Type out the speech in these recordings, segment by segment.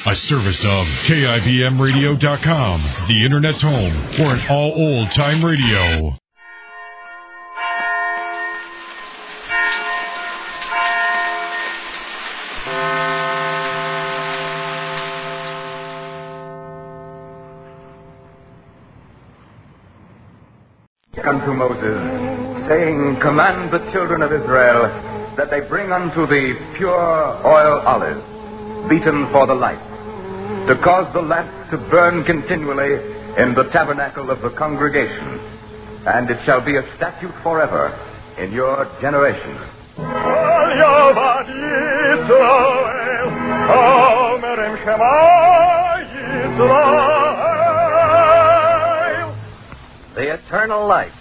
A service of KIBMradio.com, the Internet's home for an all old-time radio. Unto Moses, saying, Command the children of Israel that they bring unto thee pure oil olives, beaten for the light, to cause the lamp to burn continually in the tabernacle of the congregation, and it shall be a statute forever in your generations. The eternal light.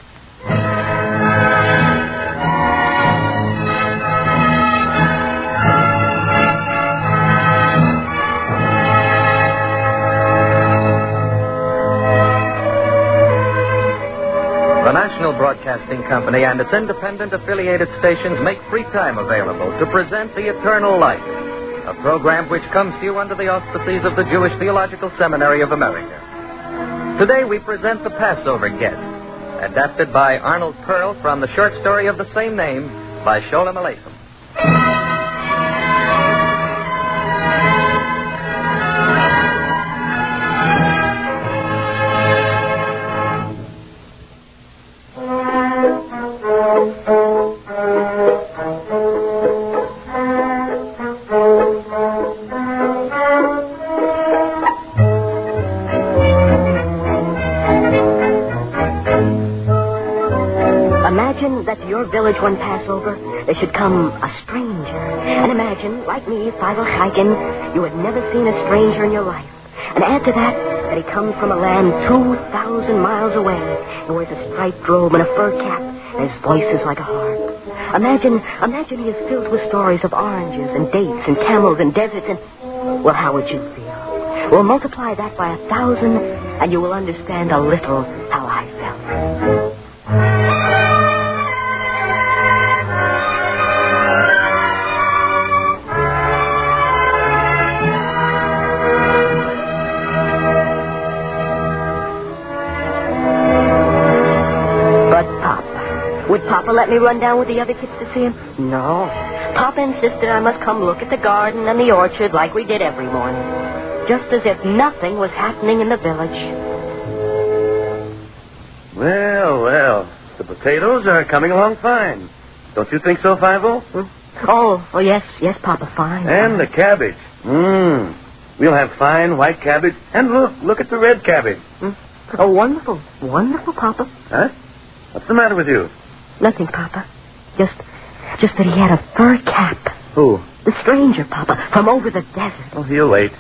The National Broadcasting Company and its independent affiliated stations make free time available to present The Eternal Light, a program which comes to you under the auspices of the Jewish Theological Seminary of America. Today we present The Passover Guest, adapted by Arnold Pearl from the short story of the same name by Sholem Aleichem. Imagine that to your village one Passover, there should come a stranger. And imagine, like me, Fidel Chaikin, you had never seen a stranger in your life. And add to that he comes from a land 2,000 miles away and wears a striped robe and a fur cap, and his voice is like a harp. Imagine he is filled with stories of oranges and dates and camels and deserts and... Well, how would you feel? Well, multiply that by 1,000 and you will understand a little how I felt. Would Papa let me run down with the other kids to see him? No. Papa insisted I must come look at the garden and the orchard like we did every morning. Just as if nothing was happening in the village. Well, the potatoes are coming along fine. Don't you think so, Five-O? Oh, yes, Papa, fine. And the cabbage. We'll have fine white cabbage. And look at the red cabbage. Oh, wonderful, Papa. Huh? What's the matter with you? Nothing, Papa. Just that he had a fur cap. Who? The stranger, Papa, from over the desert. Oh, he'll wait.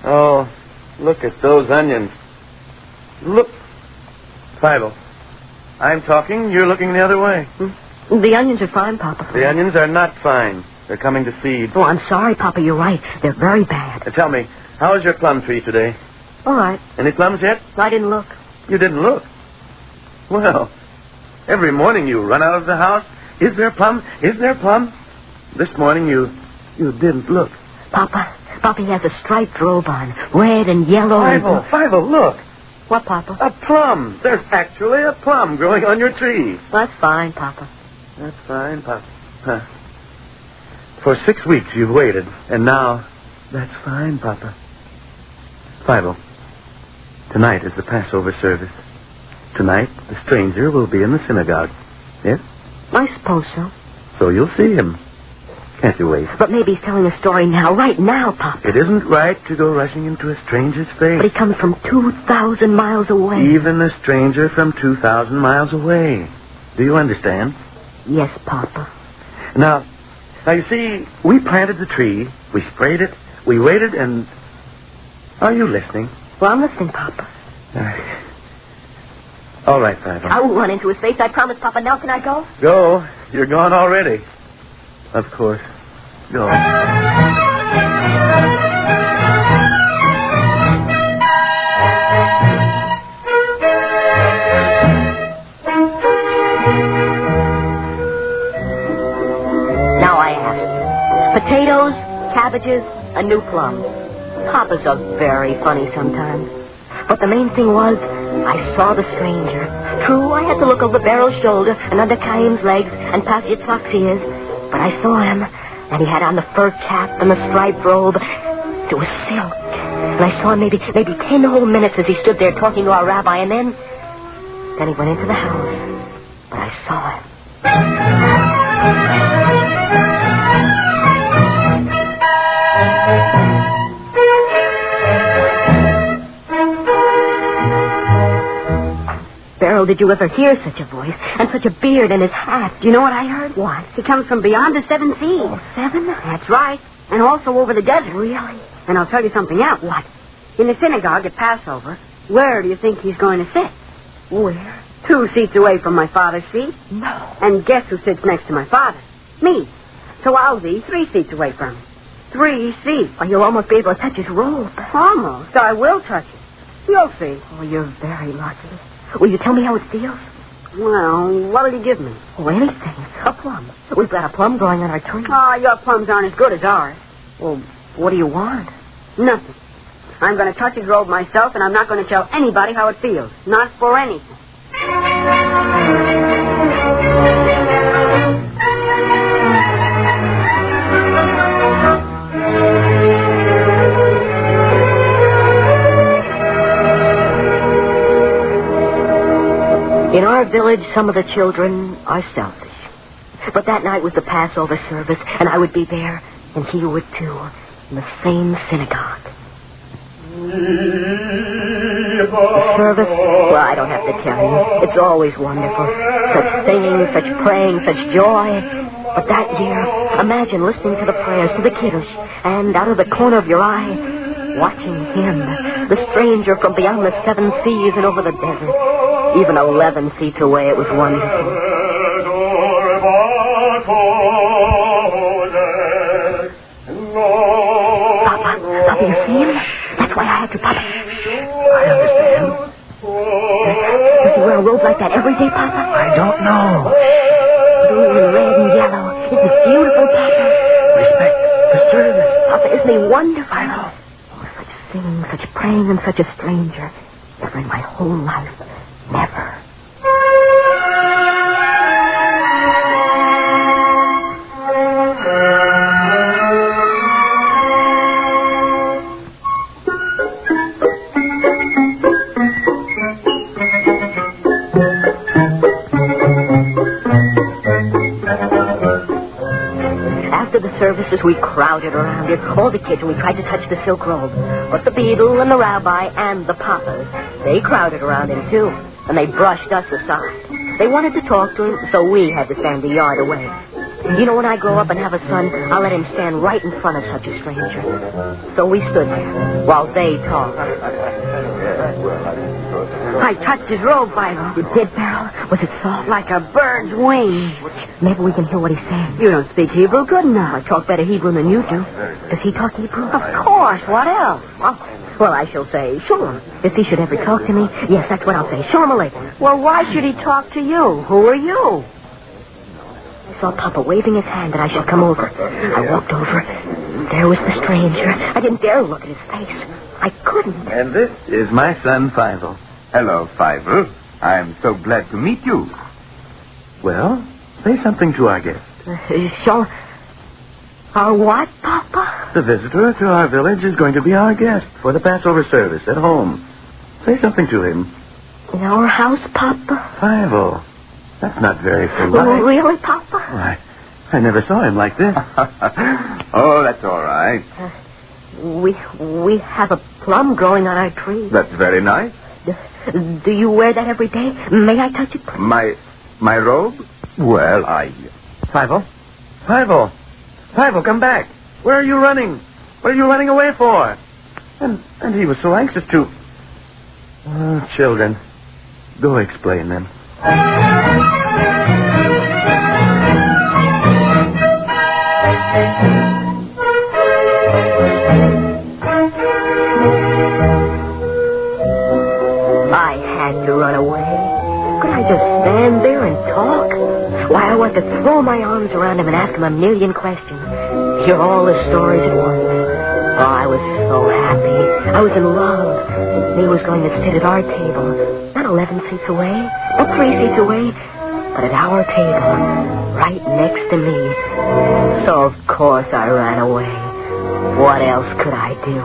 Oh, look at those onions. Look. Five-O, I'm talking, you're looking the other way. The onions are fine, Papa. The onions are not fine. They're coming to seed. Oh, I'm sorry, Papa, you're right. They're very bad. Tell me, how is your plum tree today? All right. Any plums yet? I didn't look. You didn't look? Well, every morning you run out of the house. Is there plum? This morning you didn't look. Papa, he has a striped robe on, red and yellow. Five-O, look. What, Papa? A plum. There's actually a plum growing on your tree. That's fine, Papa. That's fine, Papa. Huh. For 6 weeks you've waited, and now that's fine, Papa. Five-O, tonight is the Passover service. Tonight, the stranger will be in the synagogue. Yes? I suppose so. So you'll see him. Can't you wait? But maybe he's telling a story now, right now, Papa. It isn't right to go rushing into a stranger's face. But he comes from 2,000 miles away. Even a stranger from 2,000 miles away. Do you understand? Yes, Papa. Now, you see, we planted the tree, we sprayed it, we waited, and... Are you listening? Well, I'm listening, Papa. All right, Five-O. I won't run into his face, I promise, Papa. Now can I go? Go. You're gone already. Of course. Go. Now I ask. Potatoes, cabbages, a new plum. Papas are very funny sometimes. But the main thing was, I saw the stranger. True, I had to look over Beryl's shoulder and under Chaim's legs and past Yitzhak's ears. But I saw him, and he had on the fur cap and the striped robe. It was silk. And I saw him maybe 10 whole minutes as he stood there talking to our rabbi, and then he went into the house. But I saw him. Beryl, did you ever hear such a voice and such a beard and his hat? Do you know what I heard? What? He comes from beyond the 7 seas. Oh, 7? That's right. And also over the desert. Really? And I'll tell you something else. What? In the synagogue at Passover, where do you think he's going to sit? Where? 2 seats away from my father's seat. No. And guess who sits next to my father? Me. So I'll be 3 seats away from him. 3 seats. Oh, you'll almost be able to touch his robe. Almost. I will touch it. You'll see. Oh, you're very lucky. Will you tell me how it feels? Well, what'll you give me? Oh, anything. A plum. We've got a plum growing on our tree. Oh, your plums aren't as good as ours. Well, what do you want? Nothing. I'm going to touch his robe myself, and I'm not going to tell anybody how it feels. Not for anything. In our village, some of the children are selfish. But that night was the Passover service, and I would be there, and he would too, in the same synagogue. The service? Well, I don't have to tell you. It's always wonderful. Such singing, such praying, such joy. But that year, imagine listening to the prayers, to the Kiddush, and out of the corner of your eye, watching him, the stranger from beyond the 7 seas and over the desert. Even 11 seats away, it was wonderful. Papa, you see him? That's why I had to, Papa. I understand. Does he wear a robe like that every day, Papa? I don't know. Blue and red and yellow. Isn't it beautiful, Papa? Respect the service. Papa, isn't he wonderful? I know. Oh, such singing, such praying, and such a stranger. Never in my whole life. Never. After the services, we crowded around it, all the kids, and we tried to touch the silk robe. But the beadle and the rabbi and the papas, they crowded around him, too. And they brushed us aside. They wanted to talk to him, so we had to stand a yard away. You know, when I grow up and have a son, I'll let him stand right in front of such a stranger. So we stood there while they talked. I touched his robe, Philo. You did, Beryl? Was it soft? Like a bird's wing. Maybe we can hear what he's saying. You don't speak Hebrew good enough. I talk better Hebrew than you do. Does he talk Hebrew? Of course. What else? Well, I shall say, Shalom. If he should ever talk to me, yes, that's what I'll say. Shalom Aleichem. Well, why should he talk to you? Who are you? I saw Papa waving his hand that I should come over. I walked over. There was the stranger. I didn't dare look at his face. I couldn't. And this is my son, Fievel. Hello, Fievel. I'm so glad to meet you. Well, say something to our guest. Shalom. Our what, Papa? The visitor to our village is going to be our guest for the Passover service at home. Say something to him. In our house, Papa? Fievel. That's not very polite. Oh, really, Papa? Why, I never saw him like this. Oh, that's all right. We have a plum growing on our tree. That's very nice. Do you wear that every day? May I touch it? My robe? Well, Fievel? Fievel, come back. Where are you running? What are you running away for? And he was so anxious to... Oh, children. Go explain them. I had to run away. Could I just stand there and talk? Why, I want to throw my arms around him and ask him a million questions. Hear all his stories at once. I was in love. And he was going to sit at our table. Not 11 seats away, not 3 seats away, but at our table, right next to me. So, of course, I ran away. What else could I do?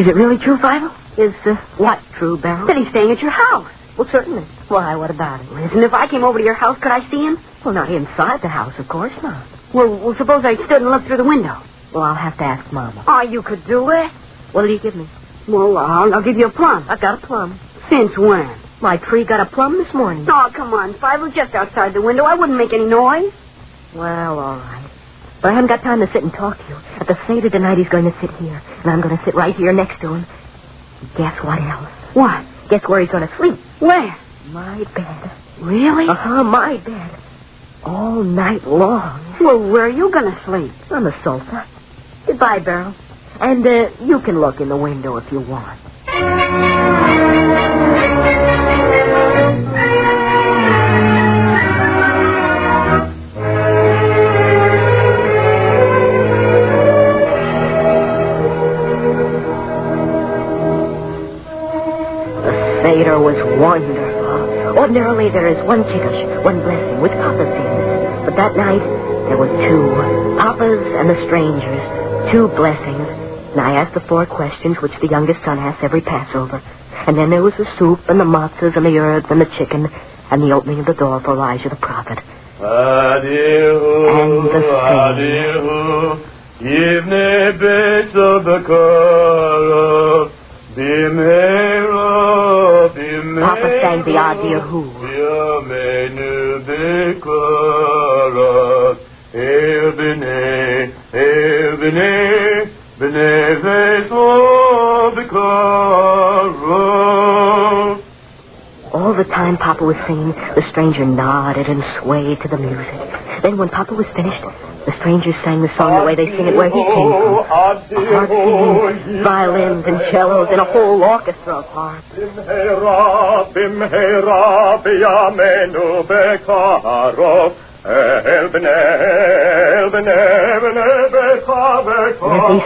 Is it really true, Fido? Is what true, Beryl? That he's staying at your house. Well, certainly. Why, what about it? Listen, if I came over to your house, could I see him? Well, not inside the house, of course not. Well, suppose I stood and looked through the window. Well, I'll have to ask Mama. Oh, you could do it? What'll you give me? Well, I'll give you a plum. I've got a plum. Since when? My tree got a plum this morning. Oh, come on, Fido, just outside the window. I wouldn't make any noise. Well, all right. But I haven't got time to sit and talk to you. At the Seder tonight, he's going to sit here, and I'm going to sit right here next to him. Guess what else? What? Guess where he's going to sleep? Where? My bed. Really? Uh-huh, my bed. All night long. Well, where are you going to sleep? On the sofa. Goodbye, Beryl. And you can look in the window if you want. Seder was wonderful. Ordinarily, there is one kiddush, one blessing, which Papa sings. But that night, there were two. Papa's and the strangers. Two blessings. And I asked the 4 questions which the youngest son asks every Passover. And then there was the soup and the matzahs and the herbs and the chicken and the opening of the door for Elijah the prophet. And the singing. Papa sang the Adihu. All the time Papa was singing, the stranger nodded and swayed to the music. Then when Papa was finished, the strangers sang the song the way they sing it where he came from. A harp singing, violins and cellos, and a whole orchestra of harps. As he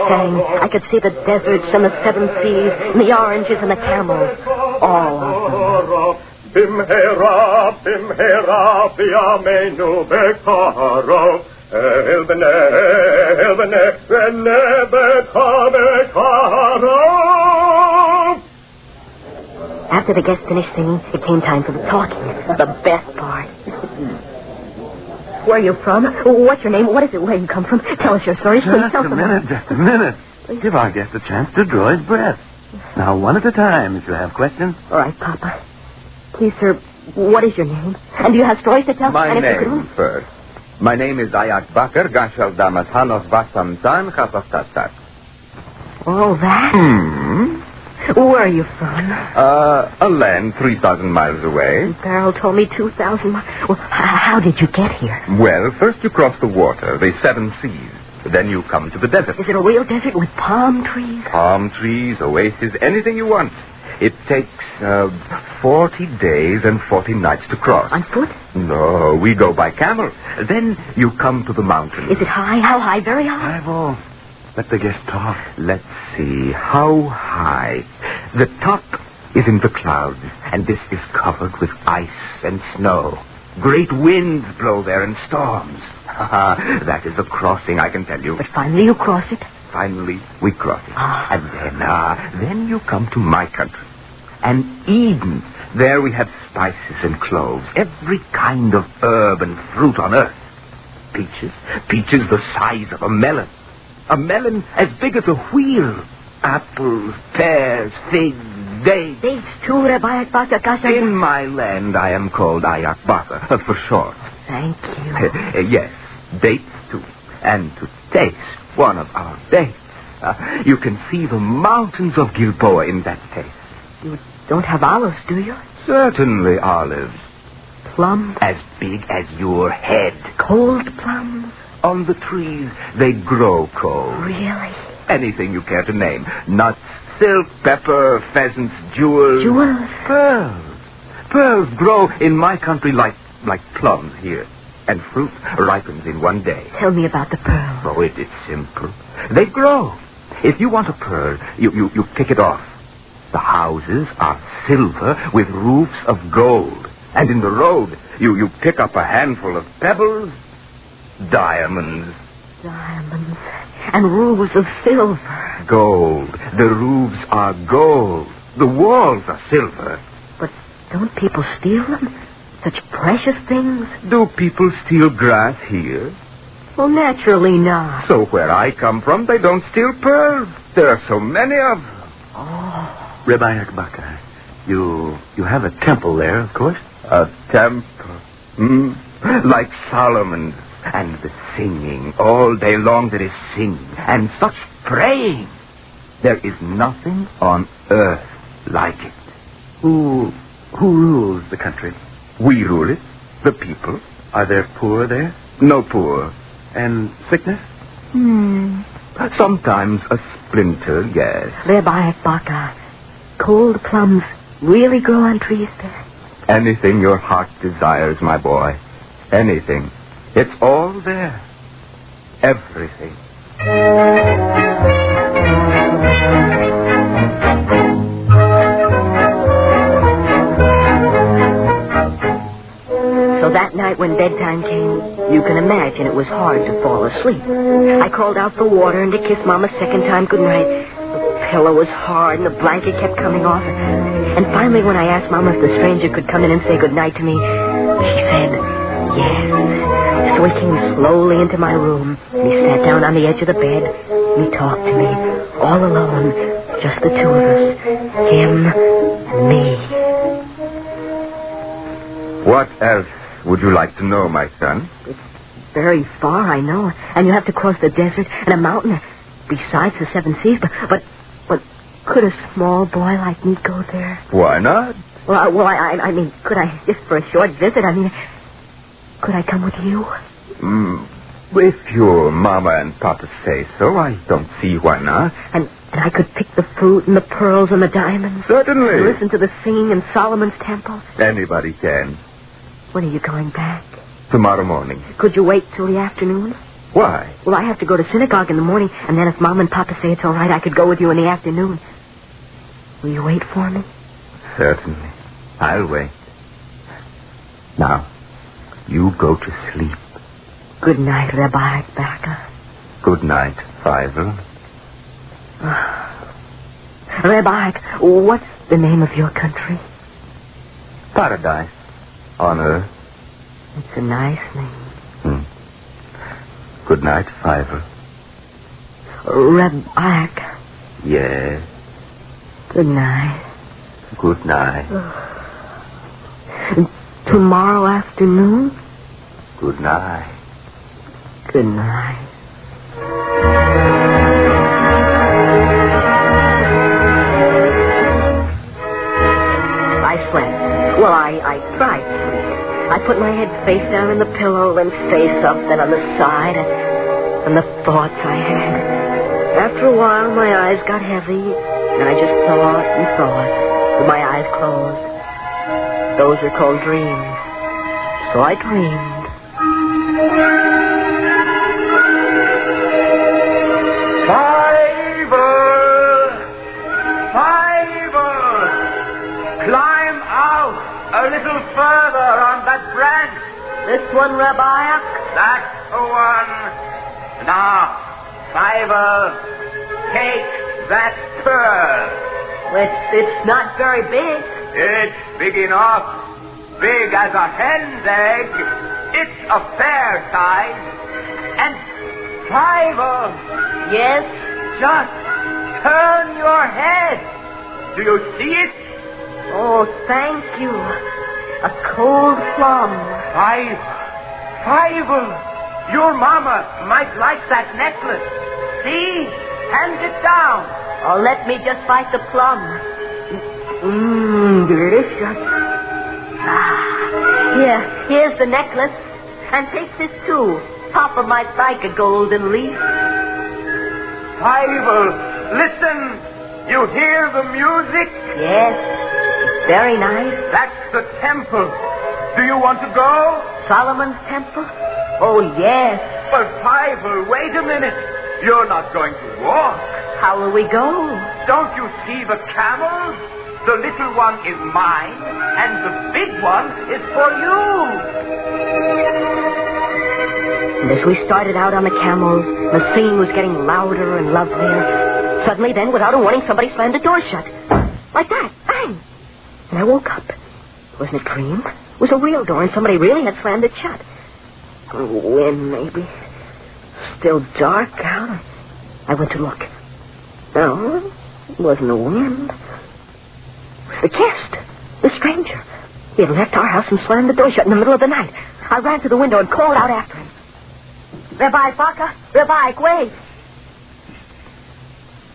sang, I could see the deserts and the 7 seas, and the oranges and the camels. All of them. After the guests finished singing, it came time for the talking, the best part. Where are you from? What's your name? What is it? Where you come from? Tell us your story. Please tell someone. Just a minute. Give our guest a chance to draw his breath. Now, one at a time, if you have questions. All right, Papa. Please, sir, what is your name? And do you have stories to tell? My name first. My name is Ayak Bakar, Gashal Damas Hanos Vasam San Khafaftatak. All that? Where are you from? A land 3,000 miles away. Beryl told me 2,000 miles. Well, how did you get here? Well, first you cross the water, the 7 seas. Then you come to the desert. Is it a real desert with palm trees? Palm trees, oasis, anything you want. It takes 40 days and 40 nights to cross. On foot? No, we go by camel. Then you come to the mountains. Is it high? How high? Very high? Ivo, let the guest talk. Let's see. How high? The top is in the clouds, and this is covered with ice and snow. Great winds blow there and storms. That is a crossing, I can tell you. But finally you cross it? Finally, we cross it. And then you come to my country. And Eden. There we have spices and cloves, every kind of herb and fruit on earth. Peaches the size of a melon. A melon as big as a wheel. Apples, pears, figs, dates. Dates too, Rabbi Akbasa. In my land, I am called Ayak Basa, for short. Thank you. Yes, dates too. And to taste one of our dates. You can see the mountains of Gilboa in that taste. You don't have olives, do you? Certainly olives. Plums? As big as your head. Cold plums? On the trees, they grow cold. Really? Anything you care to name. Nuts, silk, pepper, pheasants, jewels. Jewels? Pearls. Pearls grow in my country like plums here. And fruit ripens in one day. Tell me about the pearl. Oh, it is simple. They grow. If you want a pearl, you pick it off. The houses are silver with roofs of gold. And in the road, you pick up a handful of pebbles, diamonds. Diamonds and roofs of silver. Gold. The roofs are gold. The walls are silver. But don't people steal them? Such precious things. Do people steal grass here? Well, naturally not. So where I come from, they don't steal pearls. There are so many of them. Oh. Rabbi Akbaka, you have a temple there, of course? A temple. Like Solomon's. And the singing. All day long there is singing. And such praying. There is nothing on earth like it. Who rules the country? We rule it. The people. Are there poor there? No poor. And sickness? Sometimes a splinter, yes. Rabbi Akbaka, cold plums really grow on trees there? Anything your heart desires, my boy. Anything. It's all there. Everything. So that night when bedtime came, you can imagine it was hard to fall asleep. I called out for water and to kiss Mom a second time goodnight. The pillow was hard and the blanket kept coming off. And finally, when I asked Mom if the stranger could come in and say goodnight to me, she said yes. So he came slowly into my room. And he sat down on the edge of the bed. And he talked to me, all alone, just the two of us, him and me. What else would you like to know, my son? It's very far, I know. And you have to cross the desert and a mountain besides the 7 seas. But could a small boy like me go there? Why not? Well, I mean, could I, just for a short visit, could I come with you? If your mama and papa say so, I don't see why not. And I could pick the fruit and the pearls and the diamonds. Certainly. And listen to the singing in Solomon's temple. Anybody can. When are you going back? Tomorrow morning. Could you wait till the afternoon? Why? Well, I have to go to synagogue in the morning, and then if Mom and Papa say it's all right, I could go with you in the afternoon. Will you wait for me? Certainly. I'll wait. Now, you go to sleep. Good night, Rabbi Akbaka. Good night, Fievel. Rabbi, what's the name of your country? Paradise. On earth. It's a nice name. Good night, Fievel. Rabbi. Yes. Good night. Good night. Tomorrow afternoon? Good night. Good night. I slept. Well, I tried to sleep. I put my head face down in the pillow, then face up, then on the side, and the thoughts I had. After a while, my eyes got heavy, and I just thought and thought, with my eyes closed. Those are called dreams. So I dreamed. Fievel! Climb out a little further on that branch. This one, Rabbi? That's the one. Now, Fievel, take that pearl. It's not very big. It's big enough. Big as a hen's egg. It's a fair size. And Fievel. Yes? Just turn your head. Do you see it? Oh, thank you. A cold plum. Fievel, your mama might like that necklace. See? Hand it down. Oh, let me just bite the plum. Delicious. Here's the necklace. And take this, too. Papa might like a golden leaf. Fievel, listen. You hear the music? Yes. Very nice. That's the temple. Do you want to go? Solomon's temple? Oh, yes. But Fivel, wait a minute. You're not going to walk. How will we go? Don't you see the camels? The little one is mine, and the big one is for you. And as we started out on the camels, the singing was getting louder and lovelier. Suddenly, then, without a warning, somebody slammed the door shut. Like that. Bang! And I woke up. It wasn't a dream. It was a real door, and somebody really had slammed it shut. Wind, maybe. Still dark out. I went to look. No, it wasn't the wind. It was the guest, the stranger. He had left our house and slammed the door shut in the middle of the night. I ran to the window and called out after him. Rabbi Baca, Rabbi, wait.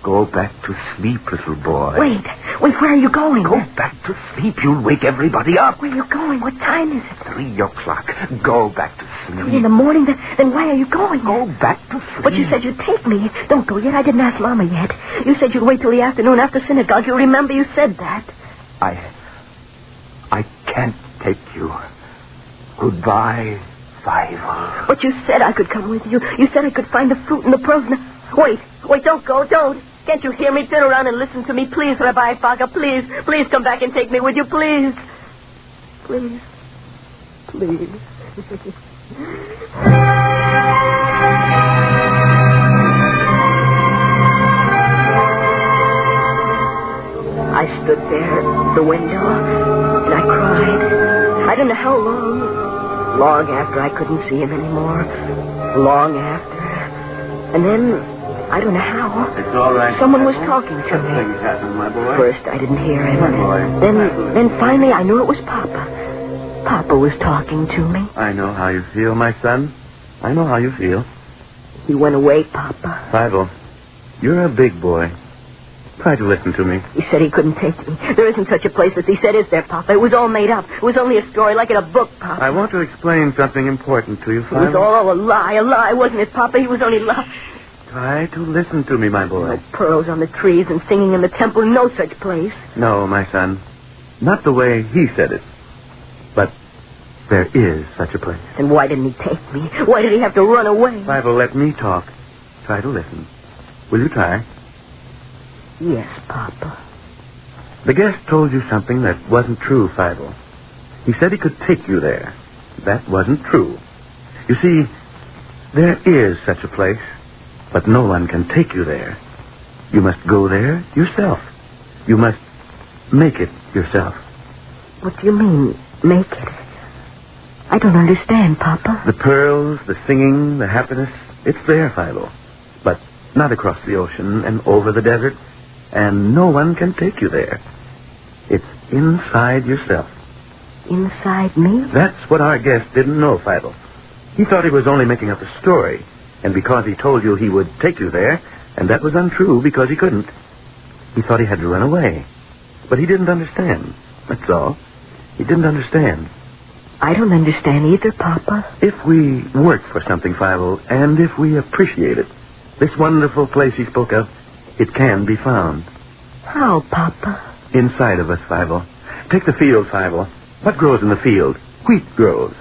Go back to sleep, little boy. Wait, where are you going? Go back to sleep. You'll wake everybody up. Where are you going? What time is it? 3 o'clock. Go back to sleep. 3 in the morning? Then why are you going? Go back to sleep. But you said you'd take me. Don't go yet. I didn't ask Mama yet. You said you'd wait till the afternoon after synagogue. You remember you said that. I can't take you. Goodbye, Fivel. But you said I could come with you. You said I could find the fruit and the pearls. Wait, don't go, don't. Can't you hear me? Turn around and listen to me. Please, Rabbi Baca, please. Please come back and take me with you, please. Please. Please. I stood there at the window, and I cried. I don't know how long. Long after I couldn't see him anymore. Long after. And then, I don't know how. It's all right. Someone was talking to me. Things happen, my boy. First, I didn't hear him. My boy. Then finally, I knew it was Papa. Papa was talking to me. I know how you feel, my son. I know how you feel. He went away, Papa. Fivel, you're a big boy. Try to listen to me. He said he couldn't take me. There isn't such a place as he said, is there, Papa? It was all made up. It was only a story like in a book, Papa. I want to explain something important to you, It was Fivel. all a lie, wasn't it, Papa? He was only lying. Try to listen to me, my boy. No pearls on the trees and singing in the temple. No such place. No, my son. Not the way he said it. But there is such a place. Then why didn't he take me? Why did he have to run away? Fivel, let me talk. Try to listen. Will you try? Yes, Papa. The guest told you something that wasn't true, Fivel. He said he could take you there. That wasn't true. You see, there is such a place, but no one can take you there. You must go there yourself. You must make it yourself. What do you mean, make it? I don't understand, Papa. The pearls, the singing, the happiness, it's there, Fivel. But not across the ocean and over the desert. And no one can take you there. It's inside yourself. Inside me? That's what our guest didn't know, Fivel. He thought he was only making up a story. And because he told you he would take you there, and that was untrue because he couldn't, he thought he had to run away. But he didn't understand. That's all. He didn't understand. I don't understand either, Papa. If we work for something, Fivel, and if we appreciate it, this wonderful place he spoke of, it can be found. How, Papa? Inside of us, Fivel. Take the field, Fivel. What grows in the field? Wheat grows.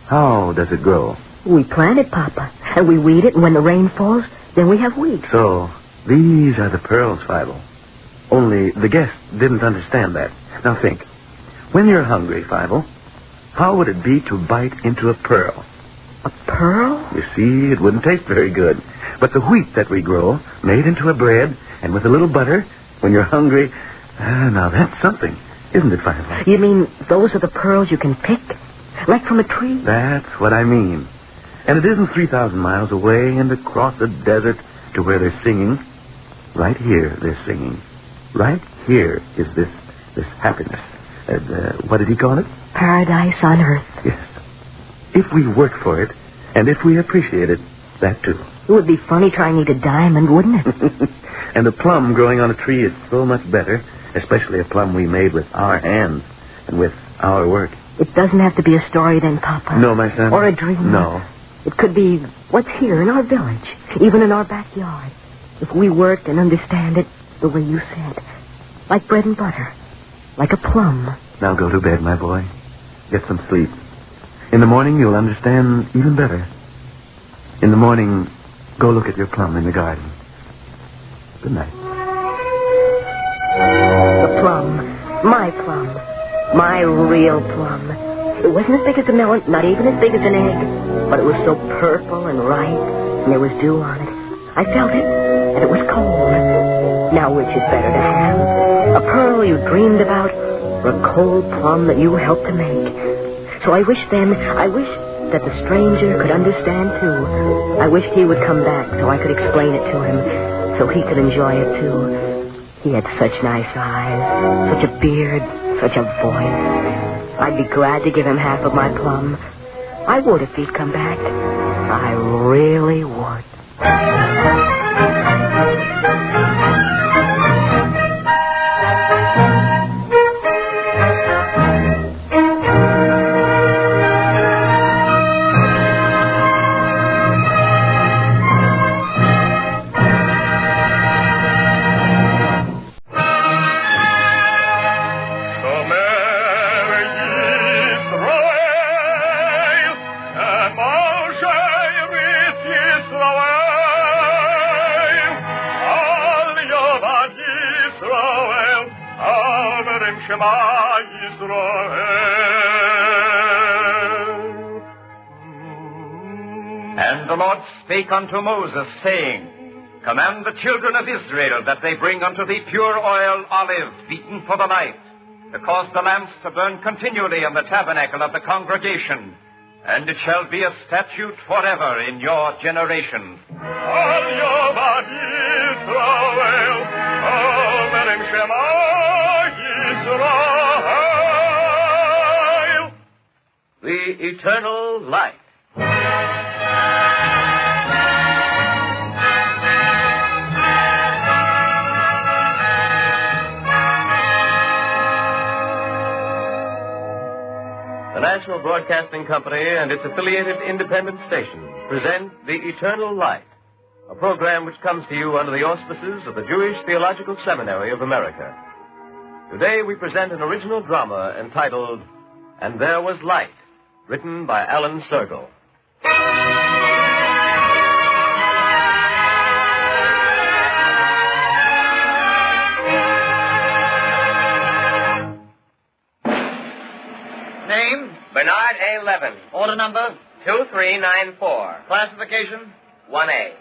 How does it grow? We plant it, Papa, and we weed it, and when the rain falls, then we have wheat. So, these are the pearls, Fivel. Only the guest didn't understand that. Now think. When you're hungry, Fivel, how would it be to bite into a pearl? A pearl? You see, it wouldn't taste very good. But the wheat that we grow, made into a bread, and with a little butter, when you're hungry, now that's something, isn't it, Fivel? You mean those are the pearls you can pick? Like from a tree? That's what I mean. And it isn't 3,000 miles away and across the desert to where they're singing. Right here they're singing. Right here is this happiness. What did he call it? Paradise on earth. Yes. If we work for it, and if we appreciate it, that too. It would be funny trying to eat a diamond, wouldn't it? And a plum growing on a tree is so much better, especially a plum we made with our hands and with our work. It doesn't have to be a story then, Papa. No, my son. Or a dream. No. It could be what's here in our village, even in our backyard. If we worked and understand it the way you said. Like bread and butter. like a plum. Now go to bed, my boy. Get some sleep. In the morning, you'll understand even better. In the morning, go look at your plum in the garden. Good night. The plum. My plum. My real plum. It wasn't as big as a melon, not even as big as an egg. But it was so purple and ripe, and there was dew on it. I felt it, and it was cold. Now which is better to have? A pearl you dreamed about, or a cold plum that you helped to make? So I wished that the stranger could understand, too. I wished he would come back so I could explain it to him, so he could enjoy it, too. He had such nice eyes, such a beard, such a voice. I'd be glad to give him half of my plum. I would if he'd come back. I really would. And the Lord spake unto Moses, saying, Command the children of Israel that they bring unto thee pure oil olive, beaten for the light, to cause the lamps to burn continually in the tabernacle of the congregation. And it shall be a statute forever in your generations. The eternal light. The National Broadcasting Company and its affiliated independent stations present The Eternal Light, a program which comes to you under the auspices of the Jewish Theological Seminary of America. Today we present an original drama entitled And There Was Light, written by Alan Sergel. Name? Bernard A. Levin. Order number? 2394. Classification? 1A.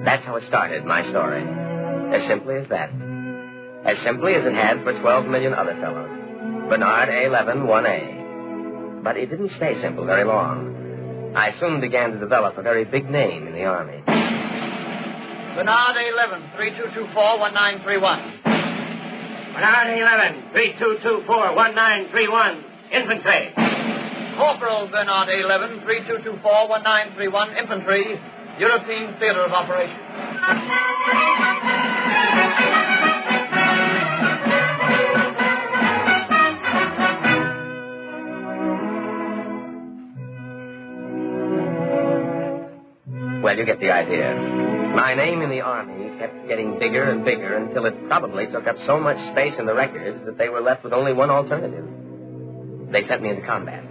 That's how it started, my story. As simply as that. As simply as it had for 12 million other fellows. Bernard A. Levin, 1A. But it didn't stay simple very long. I soon began to develop a very big name in the Army. Bernard A. Levin, 3224-1931. Bernard A. Levin, 3224-1931. Infantry. Corporal Bernard A. Levin, 3224-1931. Infantry, European Theater of Operations. Well, you get the idea. My name in the Army kept getting bigger and bigger until it probably took up so much space in the records that they were left with only one alternative. They sent me into combat.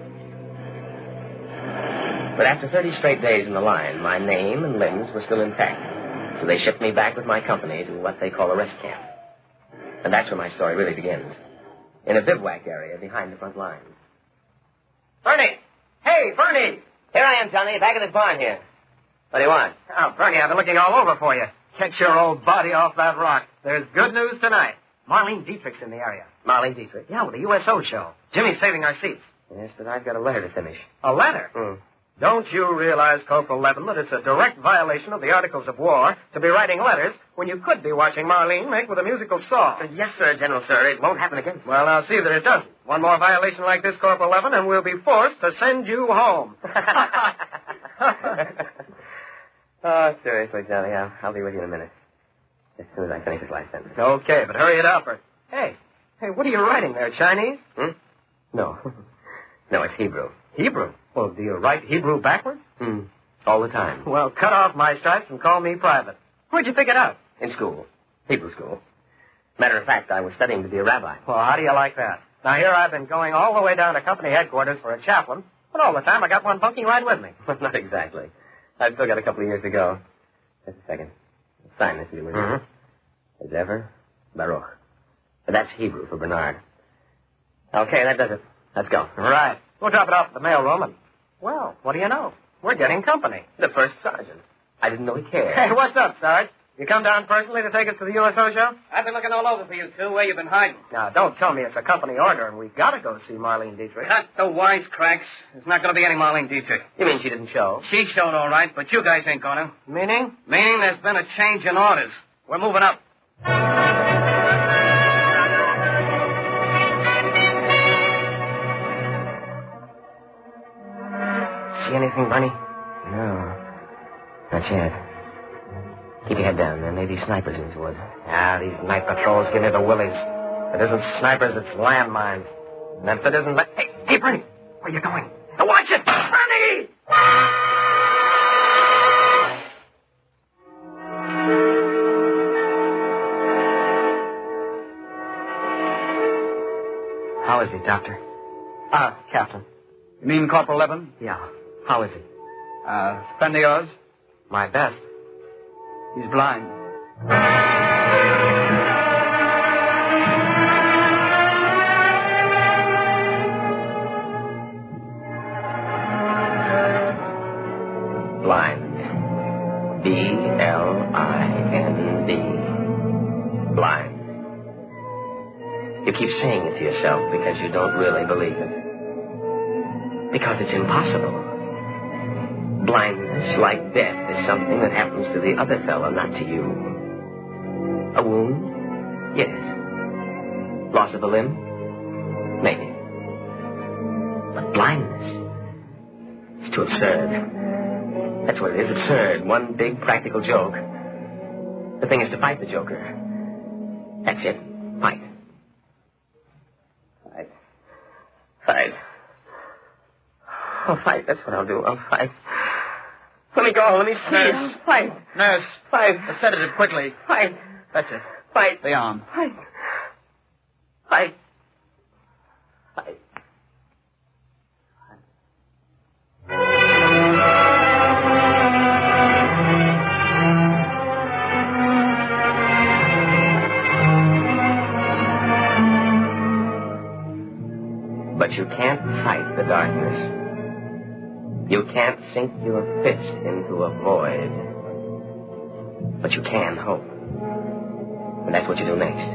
But after 30 straight days in the line, my name and limbs were still intact. So they shipped me back with my company to what they call a rest camp. And that's where my story really begins. In a bivouac area behind the front lines. Bernie! Hey, Bernie! Here I am, Johnny, back at this barn here. What do you want? Oh, Bernie, I've been looking all over for you. Get your old body off that rock. There's good news tonight. Marlene Dietrich's in the area. Marlene Dietrich? Yeah, with the USO show. Jimmy's saving our seats. Yes, but I've got a letter to finish. A letter? Don't you realize, Corporal Levin, that it's a direct violation of the Articles of War to be writing letters when you could be watching Marlene make with a musical saw? Yes, sir, General, sir. It won't happen again. Well, I'll see that it doesn't. One more violation like this, Corporal Levin, and we'll be forced to send you home. Oh, seriously, Johnny, I'll be with you in a minute. As soon as I finish this last sentence. Okay, but hurry it up. Hey, what are you writing there, Chinese? No. No, it's Hebrew. Hebrew? Well, do you write Hebrew backwards? All the time. Well, cut off my stripes and call me Private. Where'd you pick it up? In school. Hebrew school. Matter of fact, I was studying to be a rabbi. Well, how do you like that? Now, here I've been going all the way down to company headquarters for a chaplain, but all the time I got one bunking right with me. Not exactly. I've still got a couple of years to go. Just a second. Sign this, you will. As ever, Baruch. That's Hebrew for Bernard. Okay, that does it. Let's go. Right. We'll drop it off at the mailroom and, well, what do you know? We're getting company. The first sergeant. I didn't know he cared. Hey, what's up, Sarge? You come down personally to take us to the USO show? I've been looking all over for you two. Where you been hiding? Now, don't tell me it's a company order and we've got to go see Marlene Dietrich. Cut the wisecracks. There's not going to be any Marlene Dietrich. You mean she didn't show? She showed all right, but you guys ain't going to. Meaning? Meaning there's been a change in orders. We're moving up. See anything, Barney? No. Not yet. Keep your head down. There may be snipers in these woods. Ah, these night patrols give me the willies. If it isn't snipers, it's landmines. And if it isn't... Hey, Bernie! Where are you going? Now watch it! Bernie! How is he, Doctor? Captain. You mean Corporal Levin? Yeah. How is he? Friend of yours? My best. He's blind. Blind. B-L-I-N-D. Blind. You keep saying it to yourself because you don't really believe it. Because it's impossible. Blindness, like death, is something that happens to the other fellow, not to you. A wound? Yes. Loss of a limb? Maybe. But blindness? It's too absurd. That's what it is, absurd. One big practical joke. The thing is to fight the joker. That's it. Fight. Fight. Fight. I'll fight. That's what I'll do. I'll fight. Let me go. Let me see. Nurse. Fight. Nurse. Fight. A sedative, quickly. Fight. That's it. Fight. The arm. Fight. Fight. Fight. But you can't fight the darkness. You can't sink your fist into a void. But you can hope. And that's what you do next.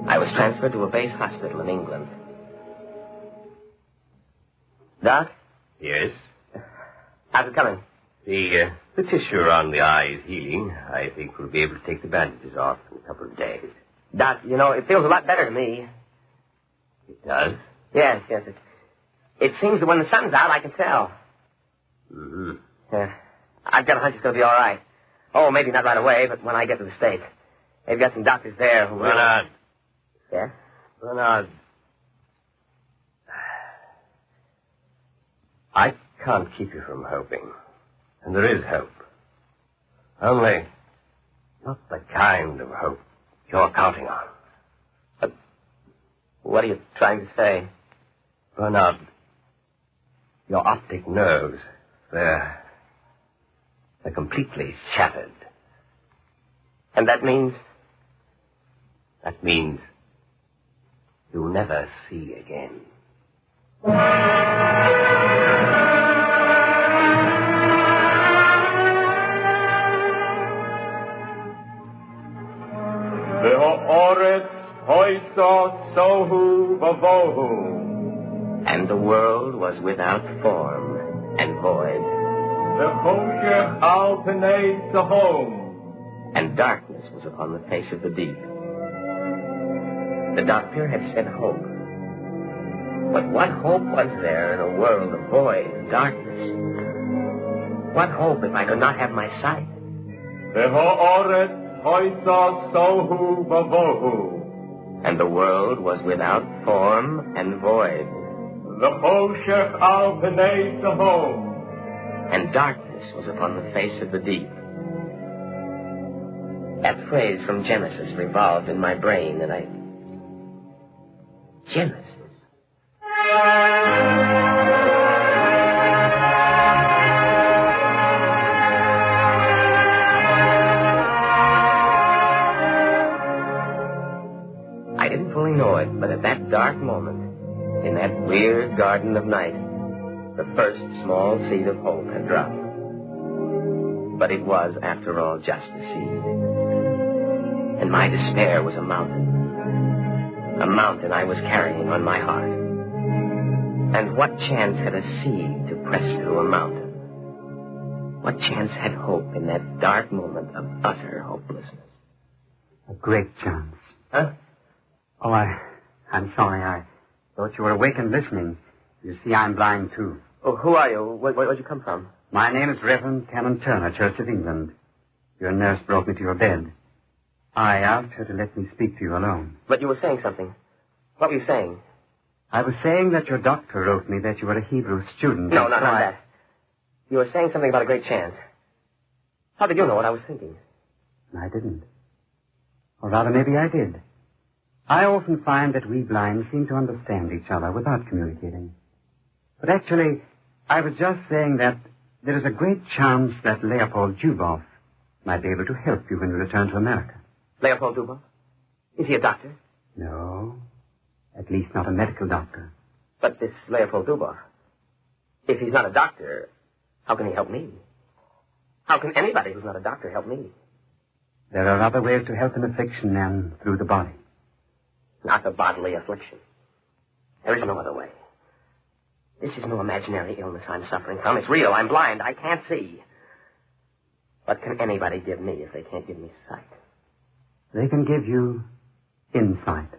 I was transferred to a base hospital in England. Doc? Yes? How's it coming? The tissue around the eye is healing. I think we'll be able to take the bandages off in a couple of days. Doc, you know, it feels a lot better to me. It does? Yes. It seems that when the sun's out, I can tell. Mm-hmm. Yeah. I've got a hunch it's going to be all right. Oh, maybe not right away, but when I get to the States. They've got some doctors there who... Bernard. Yeah? Bernard. I can't keep you from hoping. And there is hope. Only not the kind of hope you're counting on. But what are you trying to say? Bernard, your optic nerves, they're completely shattered. And that means? That means you'll never see again. And the world was without form and void. And darkness was upon the face of the deep. The doctor had said hope. But what hope was there in a world of void and darkness? What hope if I could not have my sight? And the world was without form and void. the Bolshek al Pnei Tehom. And darkness was upon the face of the deep. That phrase from Genesis revolved in my brain, and Genesis. I didn't fully know it, but at that dark moment, in that weird garden of night, the first small seed of hope had dropped. But it was, after all, just a seed. And my despair was a mountain. A mountain I was carrying on my heart. And what chance had a seed to press through a mountain? What chance had hope in that dark moment of utter hopelessness? A great chance. Huh? Oh, I'm sorry. I thought you were awake and listening. You see, I'm blind, too. Oh, who are you? Where'd you come from? My name is Reverend Canon Turner, Church of England. Your nurse brought me to your bed. I asked her to let me speak to you alone. But you were saying something. What were you saying? I was saying that your doctor wrote me that you were a Hebrew student. No, not that. You were saying something about a great chance. How did you know what I was thinking? I didn't. Or rather, maybe I did. I often find that we blind seem to understand each other without communicating. But actually, I was just saying that there is a great chance that Leopold Dubov might be able to help you when you return to America. Leopold Dubov? Is he a doctor? No. At least not a medical doctor. But this Leopold Dubov, if he's not a doctor, how can he help me? How can anybody who's not a doctor help me? There are other ways to help an affliction than through the body. Not the bodily affliction. There is no other way. This is no imaginary illness I'm suffering from. It's real. I'm blind. I can't see. What can anybody give me if they can't give me sight? They can give you insight.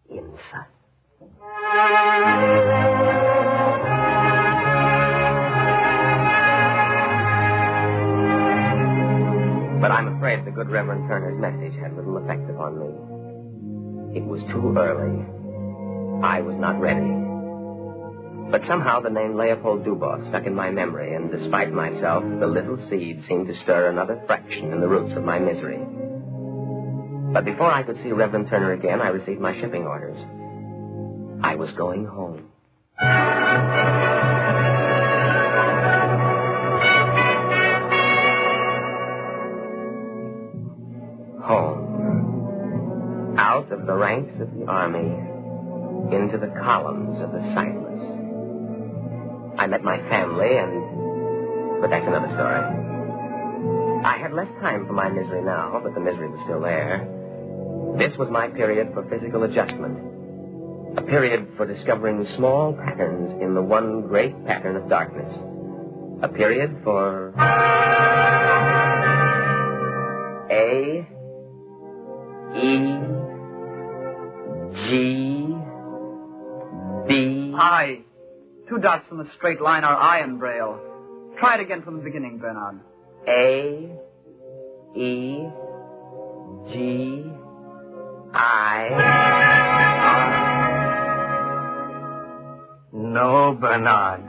Insight? But I'm afraid the good Reverend Turner's message had little effect upon me. It was too early. I was not ready. But somehow the name Leopold Dubov stuck in my memory, and despite myself, the little seed seemed to stir another fraction in the roots of my misery. But before I could see Reverend Turner again, I received my shipping orders. I was going home. Home. Out of the ranks of the army, into the columns of the sightless. I met my family, but that's another story. I had less time for my misery now, but the misery was still there. This was my period for physical adjustment. A period for discovering small patterns in the one great pattern of darkness. A period for A, E, G, B. I. 2 dots in the straight line are I in Braille. Try it again from the beginning, Bernard. A, E, G, I. No, Bernard.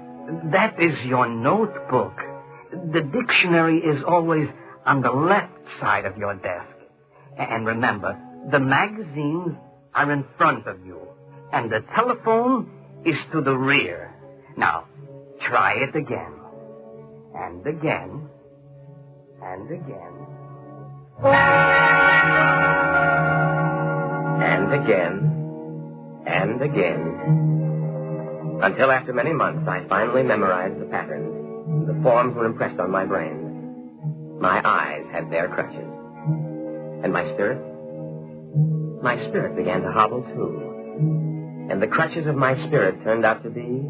That is your notebook. The dictionary is always on the left side of your desk. And remember, the magazines are in front of you, and the telephone is to the rear. Now, try it again. And again. And again. And again. And again. Until after many months, I finally memorized the patterns. The forms were impressed on my brain. My eyes had their crutches. And my spirit? My spirit began to hobble, too. And the crutches of my spirit turned out to be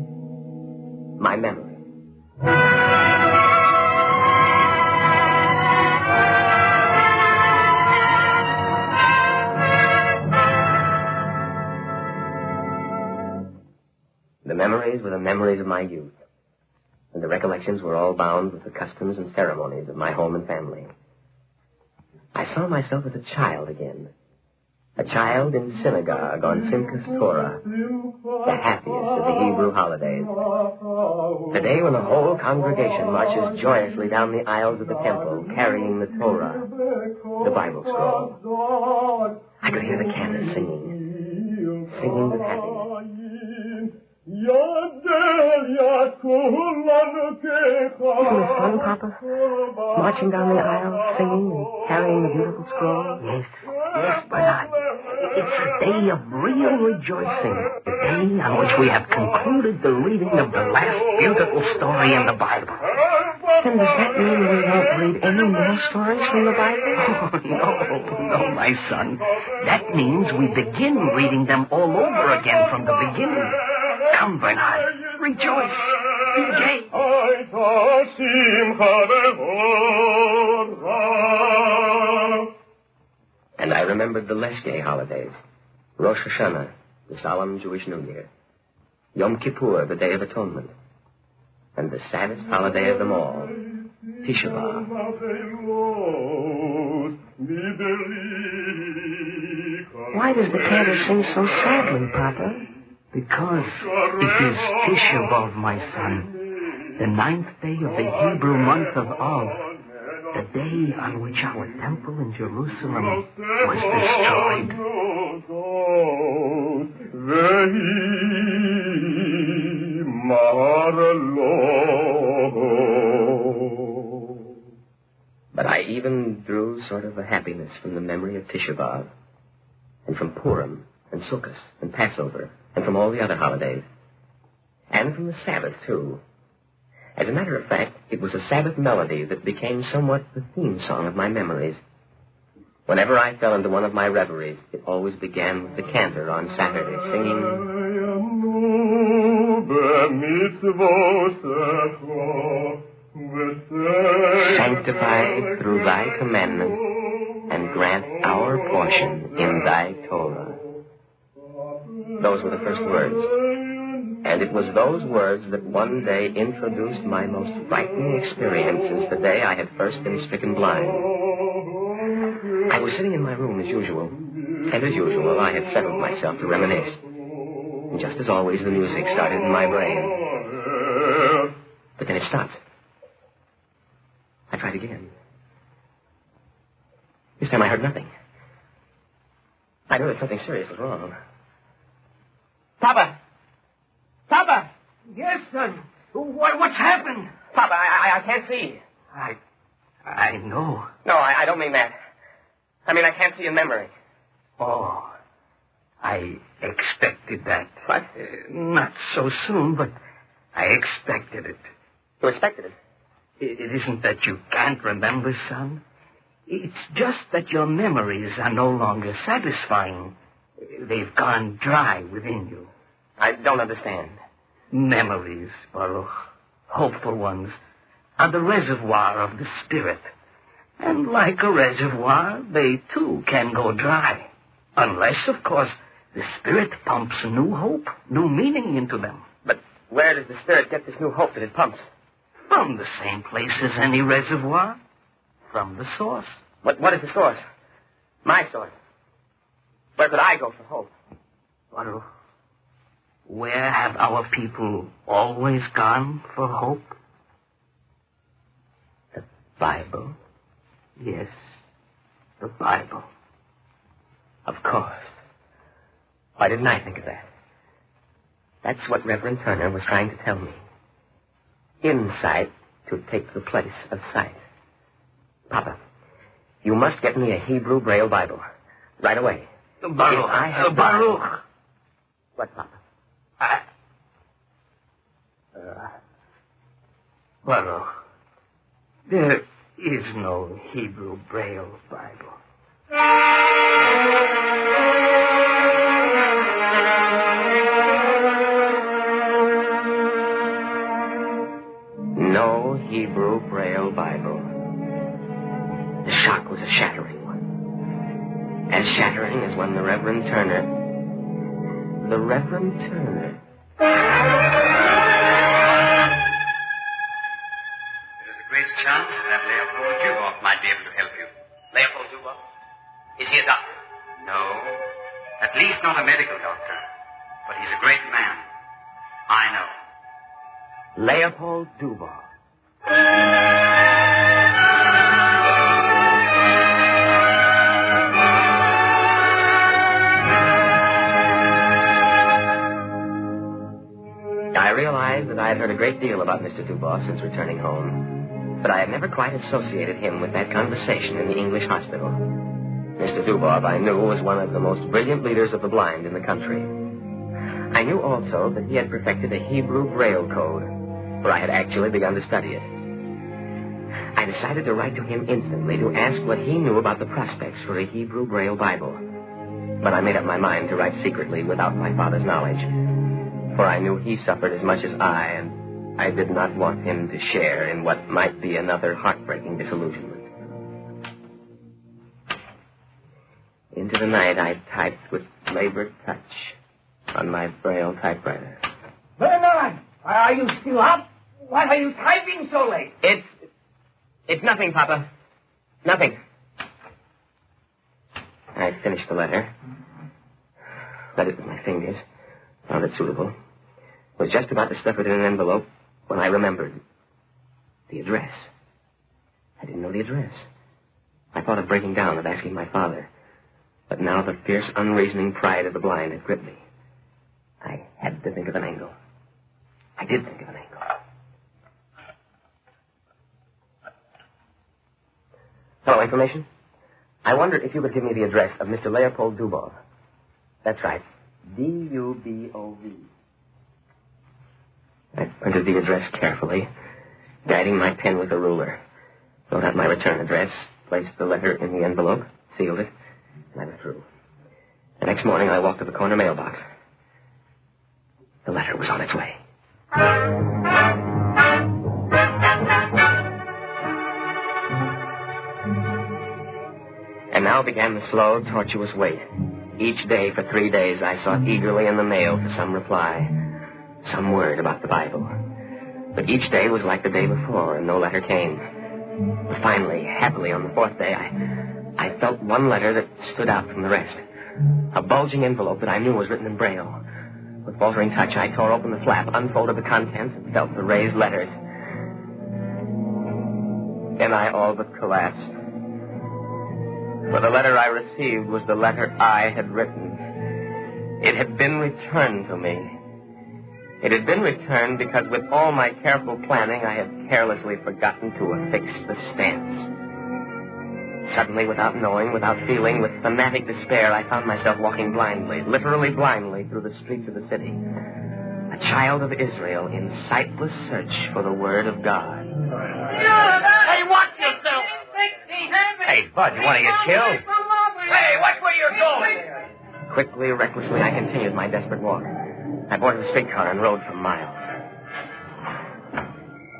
my memory. The memories were the memories of my youth, and the recollections were all bound with the customs and ceremonies of my home and family. I saw myself as a child again, A child in synagogue on Simchas Torah, the happiest of the Hebrew holidays. The day when the whole congregation marches joyously down the aisles of the temple, carrying the Torah, the Bible scroll. I could hear the cantors singing with happiness. Isn't it fun, Papa? Marching down the aisle, singing and carrying the beautiful scroll? Yes, Bernard. It's a day of real rejoicing. The day on which we have concluded the reading of the last beautiful story in the Bible. Then does that mean we won't read any more stories from the Bible? Oh, no, my son. That means we begin reading them all over again from the beginning. Come, Bernard. Rejoice. Be gay. And I remembered the less gay holidays. Rosh Hashanah, the solemn Jewish New Year. Yom Kippur, the Day of Atonement. And the saddest holiday of them all, Tisha B'Av. Why does the cantor sing so sadly, Papa? Because it is Tisha B'Av, my son, the 9th day of the Hebrew month of Av, the day on which our temple in Jerusalem was destroyed. But I even drew sort of a happiness from the memory of Tisha B'Av, and from Purim, and Sukkot, and Passover, and from all the other holidays, and from the Sabbath, too. As a matter of fact, it was a Sabbath melody that became somewhat the theme song of my memories. Whenever I fell into one of my reveries, it always began with the cantor on Saturday singing, "Sanctify through thy commandment, and grant our portion in thy Torah." Those were the first words. And it was those words that one day introduced my most frightening experience since the day I had first been stricken blind. I was sitting in my room as usual, and as usual I had settled myself to reminisce. And just as always, the music started in my brain. But then it stopped. I tried again. This time I heard nothing. I knew that something serious was wrong. Papa! Papa! Yes, son. What's happened? Papa, I can't see. I know. No, I don't mean that. I mean, I can't see in memory. Oh, I expected that. What? Not so soon, but I expected it. You expected it? It isn't that you can't remember, son. It's just that your memories are no longer satisfying. They've gone dry within you. I don't understand. Memories, Baruch, hopeful ones, are the reservoir of the spirit. And like a reservoir, they too can go dry. Unless, of course, the spirit pumps new hope, new meaning into them. But where does the spirit get this new hope that it pumps? From the same place as any reservoir. From the source. What is the source? My source. Where could I go for hope? Baruch, where have our people always gone for hope? The Bible? Yes, the Bible. Of course. Why didn't I think of that? That's what Reverend Turner was trying to tell me. Insight to take the place of sight. Papa, you must get me a Hebrew Braille Bible. Right away. Baruch. Baruch. What, Papa? Baruch. There is no Hebrew Braille Bible. No Hebrew Braille Bible. The shock was a shattering one. As shattering as when the Reverend Turner... There's a great chance that Leopold Zubov might be able to help you. Leopold Zubov? Is he a doctor? No. At least not a medical doctor. But he's a great man. I know. Leopold Dubois. I realized that I had heard a great deal about Mr. Dubois since returning home, but I had never quite associated him with that conversation in the English hospital. Mr. Dubois, I knew, was one of the most brilliant leaders of the blind in the country. I knew also that he had perfected a Hebrew Braille code, for I had actually begun to study it. I decided to write to him instantly to ask what he knew about the prospects for a Hebrew Braille Bible. But I made up my mind to write secretly without my father's knowledge, for I knew he suffered as much as I, and I did not want him to share in what might be another heartbreaking disillusionment. Into the night, I typed with labored touch on my Braille typewriter. Bernard, are you still up? Why are you typing so late? It's nothing, Papa. Nothing. I finished the letter. Read it with my fingers. Found it suitable. Was just about to stuff it in an envelope when I remembered the address. I didn't know the address. I thought of breaking down and asking my father. But now the fierce, unreasoning pride of the blind had gripped me. I had to think of an angle. I did think of an angle. Hello, information? I wondered if you could give me the address of Mr. Leopold Dubois. That's right. D-U-B-O-V. I printed the address carefully, guiding my pen with a ruler. Wrote out my return address, placed the letter in the envelope, sealed it, and I withdrew. The next morning, I walked to the corner mailbox. The letter was on its way. And now began the slow, tortuous wait. Each day for 3 days, I sought eagerly in the mail for some reply, some word about the Bible. But each day was like the day before, and no letter came. But finally, happily, on the 4th day, I felt one letter that stood out from the rest. A bulging envelope that I knew was written in Braille. With faltering touch, I tore open the flap, unfolded the contents, and felt the raised letters. And I all but collapsed. For the letter I received was the letter I had written. It had been returned to me. It had been returned because with all my careful planning, I had carelessly forgotten to affix the stamps. Suddenly, without knowing, without feeling, with fanatic despair, I found myself walking blindly, literally blindly, through the streets of the city. A child of Israel in sightless search for the Word of God. Hey, watch yourself! Hey, Bud, you want to get killed? Hey, watch where you're going! Quickly, recklessly, I continued my desperate walk. I boarded a streetcar and rode for miles.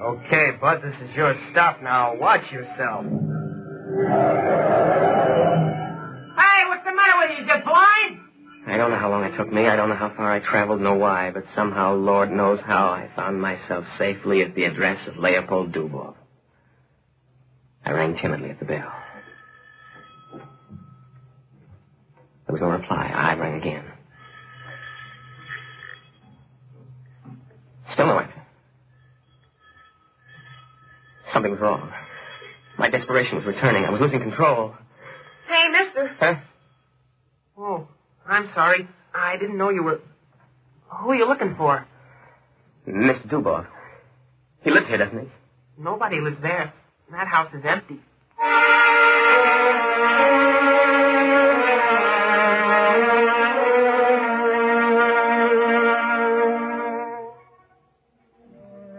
Okay, Bud, this is your stop now. Watch yourself. Hey, what's the matter with you? You blind? I don't know how long it took me. I don't know how far I traveled, nor why, but somehow, Lord knows how, I found myself safely at the address of Leopold Dubois. I rang timidly at the bell. There was no reply. I rang again. Still no answer. Something was wrong. My desperation was returning. I was losing control. Hey, mister. Huh? Oh, I'm sorry. I didn't know you were... Who are you looking for? Mr. Dubois. He lives here, doesn't he? Nobody lives there. That house is empty.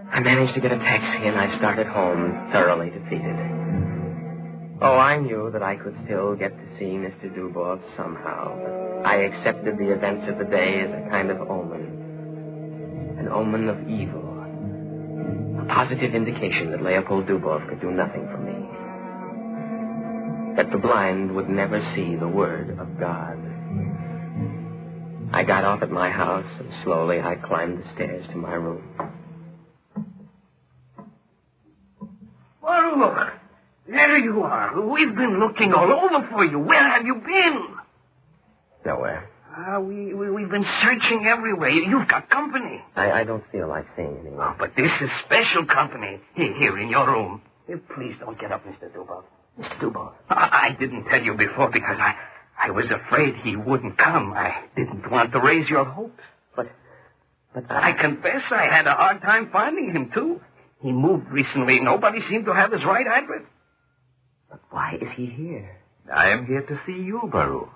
I managed to get a taxi, and I started home, thoroughly defeated. Oh, I knew that I could still get to see Mr. Dubois somehow, but I accepted the events of the day as a kind of omen. An omen of evil. A positive indication that Leopold Dubois could do nothing for me. That the blind would never see the Word of God. I got off at my house, and slowly I climbed the stairs to my room. Well, look. There you are. We've been looking all over for you. Where have you been? Nowhere. We've been searching everywhere. You've got company. I don't feel like seeing anyone. Oh, but this is special company. Here in your room. Please don't get up, Mr. Dubov. Mr. Dubov. I didn't tell you before because I was afraid he wouldn't come. I didn't want to raise your hopes. But I confess I had a hard time finding him, too. He moved recently. Nobody seemed to have his right address. But why is he here? I am here to see you, Baruch.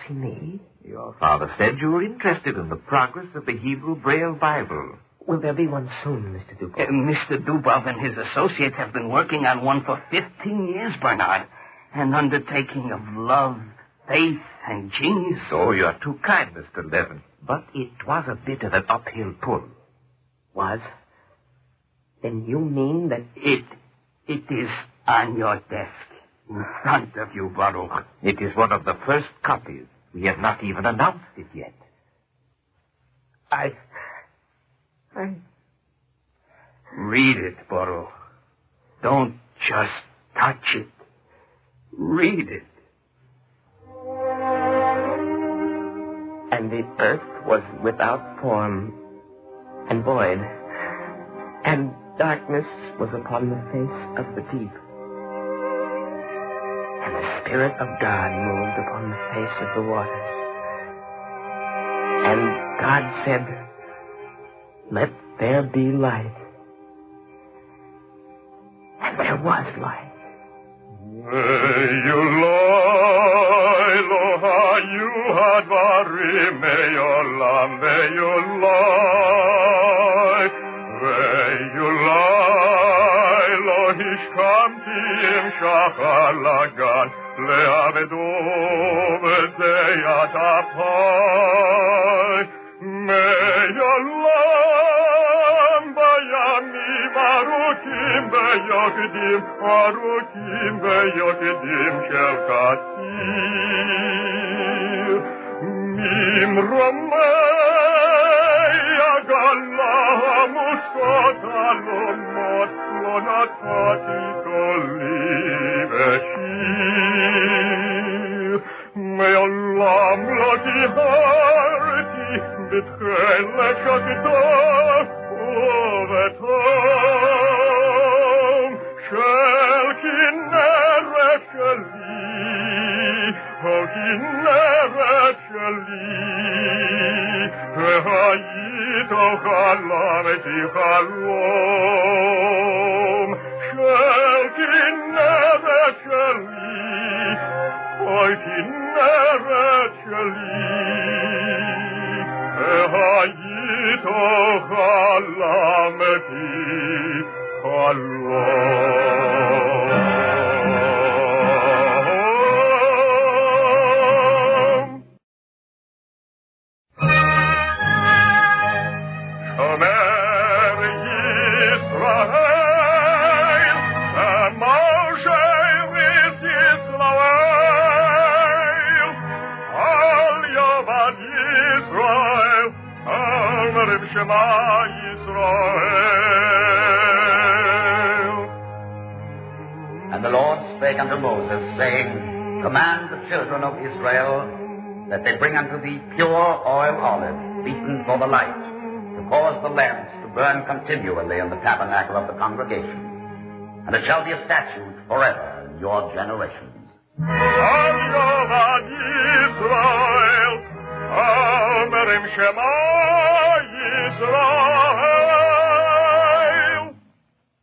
See me? Your father said you were interested in the progress of the Hebrew Braille Bible. Will there be one soon, Mr. Dubov? Mr. Dubov and his associates have been working on one for 15 years, Bernard. An undertaking of love, faith, and genius. Oh, you are too kind, Mr. Levin. But it was a bit of an uphill pull. Was? Then you mean that... It is on your desk, in front of you, Baruch. It is one of the first copies. We have not even announced it yet. Read it, Baruch. Don't just touch it. Read it. And the earth was without form and void, and darkness was upon the face of the deep. And the Spirit of God moved upon the face of the waters. And God said, "Let there be light." And there was light. Arukim beyokedim shelkatir Mimromei agalla muskot alomot Lonatati koliveshir Me'olam lo tiharti B'tchel leshakdor uvetom Shel kinneret sheli O kinneret sheli Hayito chalam eti chalom Shel kinneret sheli O kinneret sheli Hayito chalam eti And the Lord spake unto Moses, saying, Command the children of Israel that they bring unto thee pure oil olive, beaten for the light, to cause the lamps to burn continually in the tabernacle of the congregation. And it shall be a statute forever in your generations.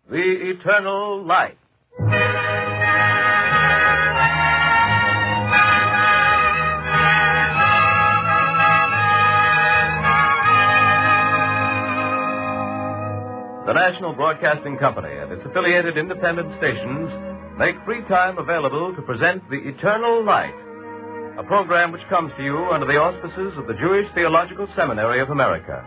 The Eternal Light. The National Broadcasting Company and its affiliated independent stations make free time available to present The Eternal Light, a program which comes to you under the auspices of the Jewish Theological Seminary of America.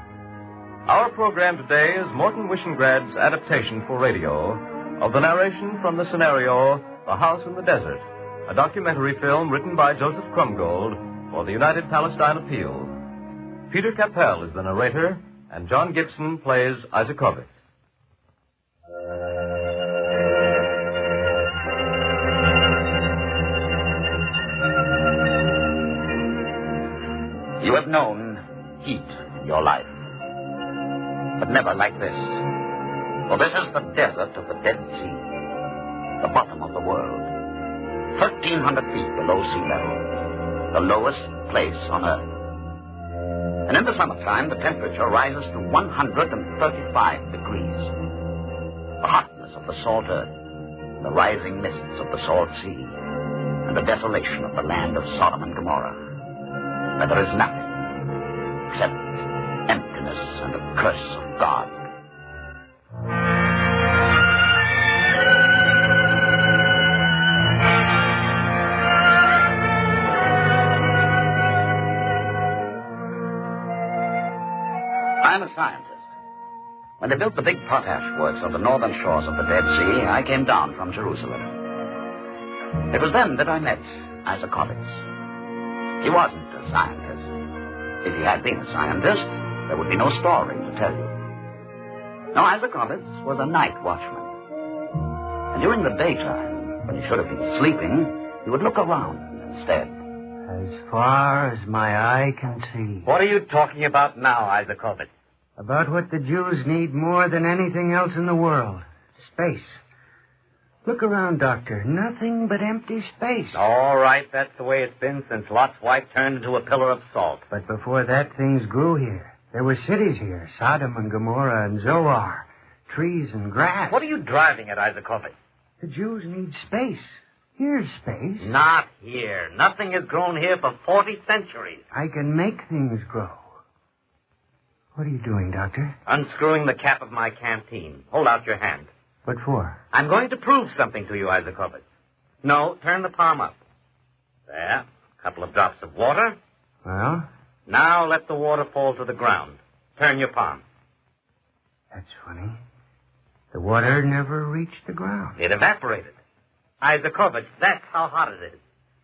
Our program today is Morton Wishengrad's adaptation for radio of the narration from the scenario The House in the Desert, a documentary film written by Joseph Krumgold for the United Palestine Appeal. Peter Capell is the narrator, and John Gibson plays Isaakovitz. You have known heat in your life, but never like this. For this is the desert of the Dead Sea, the bottom of the world, 1,300 feet below sea level, the lowest place on Earth. And in the summertime, the temperature rises to 135 degrees. The hotness of the salt earth, the rising mists of the salt sea, and the desolation of the land of Sodom and Gomorrah, where there is nothing except emptiness and a curse of God. I'm a scientist. When they built the big potash works on the northern shores of the Dead Sea, I came down from Jerusalem. It was then that I met Isaac Kovitz. He wasn't a scientist. If he had been a scientist, there would be no story to tell you. No, Isaac Kovitz was a night watchman. And during the daytime, when he should have been sleeping, he would look around instead. As far as my eye can see. What are you talking about now, Isaac Kovitz? About what the Jews need more than anything else in the world. Space. Look around, Doctor. Nothing but empty space. All right, that's the way it's been since Lot's wife turned into a pillar of salt. But before that, things grew here. There were cities here. Sodom and Gomorrah and Zoar. Trees and grass. What are you driving at, Isaac Kovitz? The Jews need space. Here's space. Not here. Nothing has grown here for 40 centuries. I can make things grow. What are you doing, Doctor? Unscrewing the cap of my canteen. Hold out your hand. What for? I'm going to prove something to you, Isaac Kovitz. No, turn the palm up. There. A couple of drops of water. Well? Now let the water fall to the ground. Turn your palm. That's funny. The water never reached the ground. It evaporated. Isaac Kovitz, that's how hot it is.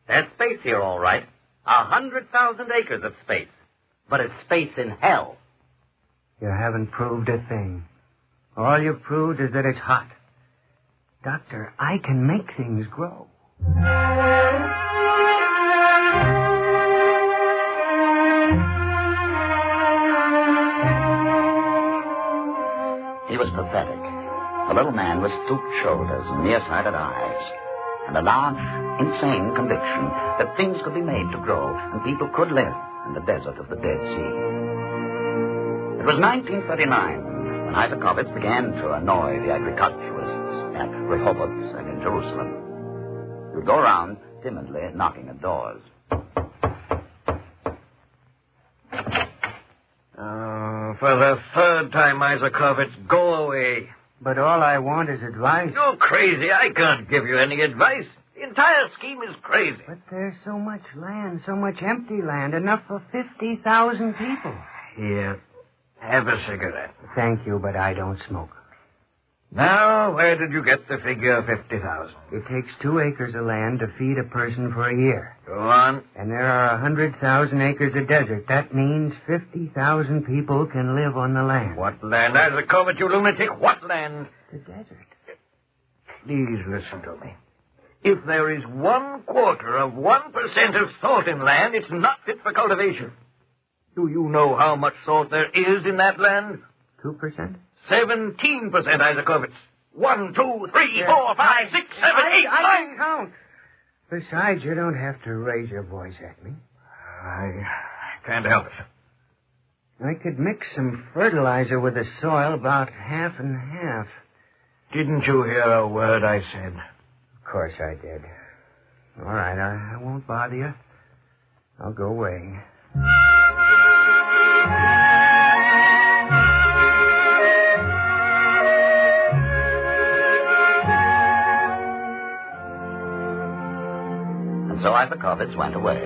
There's space here, all right. 100,000 acres of space. But it's space in hell. You haven't proved a thing. All you've proved is that it's hot. Doctor, I can make things grow. He was pathetic. The little man with stooped shoulders and nearsighted eyes, and a large, insane conviction that things could be made to grow and people could live in the desert of the Dead Sea. It was 1939 when Isaac Kovitz began to annoy the agriculturists at Rehoboth and in Jerusalem. He would go around timidly knocking at doors. For the third time, Isaac Kovitz, go away. But all I want is advice. You're crazy. I can't give you any advice. The entire scheme is crazy. But there's so much land, so much empty land, enough for 50,000 people. Here, have a cigarette. Thank you, but I don't smoke. Now, where did you get the figure 50,000? It takes 2 acres of land to feed a person for a year. Go on. And there are 100,000 acres of desert. That means 50,000 people can live on the land. What land? Isaac Kovitz, you lunatic. What land? The desert. Please listen to me. If there is 1/4% of salt in land, it's not fit for cultivation. Do you know how much salt there is in that land? 2%? 17%, Isaac Kovitz. 1, 2, 3, 4, 5, 6, 7, 8, 9. I can count. Besides, you don't have to raise your voice at me. I can't help it. I could mix some fertilizer with the soil, about half and half. Didn't you hear a word I said? Of course I did. All right, I won't bother you. I'll go away. So Isaac Kovitz went away.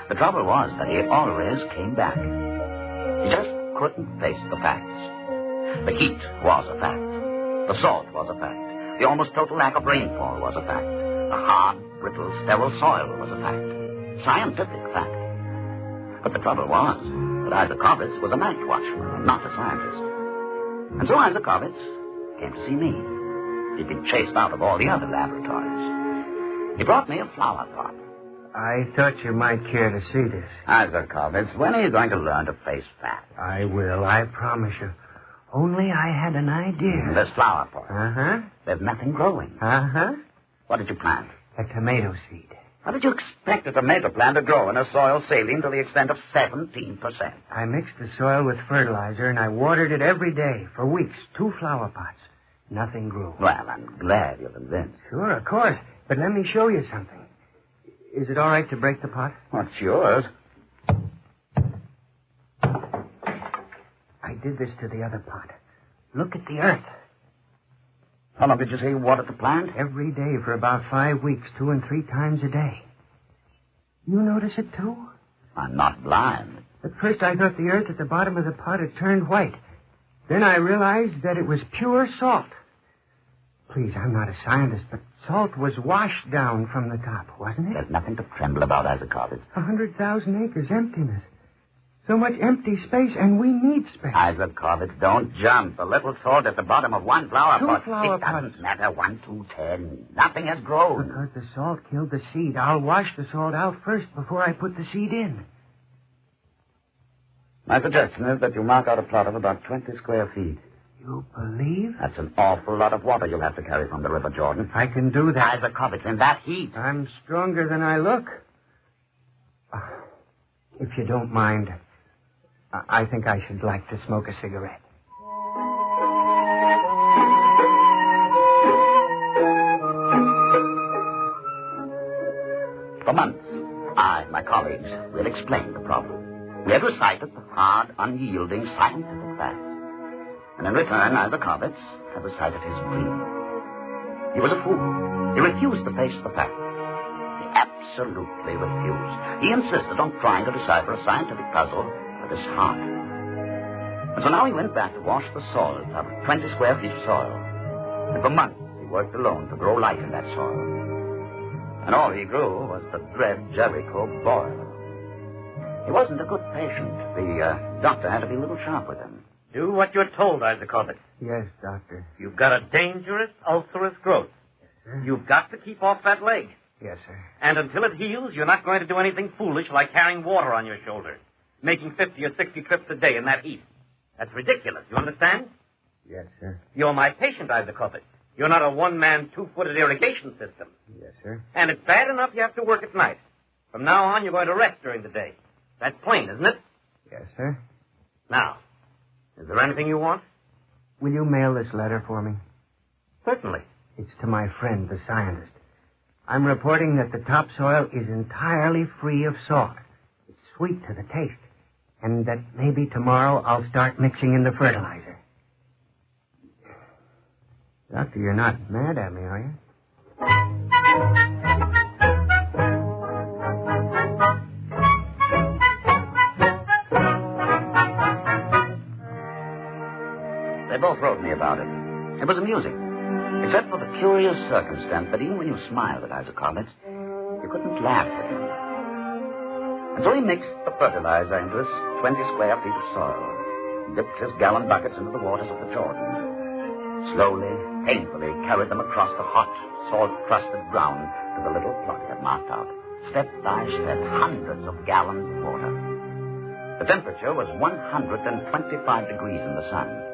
The trouble was that he always came back. He just couldn't face the facts. The heat was a fact. The salt was a fact. The almost total lack of rainfall was a fact. The hard, brittle, sterile soil was a fact. Scientific fact. But the trouble was that Isaac Kovitz was a night watchman and not a scientist. And so Isaac Kovitz came to see me. He'd been chased out of all the other laboratories. He brought me a flower pot. I thought you might care to see this. Isakovitz, when are you going to learn to face fact? I will, I promise you. Only I had an idea. This flower pot. Uh-huh. There's nothing growing. Uh-huh. What did you plant? A tomato seed. How did you expect a tomato plant to grow in a soil saline to the extent of 17%? I mixed the soil with fertilizer, and I watered it every day for weeks. 2 flower pots. Nothing grew. Well, I'm glad you're convinced. Sure, of course. But let me show you something. Is it all right to break the pot? What's yours? I did this to the other pot. Look at the earth. How long did you say you watered the plant? Every day for about 5 weeks, 2 and 3 times a day. You notice it, too? I'm not blind. At first, I thought the earth at the bottom of the pot had turned white. Then I realized that it was pure salt. Please, I'm not a scientist, but salt was washed down from the top, wasn't it? There's nothing to tremble about, Isakovitz. 100,000 acres emptiness. So much empty space, and we need space. Isakovitz, don't jump. A little salt at the bottom of 1 flower 2 pot. flower It doesn't matter. 1, 2, 10. Nothing has grown. Because the salt killed the seed. I'll wash the salt out first before I put the seed in. My suggestion is that you mark out a plot of about 20 square feet. You believe? That's an awful lot of water you'll have to carry from the River Jordan. I can do that. Isakovitz, in that heat. I'm stronger than I look. If you don't mind, I think I should like to smoke a cigarette. For months, I and my colleagues will explain the problem. We have recited the hard, unyielding, scientific facts. And in return, Isakovitz had recited his dream. He was a fool. He refused to face the fact. He absolutely refused. He insisted on trying to decipher a scientific puzzle with his heart. And so now he went back to wash the soil out of 20 square feet of soil. And for months, he worked alone to grow life in that soil. And all he grew was the dread Jericho boil. He wasn't a good patient. The doctor had to be a little sharp with him. Do what you're told, Isakovitz. Yes, Doctor. You've got a dangerous ulcerous growth. Yes, sir. You've got to keep off that leg. Yes, sir. And until it heals, you're not going to do anything foolish like carrying water on your shoulder, making 50 or 60 trips a day in that heat. That's ridiculous. You understand? Yes, sir. You're my patient, Isakovitz. You're not a one-man, 2-footed irrigation system. Yes, sir. And it's bad enough you have to work at night. From now on, you're going to rest during the day. That's plain, isn't it? Yes, sir. Now, is there anything you want? Will you mail this letter for me? Certainly. It's to my friend, the scientist. I'm reporting that the topsoil is entirely free of salt. It's sweet to the taste. And that maybe tomorrow I'll start mixing in the fertilizer. Doctor, you're not mad at me, are you? They both wrote me about it. It was amusing, except for the curious circumstance that even when you smiled at Isakovitz, you couldn't laugh at him. And so he mixed the fertilizer into his 20 square feet of soil, and dipped his gallon buckets into the waters of the Jordan. Slowly, painfully carried them across the hot, salt-crusted ground to the little plot he had marked out. Step by step, hundreds of gallons of water. The temperature was 125 degrees in the sun.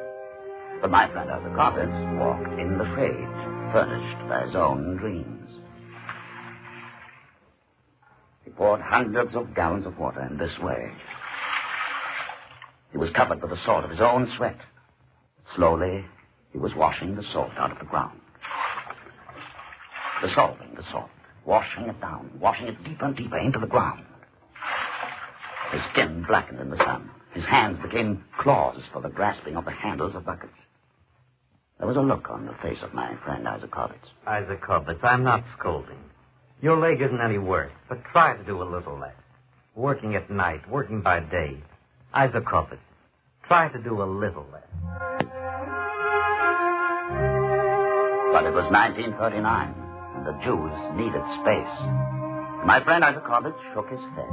But my friend Isakovitz walked in the shade, furnished by his own dreams. He poured hundreds of gallons of water in this way. He was covered with the salt of his own sweat. Slowly, he was washing the salt out of the ground. Dissolving the salt, washing it down, washing it deeper and deeper into the ground. His skin blackened in the sun. His hands became claws for the grasping of the handles of buckets. There was a look on the face of my friend Isakovitz. Isakovitz, I'm not scolding. Your leg isn't any worse, but try to do a little less. Working at night, working by day. Isakovitz, try to do a little less. But it was 1939, and the Jews needed space. My friend Isakovitz shook his head.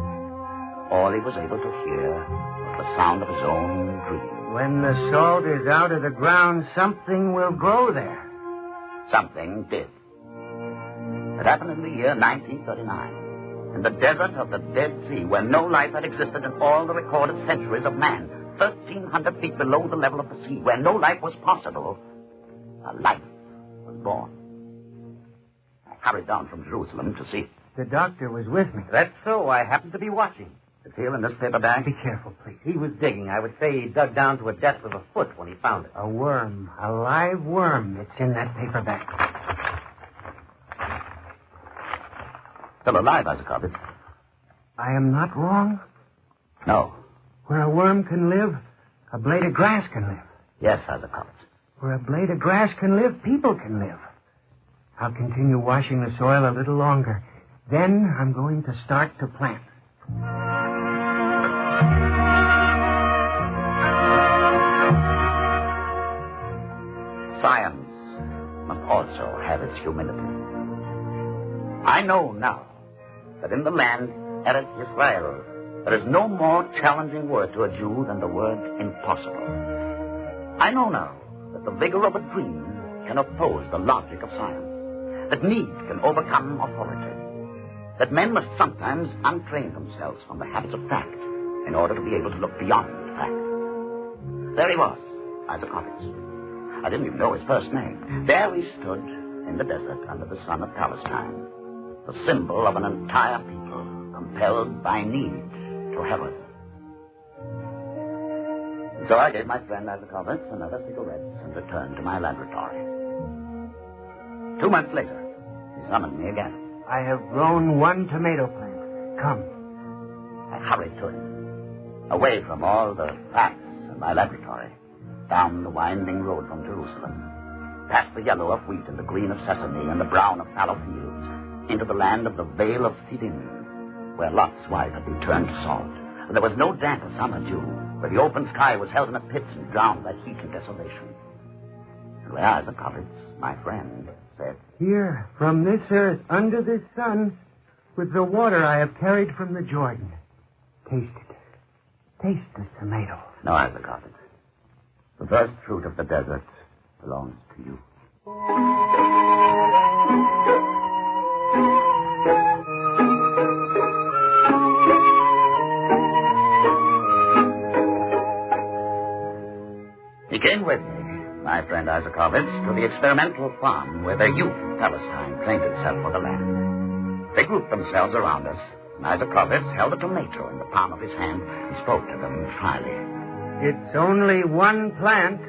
All he was able to hear was the sound of his own dream. When the salt is out of the ground, something will grow there. Something did. It happened in the year 1939. In the desert of the Dead Sea, where no life had existed in all the recorded centuries of man, 1,300 feet below the level of the sea, where no life was possible, a life was born. I hurried down from Jerusalem to see. The doctor was with me. That's so. I happened to be watching. The feel in this paper bag? Be careful, please. He was digging. I would say he dug down to a depth of a foot when he found it. A worm. A live worm. It's in that paper bag. Still alive, Isaacovitz. I am not wrong? No. Where a worm can live, a blade of grass can live. Yes, Isaacovitz. Where a blade of grass can live, people can live. I'll continue washing the soil a little longer. Then I'm going to start to plant. Science must also have its humility. I know now that in the land, Eretz Yisrael, there is no more challenging word to a Jew than the word impossible. I know now that the vigor of a dream can oppose the logic of science, that need can overcome authority, that men must sometimes untrain themselves from the habits of fact in order to be able to look beyond fact. There he was, Isaacovitz. I didn't even know his first name. There he stood in the desert under the sun of Palestine, the symbol of an entire people compelled by need to heaven. And so I gave my friend Isaacovitz another cigarette and returned to my laboratory. 2 months later, he summoned me again. I have grown one tomato plant. Come. I hurried to him, away from all the facts in my laboratory, down the winding road from Jerusalem, past the yellow of wheat and the green of sesame and the brown of fallow fields, into the land of the Vale of Siddim, where Lot's wife had been turned to salt, where there was no damp of summer dew, where the open sky was held in a pit and drowned by heat and desolation. And where Isaacovitz, my friend, said, Here, from this earth, under this sun, with the water I have carried from the Jordan. Taste it. Taste this tomato. No, Isaacovitz. The first fruit of the desert belongs to you. He came with me, my friend Isaacovitz, to the experimental farm where the youth of Palestine trained itself for the land. They grouped themselves around us, and Isaacovitz held a tomato in the palm of his hand and spoke to them shyly. It's only one plant.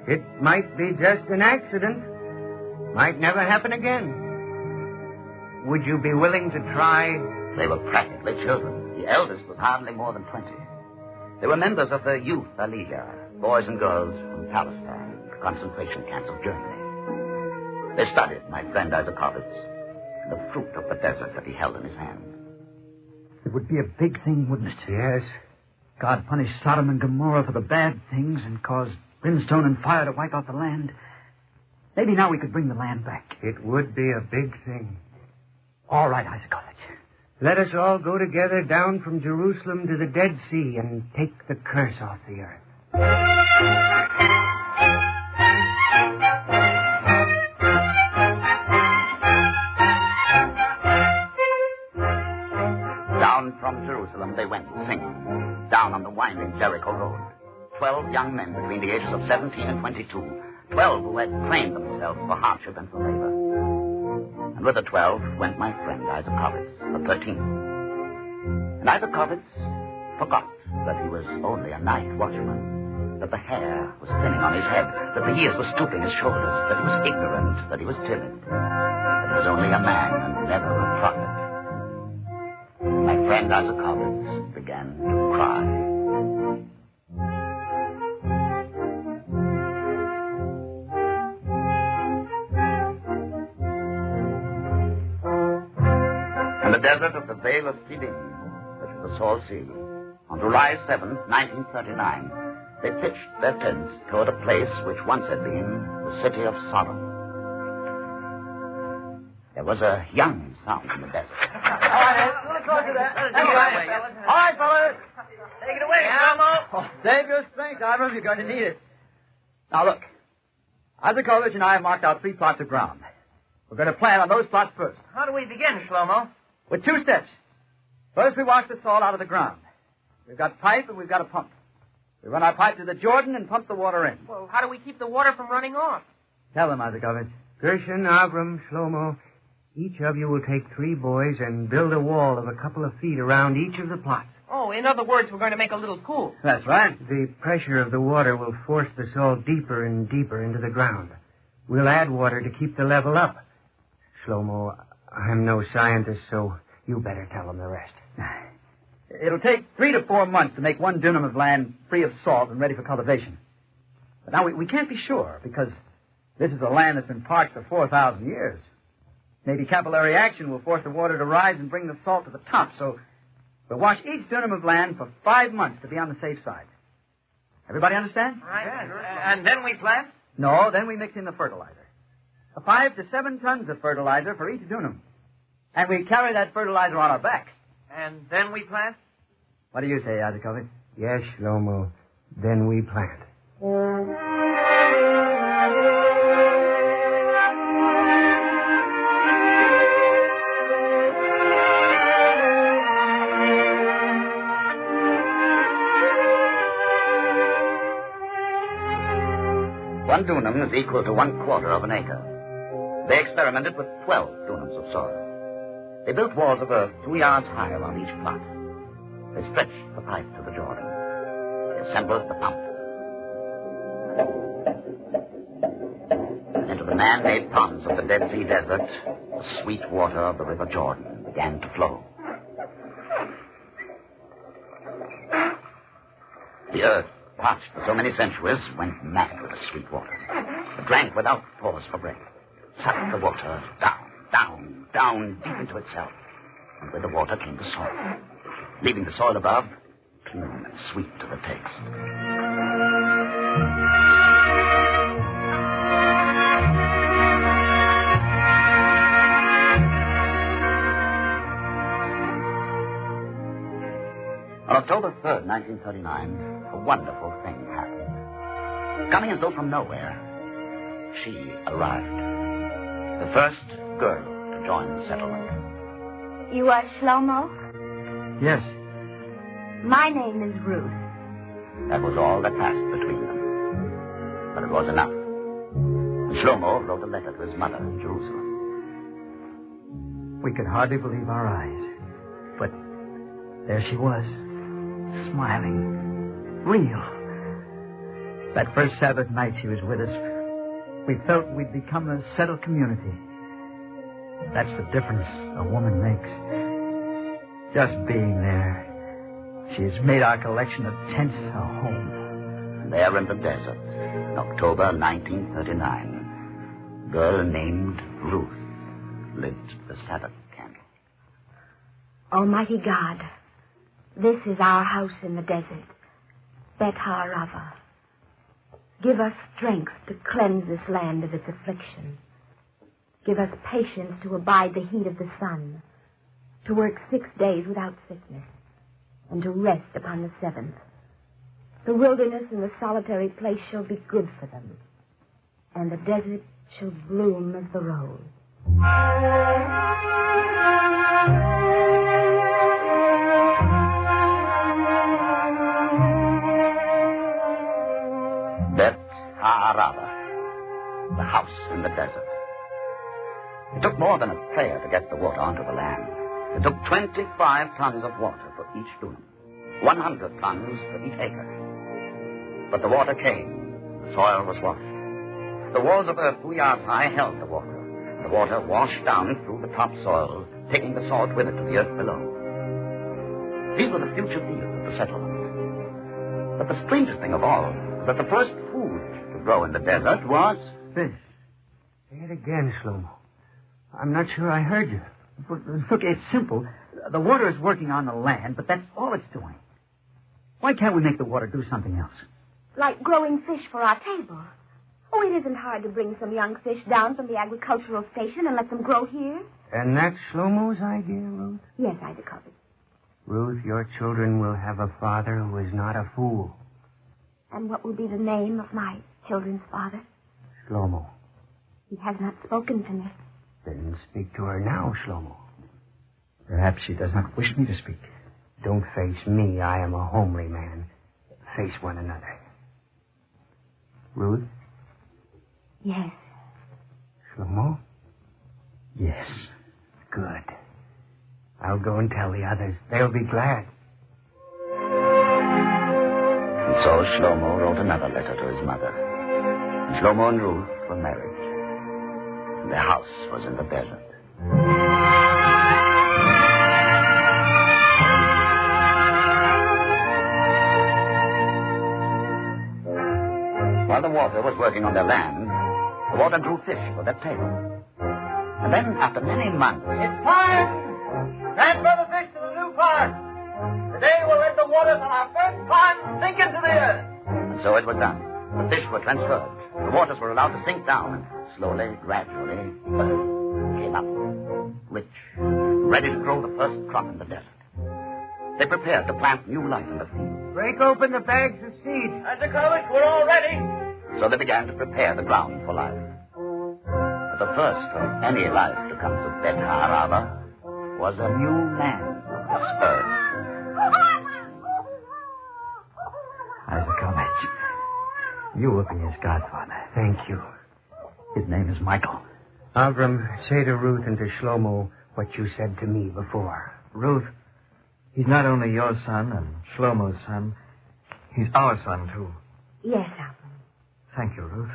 It might be just an accident. Might never happen again. Would you be willing to try? They were practically children. The eldest was hardly more than 20. They were members of the Youth Aliyah, boys and girls from Palestine, the concentration camps of Germany. They studied my friend Isaacovitz and the fruit of the desert that he held in his hand. It would be a big thing, wouldn't it? Yes. God punished Sodom and Gomorrah for the bad things and caused brimstone and fire to wipe out the land. Maybe now we could bring the land back. It would be a big thing. All right, Isaacovitz. Let us all go together down from Jerusalem to the Dead Sea and take the curse off the earth. Down from Jerusalem they went, singing, down on the winding Jericho road. 12 young men between the ages of 17 and 22. 12 who had trained themselves for hardship and for labor. And with the 12 went my friend Isaacovitz, the 13th. And Isaacovitz forgot that he was only a night watchman, that the hair was thinning on his head, that the years were stooping his shoulders, that he was ignorant, that he was timid, that he was only a man and never a prophet. My friend Isaacovitz began to cry. In the desert of the Vale of Siddim, which is the Salt Sea, on July 7th, 1939, they pitched their tents toward a place which once had been the city of Sodom. There was a young sound in the desert. All right, a little closer there. All right, fellas. Take it away, Elmo. Oh, save your strength, Ivor. You're going to need it. Now, look. Isaacovitz and I have marked out 3 plots of ground. We're going to plant on those plots first. How do we begin, Shlomo? With 2 steps. First, we wash the salt out of the ground. We've got pipe and we've got a pump. We run our pipe to the Jordan and pump the water in. Well, how do we keep the water from running off? Tell them, Isaacovich. Gershon, Avram, Shlomo, each of you will take 3 boys and build a wall of a couple of feet around each of the plots. Oh, in other words, we're going to make a little pool. That's right. The pressure of the water will force the salt deeper and deeper into the ground. We'll add water to keep the level up. Shlomo, I'm no scientist, so you better tell them the rest. It'll take 3 to 4 months to make 1 dунum of land free of salt and ready for cultivation. But now we can't be sure, because this is a land that's been parched for 4,000 years. Maybe capillary action will force the water to rise and bring the salt to the top, so we'll wash each dунum of land for 5 months to be on the safe side. Everybody understand? Right. And then we plant? No, then we mix in the fertilizer. 5 to 7 tons of fertilizer for each dунum. And we carry that fertilizer on our backs. And then we plant? What do you say, Isaacovich? Yes, Shlomo. Then we plant. One dунum is equal to 1/4 of an acre. They experimented with 12 dунums of soil. They built walls of earth 2 yards high around each plot. They stretched the pipe to the Jordan. They assembled the pump. And into the man-made ponds of the Dead Sea Desert, the sweet water of the River Jordan began to flow. The earth, parched for so many centuries, went mad with the sweet water. It drank without pause for breath, sucked the water down, deep into itself. And with the water came the soil, leaving the soil above clean and sweet to the taste. On October 3rd, 1939, a wonderful thing happened. Coming as though from nowhere, she arrived. The first girl to join the settlement. You are Shlomo? Yes. My name is Ruth. That was all that passed between them. But it was enough. Shlomo wrote a letter to his mother in Jerusalem. We could hardly believe our eyes. But there she was, smiling, real. That first Sabbath night she was with us, we felt we'd become a settled community. That's the difference a woman makes. Just being there. She's made our collection of tents a home. There in the desert, in October 1939, a girl named Ruth lit the Sabbath candle. Almighty God, this is our house in the desert, Bet HaArava. Give us strength to cleanse this land of its affliction. Give us patience to abide the heat of the sun, to work 6 days without sickness, and to rest upon the 7th. The wilderness and the solitary place shall be good for them, and the desert shall bloom as the rose. Bet HaArava, the house in the desert. It took more than a prayer to get the water onto the land. It took 25 tons of water for each dунum, 100 tons for each acre. But the water came, the soil was washed. The walls of earth 2 yards high held the water. The water washed down through the topsoil, taking the salt with it to the earth below. These were the future fields of the settlement. But the strangest thing of all was that the first food to grow in the desert was fish. Say it again, Shlomo. I'm not sure I heard you. Look, it's simple. The water is working on the land, but that's all it's doing. Why can't we make the water do something else? Like growing fish for our table. Oh, it isn't hard to bring some young fish down from the agricultural station and let them grow here. And that's Shlomo's idea, Ruth? Yes, Isaacovich. Ruth, your children will have a father who is not a fool. And what will be the name of my children's father? Shlomo. He has not spoken to me. Then speak to her now, Shlomo. Perhaps she does not wish me to speak. Don't face me. I am a homely man. Face one another. Ruth? Yes. Shlomo? Yes. Good. I'll go and tell the others. They'll be glad. And so Shlomo wrote another letter to his mother. And Shlomo and Ruth were married. And their house was in the desert. While the water was working on their land, the water drew fish for their table. And then, after many months... It's time! Transfer the fish to the new park. Today we'll let the water for our first time sink into the earth. And so it was done. The fish were transferred. The waters were allowed to sink down, and slowly, gradually, came up, rich, ready to grow the first crop in the desert. They prepared to plant new life in the field. Break open the bags of seed. Mr. Kovic, we're all ready. So they began to prepare the ground for life. But the first of any life to come to Bet Ha'arava was a new man of this earth. Isaac, you will be his godfather. Thank you. His name is Michael. Avram, say to Ruth and to Shlomo what you said to me before. Ruth, he's not only your son and Shlomo's son, he's our son, too. Yes, Alvin. Thank you, Ruth.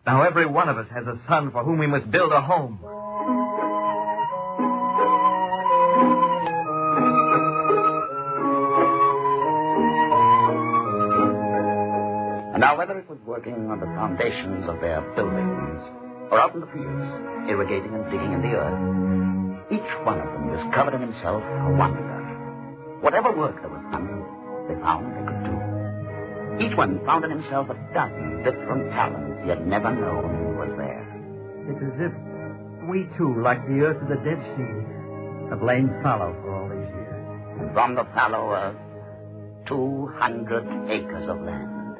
Now every one of us has a son for whom we must build a home. And now, whether it was working on the foundations of their buildings or out in the fields, irrigating and digging in the earth, each one of them discovered in himself a wonder. Whatever work there was done, they found they could do. Each one found in himself a dozen different talents he had never known was there. It's as if we, too, like the earth of the Dead Sea, have lain fallow for all these years. And from the fallow earth, 200 acres of land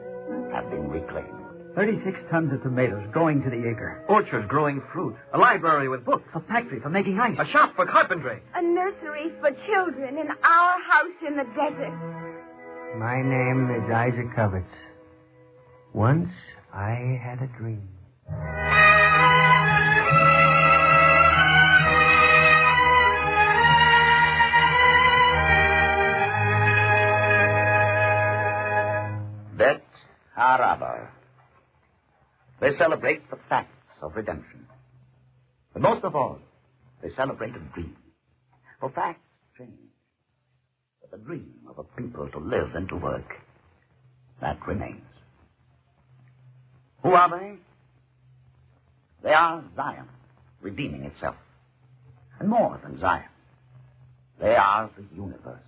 have been reclaimed. 36 tons of tomatoes growing to the acre. Orchards growing fruit. A library with books. A factory for making ice. A shop for carpentry. A nursery for children in our house in the desert. My name is Isaac Kovitz. Once I had a dream. Bet Ha'arava. They celebrate the facts of redemption. But most of all, they celebrate a dream. For facts change. But the dream of a people to live and to work, that remains. Who are they? They are Zion, redeeming itself. And more than Zion. They are the universe.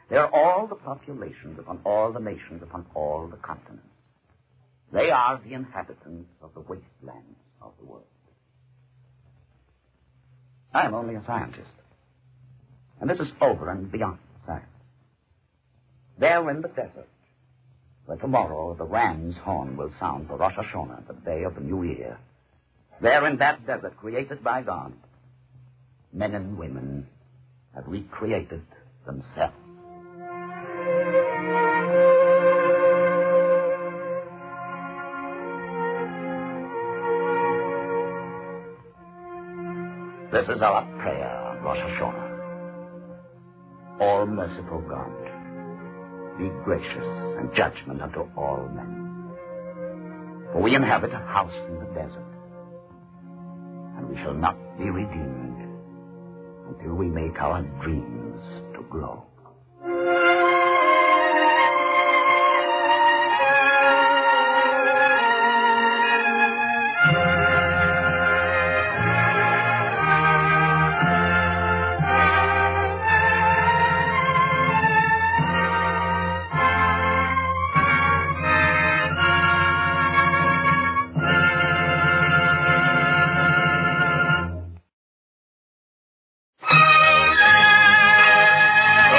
They are all the populations upon all the nations, upon all the continents. They are the inhabitants of the wastelands of the world. I am only a scientist. And this is over and beyond science. There in the desert, where tomorrow the ram's horn will sound for Rosh Hashanah, the day of the new year. There in that desert created by God, men and women have recreated themselves. This is our prayer on Rosh Hashanah. All merciful God, be gracious and judgment unto all men. For we inhabit a house in the desert, and we shall not be redeemed until we make our dreams to grow. So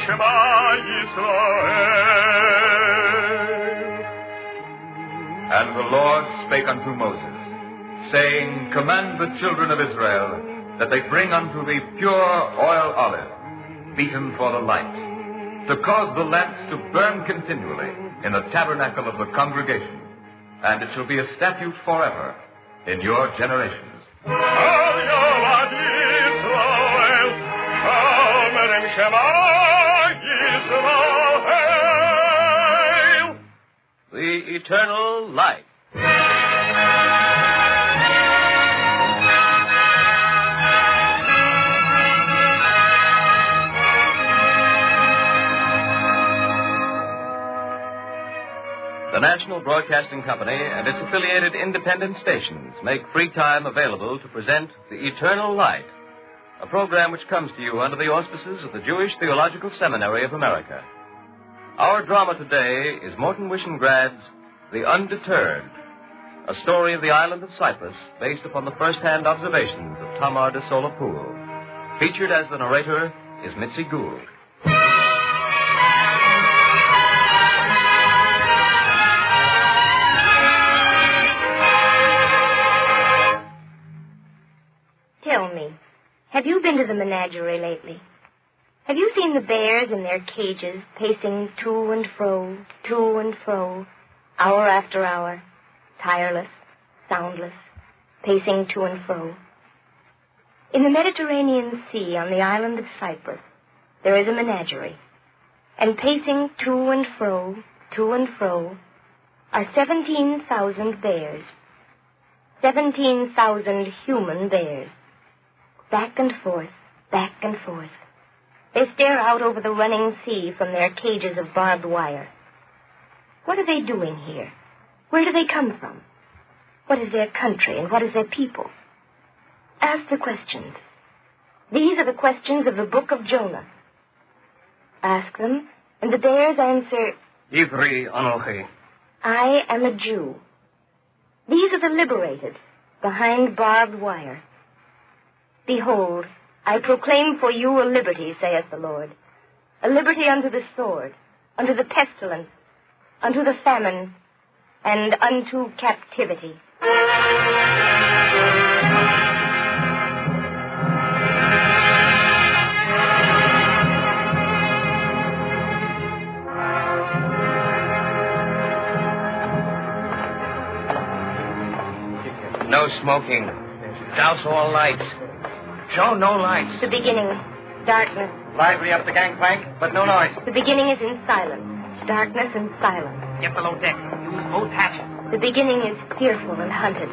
Shema Yisrael. And the Lord spake unto Moses, saying, Command the children of Israel that they bring unto thee pure oil olive, beaten for the light, to cause the lamps to burn continually in the tabernacle of the congregation, and it shall be a statute forever in your generations. The Eternal Light. The National Broadcasting Company and its affiliated independent stations make free time available to present The Eternal Light, a program which comes to you under the auspices of the Jewish Theological Seminary of America. Our drama today is Morton Wishengrad's The Undeterred, a story of the island of Cyprus based upon the first-hand observations of Tamar de Solapool. Featured as the narrator is Mitzi Gould. Tell me, have you been to the menagerie lately? Have you seen the bears in their cages, pacing to and fro, hour after hour, tireless, soundless, pacing to and fro? In the Mediterranean Sea, on the island of Cyprus, there is a menagerie, and pacing to and fro, are 17,000 bears. 17,000 human bears. Back and forth, back and forth. They stare out over the running sea from their cages of barbed wire. What are they doing here? Where do they come from? What is their country and what is their people? Ask the questions. These are the questions of the book of Jonah. Ask them, and the bears answer, Ivri Anochi. I am a Jew. These are the liberated, behind barbed wire. Behold, I proclaim for you a liberty, saith the Lord, a liberty unto the sword, unto the pestilence, unto the famine, and unto captivity. No smoking. Douse all lights. Show no lights. The beginning, darkness. Lively up the gangplank, but no noise. The beginning is in silence, darkness and silence. Get below deck. Use both hatches. The beginning is fearful and hunted.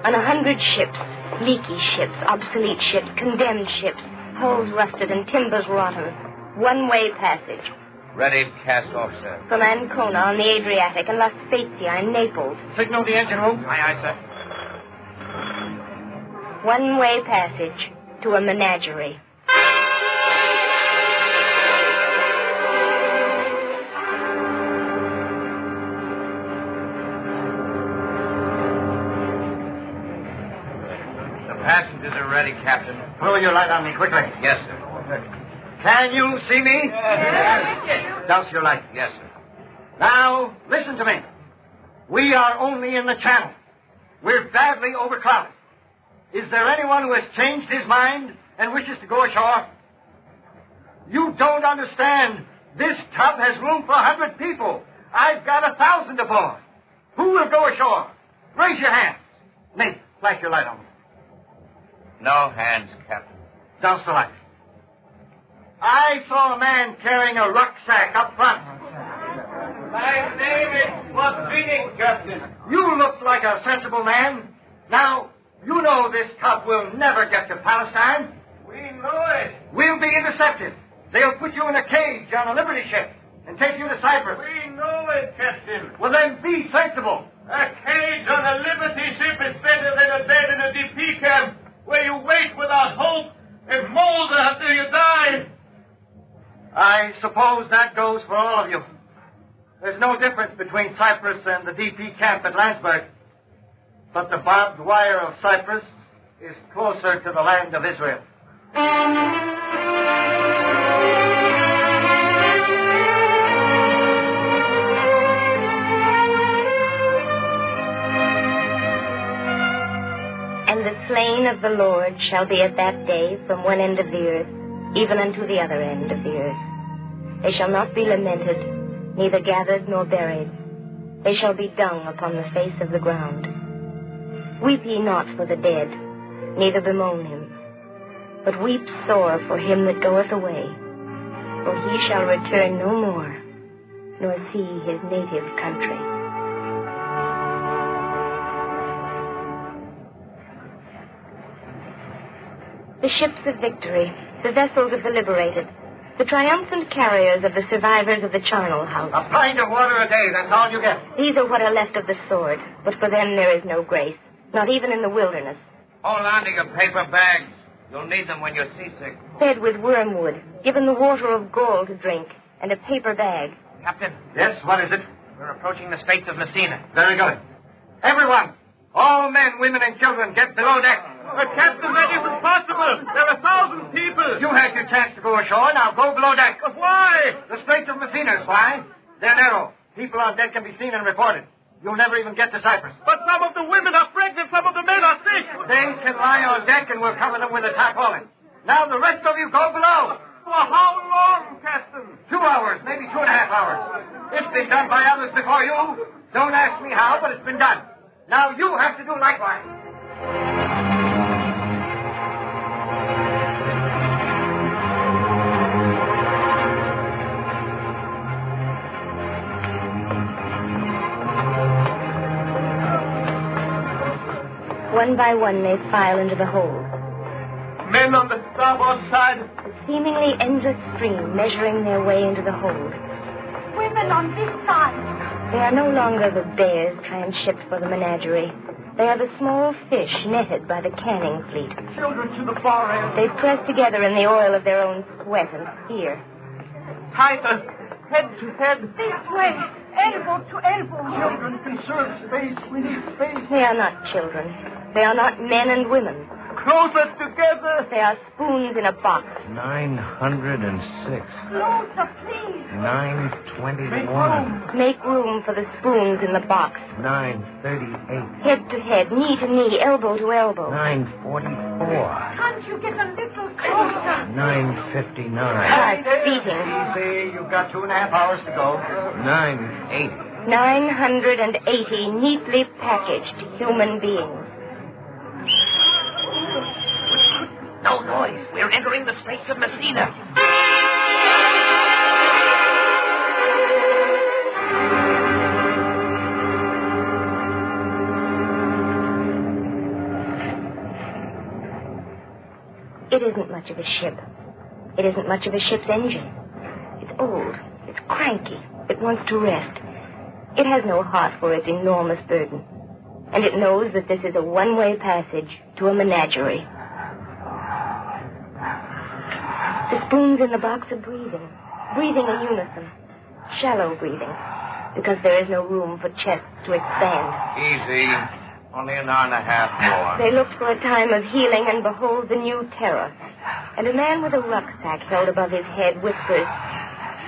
On 100 ships, leaky ships, obsolete ships, condemned ships, hulls rusted and timbers rotten. One-way passage. Ready, cast off, sir. From Ancona on the Adriatic and La Spezia in Naples. Signal the engine room. Aye, aye, sir. One-way passage to a menagerie. The passengers are ready, Captain. Throw your light on me quickly. Yes, sir. Can you see me? Yes. Douse your light. Yes, sir. Now, listen to me. We are only in the channel. We're badly overcrowded. Is there anyone who has changed his mind and wishes to go ashore? You don't understand. This tub has room for 100 people. I've got 1,000 aboard. Who will go ashore? Raise your hands. Nate, flash your light on me. No hands, Captain. Douse the light. I saw a man carrying a rucksack up front. My name is Wabinik, Captain. You look like a sensible man. Now, you know this tub will never get to Palestine. We know it. We'll be intercepted. They'll put you in a cage on a Liberty ship and take you to Cyprus. We know it, Captain. Well, then be sensible. A cage on a Liberty ship is better than a bed in a DP camp where you wait without hope and mold after you die. I suppose that goes for all of you. There's no difference between Cyprus and the DP camp at Landsberg. But the barbed wire of Cyprus is closer to the land of Israel. slain of the Lord shall be at that day from one end of the earth, even unto the other end of the earth. They shall not be lamented, neither gathered nor buried. They shall be dung upon the face of the ground. Weep ye not for the dead, neither bemoan him, but weep sore for him that goeth away, for he shall return no more, nor see his native country. The ships of victory, the vessels of the liberated, the triumphant carriers of the survivors of the charnel house. A pint of water a day, that's all you get. These are what are left of the sword, but for them there is no grace, not even in the wilderness. Hold on to your paper bags. You'll need them when you're seasick. Fed with wormwood, given the water of gall to drink, and a paper bag. Captain. Yes, what is it? We're approaching the Straits of Messina. Very good. Everyone, all men, women, and children, get below deck. But Captain, that isn't possible. There are 1,000 people. You had your chance to go ashore. Now go below deck. But why? The Straits of Messina is why. They're narrow. People on deck can be seen and reported. You'll never even get to Cyprus. But some of the women are pregnant. Some of the men are sick. They can lie on deck and we'll cover them with a tarpaulin. Now the rest of you go below. For how long, Captain? 2 hours, maybe 2.5 hours. It's been done by others before you. Don't ask me how, but it's been done. Now you have to do likewise. One by one they file into the hold. Men on the starboard side. A seemingly endless stream measuring their way into the hold. Women on this side. They are no longer the bears transhipped for the menagerie. They are the small fish netted by the canning fleet. Children to the far end. They press together in the oil of their own sweat and fear. Tighter. Head to head. This way. Elbow to elbow. Children conserve space. We need space. They are not children. They are not men and women. Closer together. They are spoons in a box. 906. Closer, please. 921. Make room for the spoons in the box. 938. Head to head, knee to knee, elbow to elbow. 944. Can't you get a little closer? 959. Heart beating. Easy, you've got 2.5 hours to go. 980. 980 neatly packaged human beings. No noise. We're entering the Straits of Messina. It isn't much of a ship. It isn't much of a ship's engine. It's old. It's cranky. It wants to rest. It has no heart for its enormous burden. And it knows that this is a one-way passage to a menagerie. The spoons in the box are breathing in unison, shallow breathing, because there is no room for chests to expand. Easy. Only an hour and a half more. They looked for a time of healing, and behold the new terror. And a man with a rucksack held above his head whispers,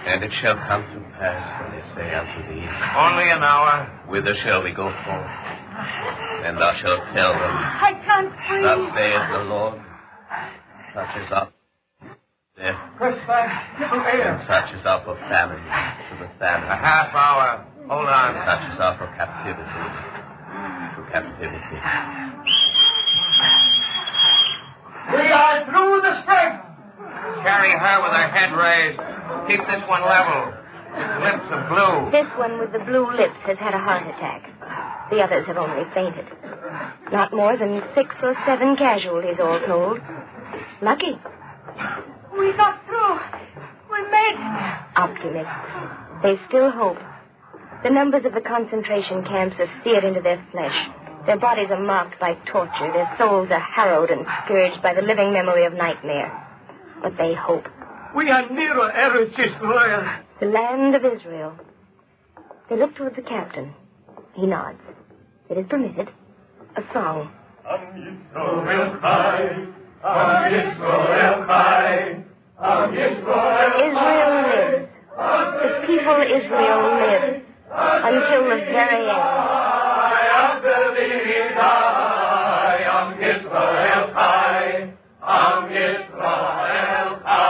"And it shall come to pass when they say unto thee, Only an hour. Whither shall we go forth? And thou shalt tell them, I can't breathe. Thus saith the Lord, such is up death, Press back. Little air. and such is up of famine to the famine. A half hour. Hold on. Such is up of captivity to captivity. We are through the strait. Carry her with her head raised. Keep this one level. Its lips are blue. This one with the blue lips has had a heart attack. The others have only fainted. Not more than 6 or 7 casualties, all told. Lucky. We got through. We made it. Optimists. They still hope. The numbers of the concentration camps are seared into their flesh. Their bodies are marked by torture. Their souls are harrowed and scourged by the living memory of nightmare. But they hope. We are nearer Eretz Israel. The land of Israel. They look toward the captain. He nods. It is permitted. A song. Am Yisrael Chai, Am Yisrael Chai, Am Yisrael Israel lives. The people Israel lives until the very end. Am Israel Chai, Am Israel Chai.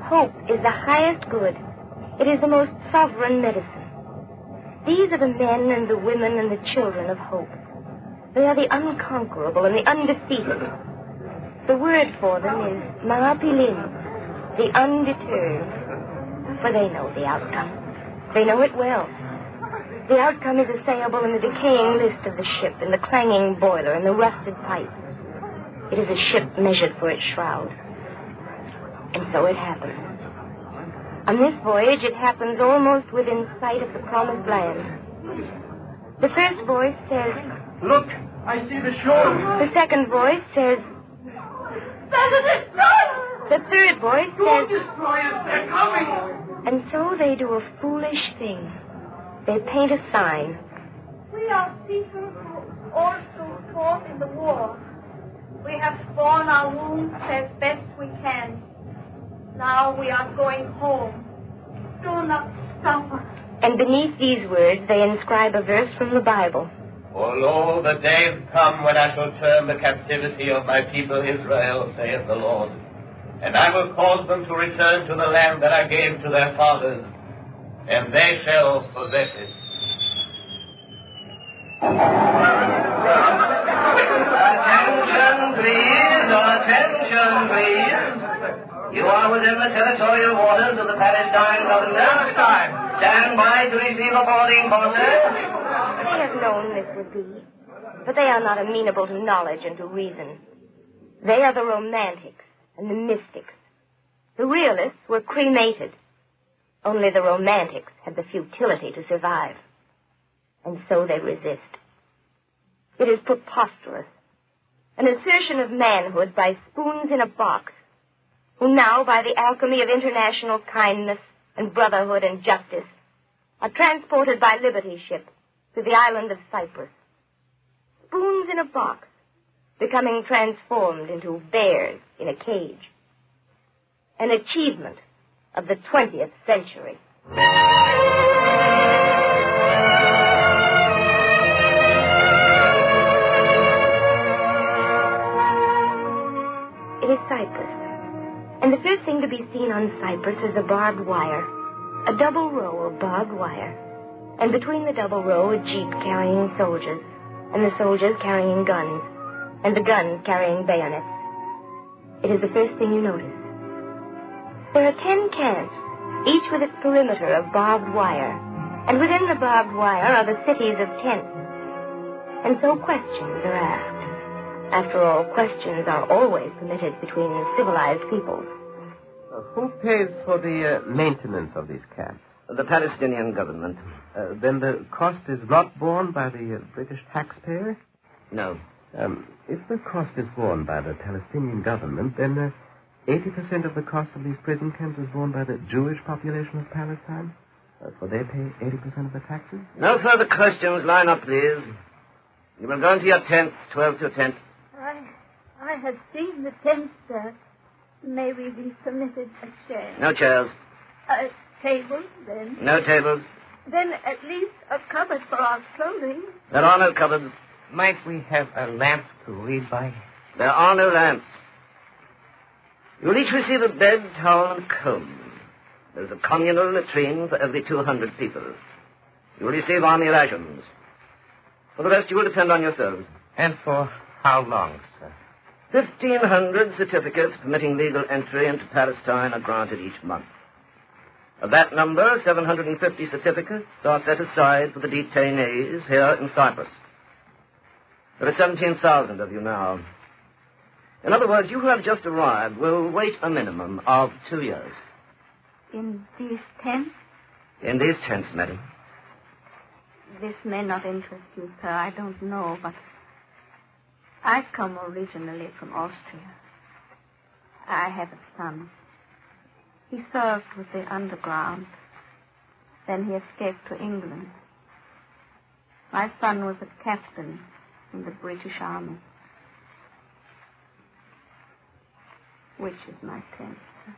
Hope is the highest good. It is the most sovereign medicine. These are the men and the women and the children of hope. They are the unconquerable and the undefeated. The word for them is Ma'apilim, the undeterred. For they know the outcome. They know it well. The outcome is assayable in the decaying list of the ship, in the clanging boiler, in the rusted pipe. It is a ship measured for its shroud. And so it happens. On this voyage, it happens almost within sight of the promised land. The first voice says, "Look, I see the shore." The second voice says, "There's a destroyer!" The third voice "Don't says, destroy us, they're coming!" And so they do a foolish thing. They paint a sign. "We are people who also fought in the war. We have borne our wounds as best we can. Now we are going home. Do not stop us." And beneath these words, they inscribe a verse from the Bible. For lo, the days come when I shall turn the captivity of my people Israel, saith the Lord. And I will cause them to return to the land that I gave to their fathers, and they shall possess it. Attention, please. Attention, please. You are within the territorial waters of the Palestine government. Stand by to receive a boarding passes. They have known this would be, but they are not amenable to knowledge and to reason. They are the romantics and the mystics. The realists were cremated. Only the romantics had the futility to survive. And so they resist. It is preposterous. An assertion of manhood by spoons in a box, who now, by the alchemy of international kindness and brotherhood and justice, are transported by Liberty ship to the island of Cyprus. Spoons in a box, becoming transformed into bears in a cage. An achievement of the 20th century. It is Cyprus. And the first thing to be seen on Cyprus is a barbed wire. A double row of barbed wire. And between the double row, a jeep carrying soldiers. And the soldiers carrying guns. And the guns carrying bayonets. It is the first thing you notice. There are 10 camps, each with its perimeter of barbed wire. And within the barbed wire are the cities of tents. And so questions are asked. After all, questions are always permitted between civilized peoples. Who pays for the maintenance of these camps? The Palestinian government. Then the cost is not borne by the British taxpayer? No. If the cost is borne by the Palestinian government, then 80% of the cost of these prison camps is borne by the Jewish population of Palestine? For they pay 80% of the taxes? No further questions. Line up, please. You will go into your tents, 12 to a tent. I have seen the tent, sir. May we be permitted a chair? No chairs. A table, then? No tables. Then at least a cupboard for our clothing. There are no cupboards. Might we have a lamp to read by? There are no lamps. You'll each receive a bed, towel, and comb. There's a communal latrine for every 200 people. You will receive army rations. For the rest, you will depend on yourselves. And for how long, sir? 1,500 certificates permitting legal entry into Palestine are granted each month. Of that number, 750 certificates are set aside for the detainees here in Cyprus. There are 17,000 of you now. In other words, you who have just arrived will wait a minimum of 2 years. In these tents? In these tents, madam. This may not interest you, sir. I don't know, but I come originally from Austria. I have a son. He served with the underground. Then he escaped to England. My son was a captain in the British Army. Which is my tent, sir?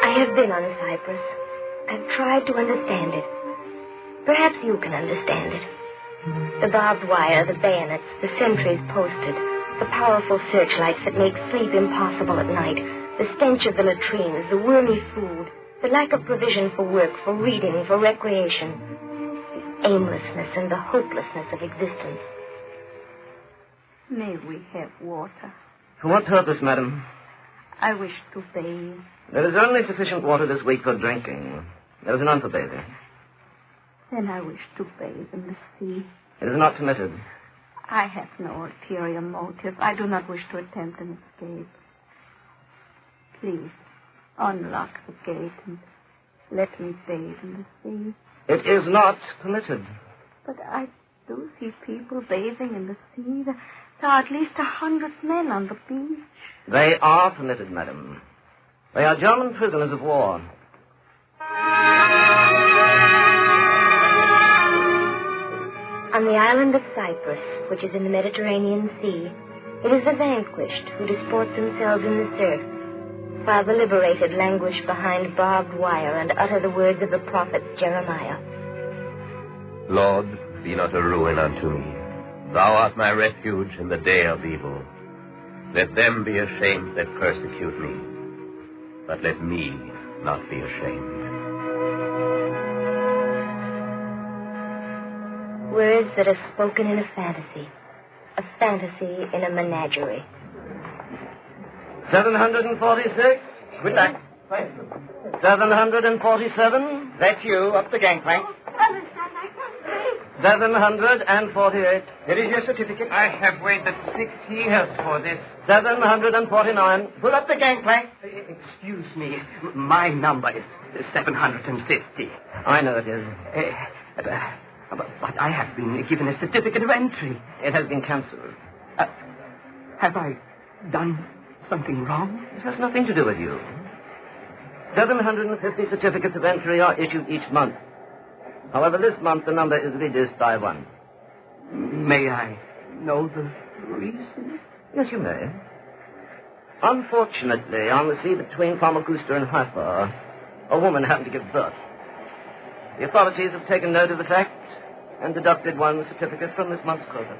I I have been on a cypress. I've tried to understand it. Perhaps you can understand it. The barbed wire, the bayonets, the sentries posted, the powerful searchlights that make sleep impossible at night, the stench of the latrines, the wormy food, the lack of provision for work, for reading, for recreation, the aimlessness and the hopelessness of existence. May we have water? For what purpose, madam? I wish to bathe. There is only sufficient water this week for drinking. There is none for bathing. Then I wish to bathe in the sea. It is not permitted. I have no ulterior motive. I do not wish to attempt an escape. Please, unlock the gate and let me bathe in the sea. It is not permitted. But I do see people bathing in the sea. There are at least 100 men on the beach. They are permitted, madam. They are German prisoners of war. On the island of Cyprus, which is in the Mediterranean Sea, it is the vanquished who disport themselves in the surf, while the liberated languish behind barbed wire and utter the words of the prophet Jeremiah. Lord, be not a ruin unto me. Thou art my refuge in the day of evil. Let them be ashamed that persecute me, but let me not be ashamed. Words that are spoken in a fantasy in a menagerie. 746. Good luck. 747. That's you, up the gangplank. 748. Here is your certificate. I have waited 6 years for this. 749. Pull up the gangplank. Excuse me. My number is 750. I know it is. But I have been given a certificate of entry. It has been cancelled. Have I done something wrong? It has nothing to do with you. 750 certificates of entry are issued each month. However, this month the number is reduced by 1. May I know the reason? Yes, you may. Unfortunately, on the sea between Famagusta and Haifa, a woman happened to give birth. The authorities have taken note of the fact and deducted 1 certificate from this month's quota.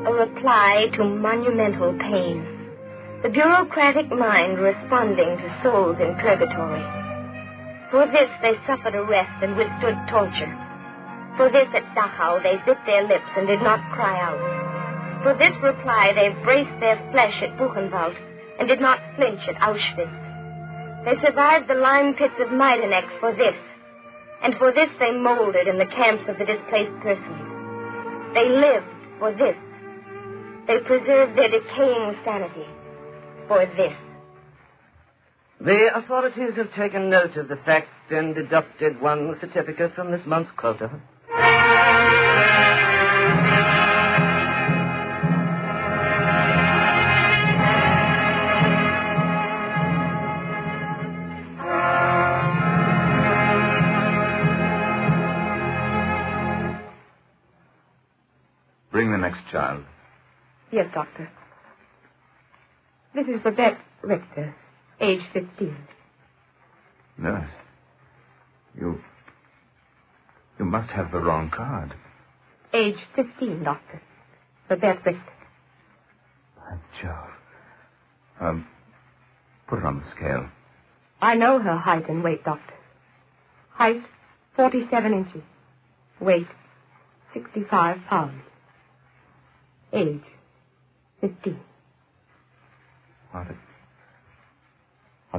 A reply to monumental pain. The bureaucratic mind responding to souls in purgatory. For this they suffered arrest and withstood torture. For this at Dachau they bit their lips and did not cry out. For this reply they braced their flesh at Buchenwald and did not flinch at Auschwitz. They survived the lime pits of Majdanek for this, and for this they molded in the camps of the displaced persons. They lived for this. They preserved their decaying sanity for this. The authorities have taken note of the fact and deducted 1 certificate from this month's quota. Bring the next child. Yes, Doctor. This is Babette Richter, age 15. Nurse, you must have the wrong card. Age 15, Doctor. Babette Richter. By Jove. Put her on the scale. I know her height and weight, Doctor. Height, 47 inches. Weight, 65 pounds. Age, 15. Are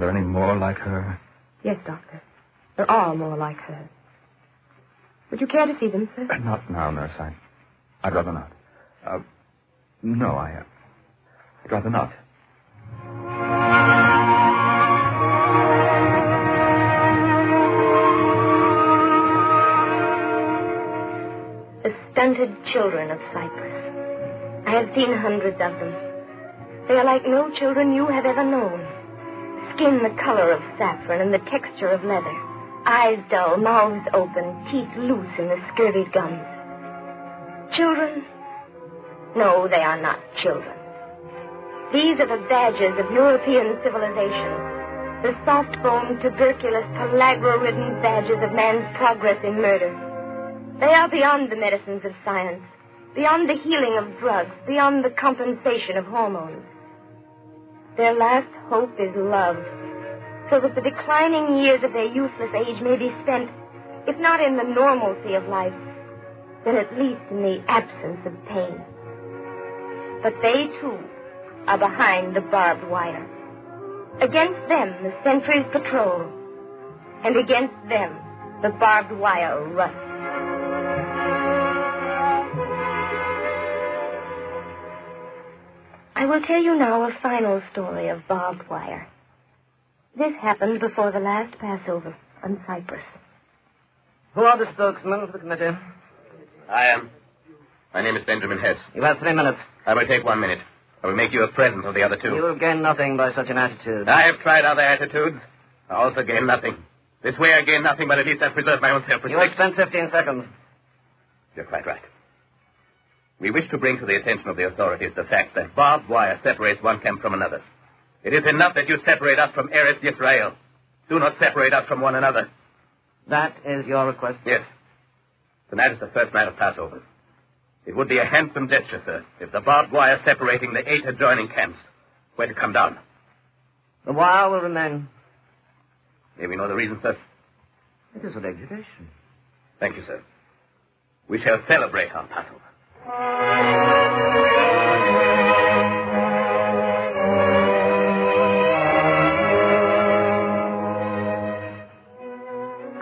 there any more like her? Yes, Doctor. There are more like her. Would you care to see them, sir? Not now, nurse. I'd rather not. No, I'd rather not. The stunted children of Cyprus. I have seen hundreds of them. They are like no children you have ever known. Skin the color of saffron and the texture of leather. Eyes dull, mouths open, teeth loose in the scurvy gums. Children No, they are not children. These are the badges of European civilization. The soft-boned, tuberculous, pellagra-ridden badges of man's progress in murder. They are beyond the medicines of science, beyond the healing of drugs, beyond the compensation of hormones. Their last hope is love, so that the declining years of their useless age may be spent, if not in the normalcy of life, then at least in the absence of pain. But they, too, are behind the barbed wire. Against them, the sentries patrol, and against them, the barbed wire rusts. I will tell you now a final story of barbed wire. This happened before the last Passover on Cyprus. Who are the spokesmen for the committee? I am. My name is Benjamin Hess. You have 3 minutes. I will take 1 minute. I will make you a present of the other 2. You will gain nothing by such an attitude. I have tried other attitudes. I also gain nothing. This way I gain nothing, but at least I preserve my own self-respect. You have spent 15 seconds. You're quite right. We wish to bring to the attention of the authorities the fact that barbed wire separates one camp from another. It is enough that you separate us from Eretz Yisrael. Do not separate us from one another. That is your request? Yes. Tonight is the first night of Passover. It would be a handsome gesture, sir, if the barbed wire separating the 8 adjoining camps were to come down. The wire will remain. May we know the reason, sir? It is an exhibition. Thank you, sir. We shall celebrate our Passover.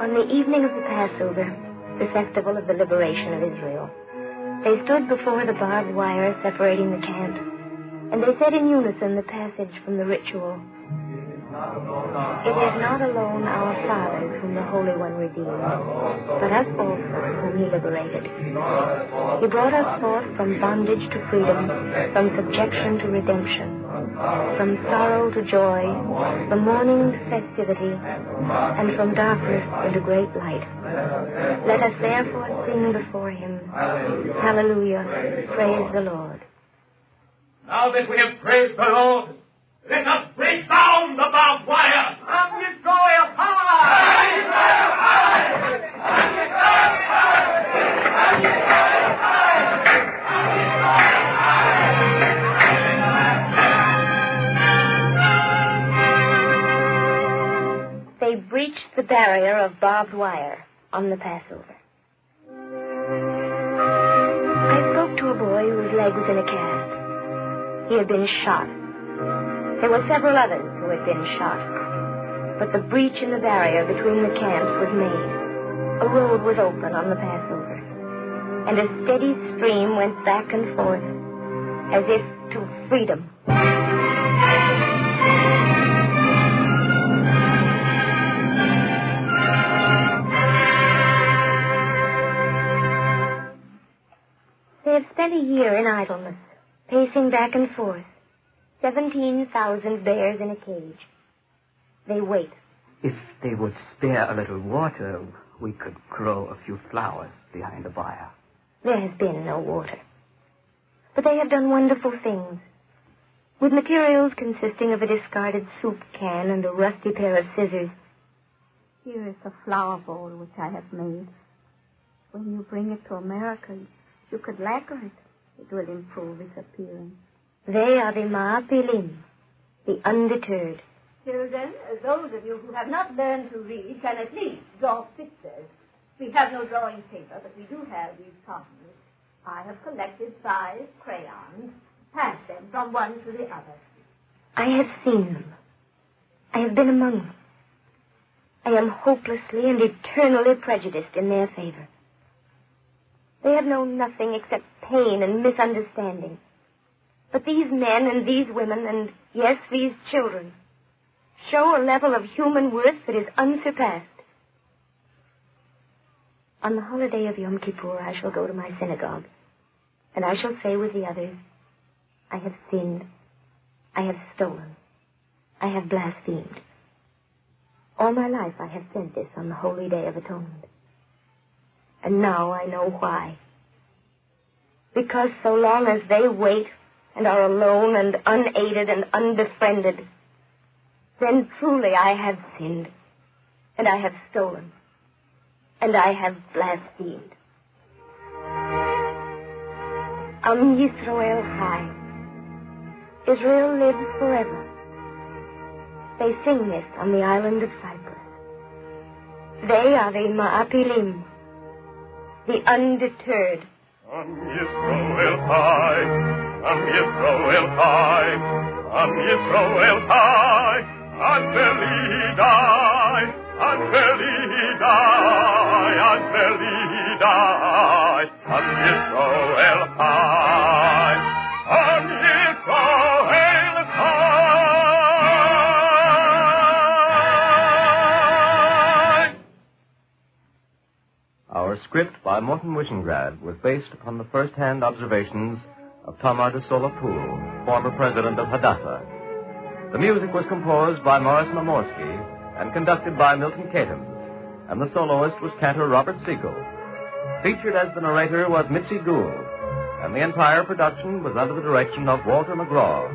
On the evening of the Passover, the festival of the liberation of Israel, they stood before the barbed wire separating the camps, and they said in unison the passage from the ritual. It is not alone our fathers whom the Holy One redeemed, but us also whom he liberated. He brought us forth from bondage to freedom, from subjection to redemption, from sorrow to joy, from mourning to festivity, and from darkness into great light. Let us therefore sing before him, Hallelujah, praise the Lord. Now that we have praised the Lord, let us break down the barbed wire. From Israel high! Israel high! Israel high! They breached the barrier of barbed wire on the Passover. I spoke to a boy whose leg was in a cast. He had been shot. There were several others who had been shot. But the breach in the barrier between the camps was made. A road was open on the Passover. And a steady stream went back and forth, as if to freedom. They have spent a year in idleness, pacing back and forth. 17,000 bears in a cage. They wait. If they would spare a little water, we could grow a few flowers behind the wire. There has been no water. But they have done wonderful things. With materials consisting of a discarded soup can and a rusty pair of scissors. Here is the flower bowl which I have made. When you bring it to America, you could lacquer it. It will improve its appearance. They are the Ma'apilim, the Undeterred. Children, those of you who have not learned to read can at least draw pictures. We have no drawing paper, but we do have these copies. I have collected 5 crayons. Pass them from one to the other. I have seen them. I have been among them. I am hopelessly and eternally prejudiced in their favor. They have known nothing except pain and misunderstanding. But these men and these women, and yes, these children, show a level of human worth that is unsurpassed. On the holiday of Yom Kippur, I shall go to my synagogue, and I shall say with the others, I have sinned, I have stolen, I have blasphemed. All my life I have said this on the holy day of atonement. And now I know why. Because so long as they wait and are alone and unaided and unbefriended, then truly I have sinned, and I have stolen, and I have blasphemed. Yisrael Chai. Israel lives forever. They sing this on the island of Cyprus. They are the Ma'apilim, the undeterred. Yisrael Chai, Yisrael Chai, Yisrael Chai, until he die, until he die, until he die, Yisrael Chai, Yisrael Chai. Our script by Morton Wishengrad was based upon the first-hand observations of Tamar de Solapool, former president of Hadassah. The music was composed by Morris Namorsky and conducted by Milton Katams, and the soloist was cantor Robert Siegel. Featured as the narrator was Mitzi Gould, and the entire production was under the direction of Walter McGraw.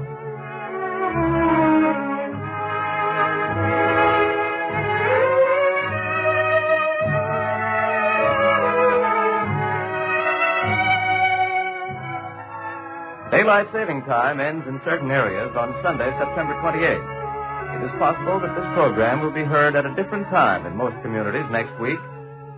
Daylight saving time ends in certain areas on Sunday, September 28th. It is possible that this program will be heard at a different time in most communities next week.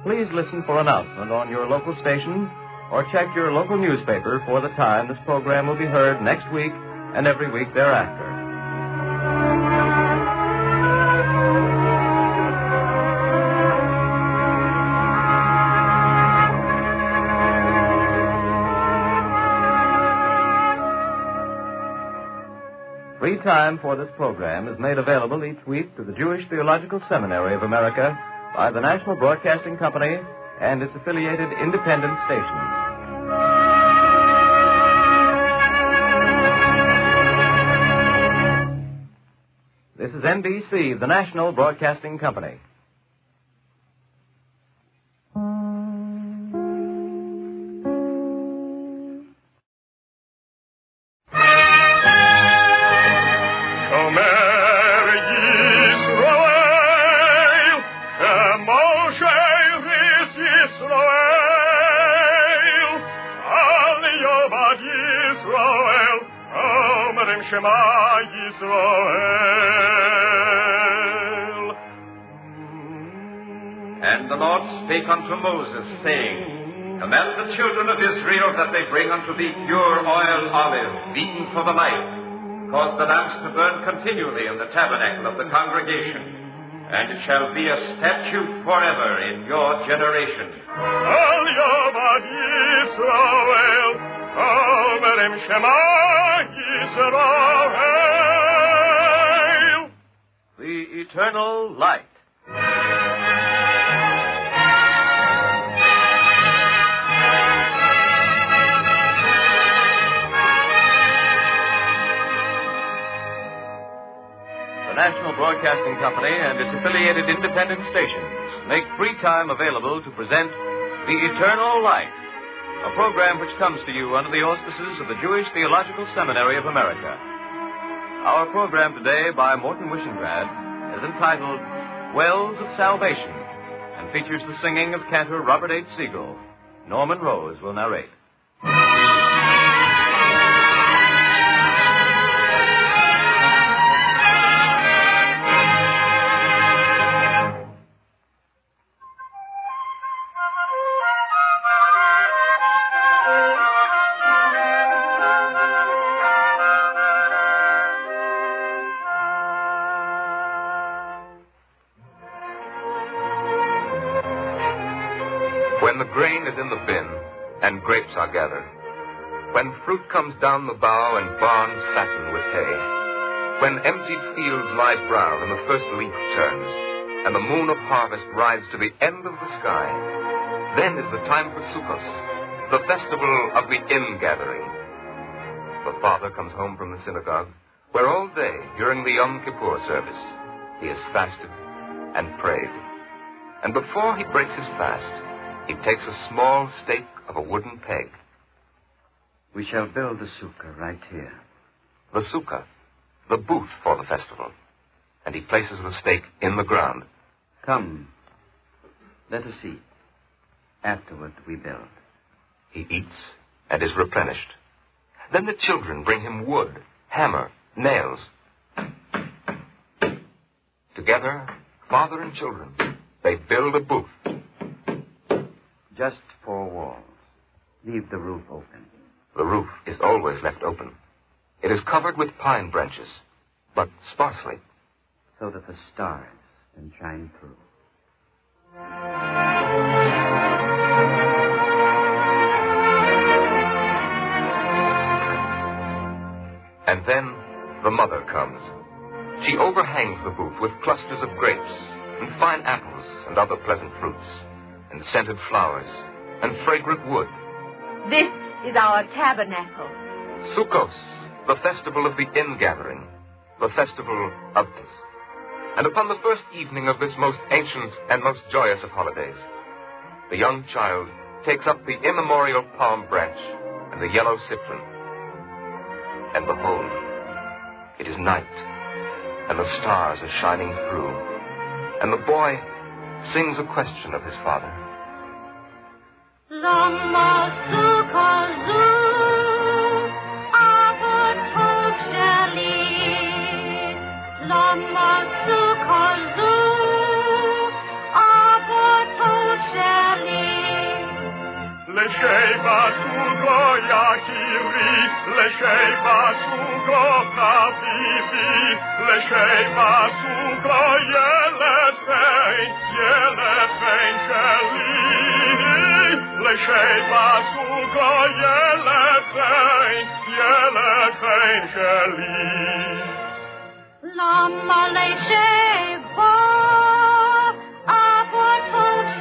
Please listen for announcement on your local station or check your local newspaper for the time this program will be heard next week and every week thereafter. Free time for this program is made available each week to the Jewish Theological Seminary of America by the National Broadcasting Company and its affiliated independent stations. This is NBC, the National Broadcasting Company. Shema Yisrael. And the Lord spake unto Moses, saying, Command the children of Israel that they bring unto thee pure oil olive, beaten for the light. Cause the lamps to burn continually in the tabernacle of the congregation. And it shall be a statute forever in your generation. Al Yavad Yisrael, Omerim Shema Yisrael. The eternal light. The National Broadcasting Company and its affiliated independent stations make free time available to present The Eternal Light, a program which comes to you under the auspices of the Jewish Theological Seminary of America. Our program today by Morton Wishengrad is entitled Wells of Salvation and features the singing of cantor Robert H. Siegel. Norman Rose will narrate. When the grain is in the bin and grapes are gathered, when fruit comes down the bough and barns fatten with hay, when emptied fields lie brown and the first leaf turns, and the moon of harvest rides to the end of the sky, then is the time for Sukkot, the festival of the ingathering. The father comes home from the synagogue, where all day during the Yom Kippur service he has fasted and prayed. And before he breaks his fast, he takes a small stake of a wooden peg. We shall build the sukkah right here. The sukkah, the booth for the festival. And he places the stake in the ground. Come, let us eat. Afterward we build. He eats and is replenished. Then the children bring him wood, hammer, nails. Together, father and children, they build a booth. Just 4 walls. Leave the roof open. The roof is always left open. It is covered with pine branches, but sparsely. So that the stars can shine through. And then the mother comes. She overhangs the booth with clusters of grapes and fine apples and other pleasant fruits and scented flowers and fragrant wood. This is our tabernacle. Sukkos, the festival of the ingathering, the festival of this. And upon the first evening of this most ancient and most joyous of holidays, the young child takes up the immemorial palm branch and the yellow citron. And behold, it is night, and the stars are shining through, and the boy sings a question of his father. Lama sukazu, avatocheli. Lama sukazu, avatocheli. Lesheva sugo yakiri, lesheva sugo kabibi, lesheva sugo yelefein sheli. Lesheva sugo yelefein sheli. Lama lesheva avatocheli.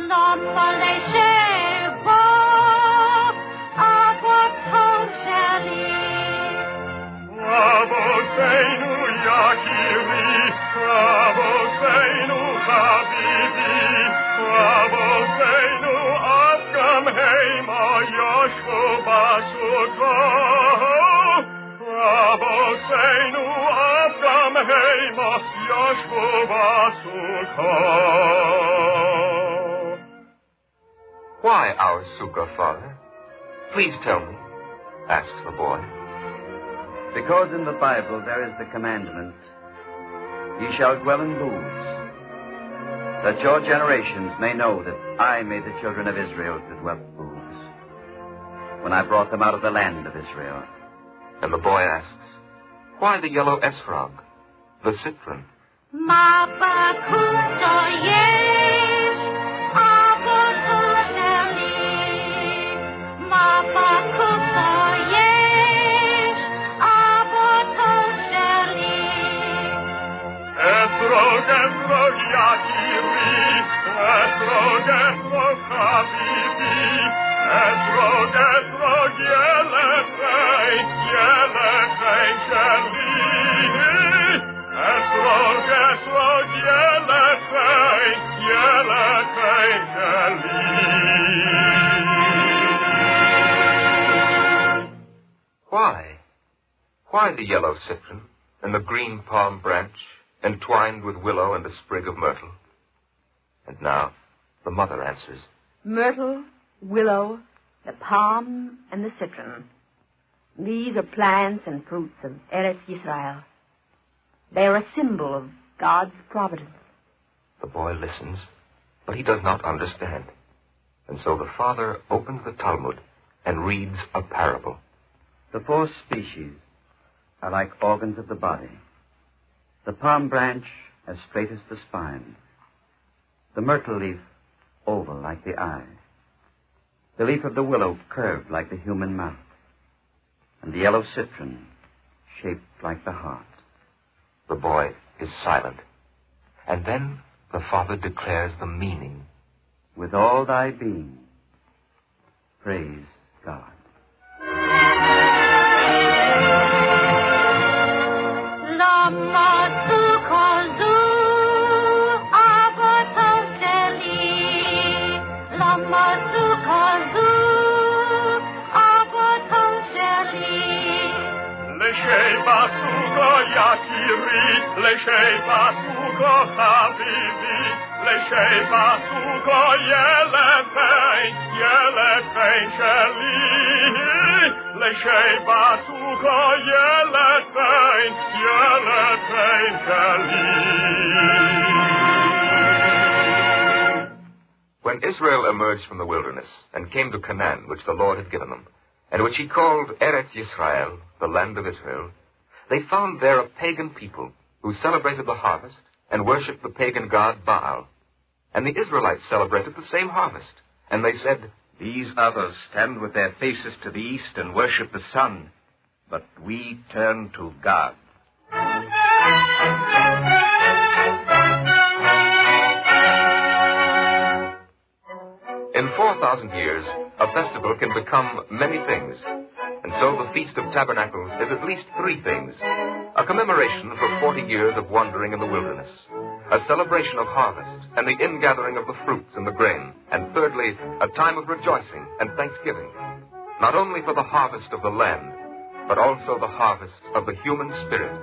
Lama lesheva avatocheli. Avoseinu yakiri, avoseinu habibi, avoseinu avgam heima yoshvu basuko. Avoseinu avgam heima yoshvu basuko. Why our sukkah, Father? Please tell me, asks the boy. Because in the Bible there is the commandment, ye shall dwell in booths, that your generations may know that I made the children of Israel to dwell in booths, when I brought them out of the land of Israel. And the boy asks, why the yellow esrog, the citron? Esrog, esrog yakiri, esrog, esrog habibi, esrog, esrog yelefein sheli. Esrog, esrog yelefein sheli. Why the yellow citron and the green palm branch entwined with willow and a sprig of myrtle? And now the mother answers. Myrtle, willow, the palm, and the citron. These are plants and fruits of Eretz Yisrael. They are a symbol of God's providence. The boy listens, but he does not understand. And so the father opens the Talmud and reads a parable. The 4 species are like organs of the body. The palm branch as straight as the spine. The myrtle leaf oval like the eye. The leaf of the willow curved like the human mouth. And the yellow citron shaped like the heart. The boy is silent. And then the father declares the meaning. With all thy being, praise God. Lesheva sugo yakiri, lesheva sugo habibi, lesheva sugo yelepein sheli, lesheva sugo yelepein sheli. When Israel emerged from the wilderness and came to Canaan, which the Lord had given them, and which he called Eretz Yisrael, the land of Israel, they found there a pagan people who celebrated the harvest and worshipped the pagan god Baal. And the Israelites celebrated the same harvest. And they said, "These others stand with their faces to the east and worship the sun, but we turn to God." In 4,000 years, a festival can become many things. And so the Feast of Tabernacles is at least three things: a commemoration for 40 years of wandering in the wilderness, a celebration of harvest and the ingathering of the fruits and the grain, and thirdly, a time of rejoicing and thanksgiving, not only for the harvest of the land, but also the harvest of the human spirit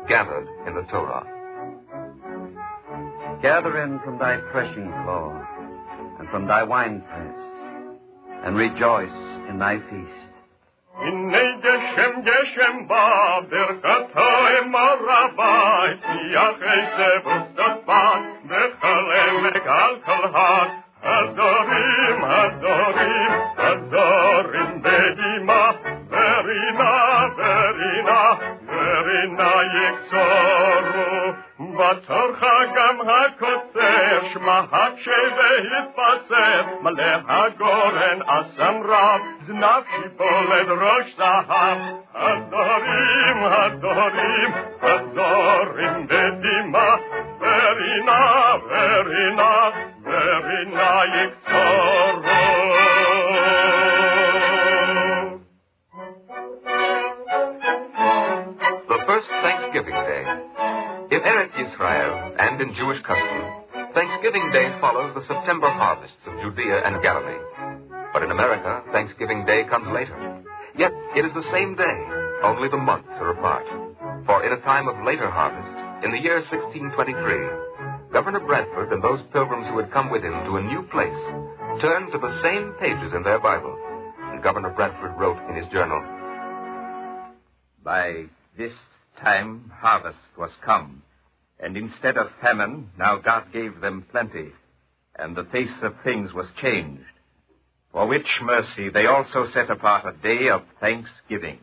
gathered in the Torah. Gather in from thy threshing floor and from thy winepress, and rejoice in thy feast. Inne geshem ba berkatoy marabai yachei sevustat bechalem megal kolhat hazorim bedima verina yeksoru batorcha gam hakotzer shma haksheve hitpaser maleh hagoren asam rab znav shipoled rosh zahav hazorim bedima verina yeksoru. The first Thanksgiving Day. In Eretz Yisrael and in Jewish custom, Thanksgiving Day follows the September harvests of Judea and Galilee. But in America, Thanksgiving Day comes later. Yet it is the same day, only the months are apart. For in a time of later harvest, in the year 1623, Governor Bradford and those pilgrims who had come with him to a new place turned to the same pages in their Bible. And Governor Bradford wrote in his journal, "By this time harvest was come, and instead of famine, now God gave them plenty, and the face of things was changed, for which mercy they also set apart a day of thanksgiving."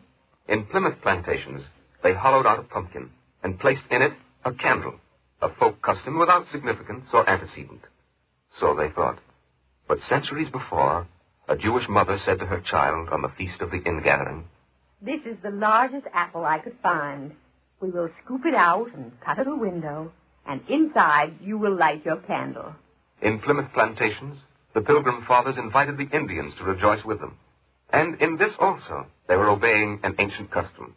In Plymouth plantations, they hollowed out a pumpkin and placed in it a candle, a folk custom without significance or antecedent. So they thought. But centuries before, a Jewish mother said to her child on the Feast of the Ingathering, "This is the largest apple I could find. We will scoop it out and cut a little window, and inside you will light your candle." In Plymouth plantations, the Pilgrim Fathers invited the Indians to rejoice with them. And in this also, they were obeying an ancient custom.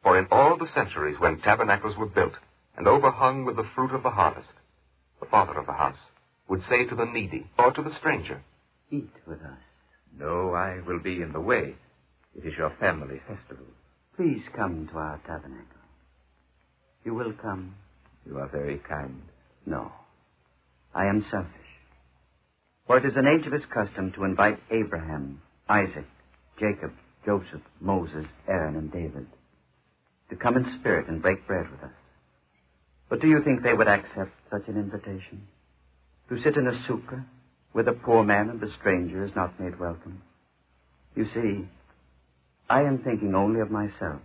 For in all the centuries when tabernacles were built and overhung with the fruit of the harvest, the father of the house would say to the needy or to the stranger, "Eat with us." "No, I will be in the way. It is your family festival." "Please come to our tabernacle." "You will come?" "You are very kind." "No. I am selfish. For it is an ageless custom to invite Abraham, Isaac, Jacob, Joseph, Moses, Aaron, and David to come in spirit and break bread with us. But do you think they would accept such an invitation? To sit in a sukkah where the poor man and the stranger is not made welcome? You see, I am thinking only of myself.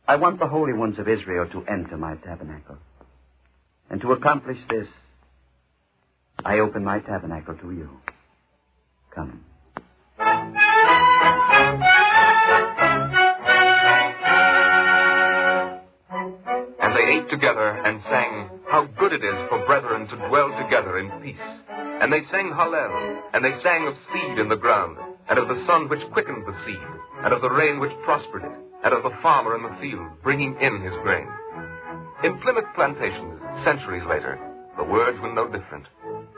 I want the holy ones of Israel to enter my tabernacle. And to accomplish this, I open my tabernacle to you. Come. And they ate together and sang, "How good it is for brethren to dwell together in peace." And they sang Hallel, and they sang of seed in the ground, and of the sun which quickened the seed, and of the rain which prospered it, and of the farmer in the field bringing in his grain. In Plymouth plantations, centuries later, the words were no different.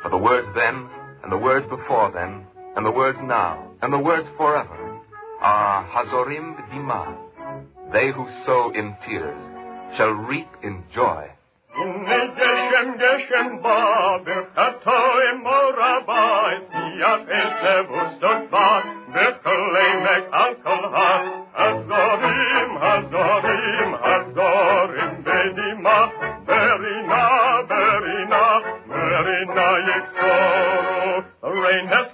For the words then, and the words before then, and the words now, and the words forever, are Hazorim B'dima, They who sow in tears shall reap in joy. Geshem, Geshem, ba, birkatoi morabai, siat esevustot ba, birkolemek alkolha, hazorim, hazorim, hazorim, bedima, berina, berina, berina yiksoro. The rain has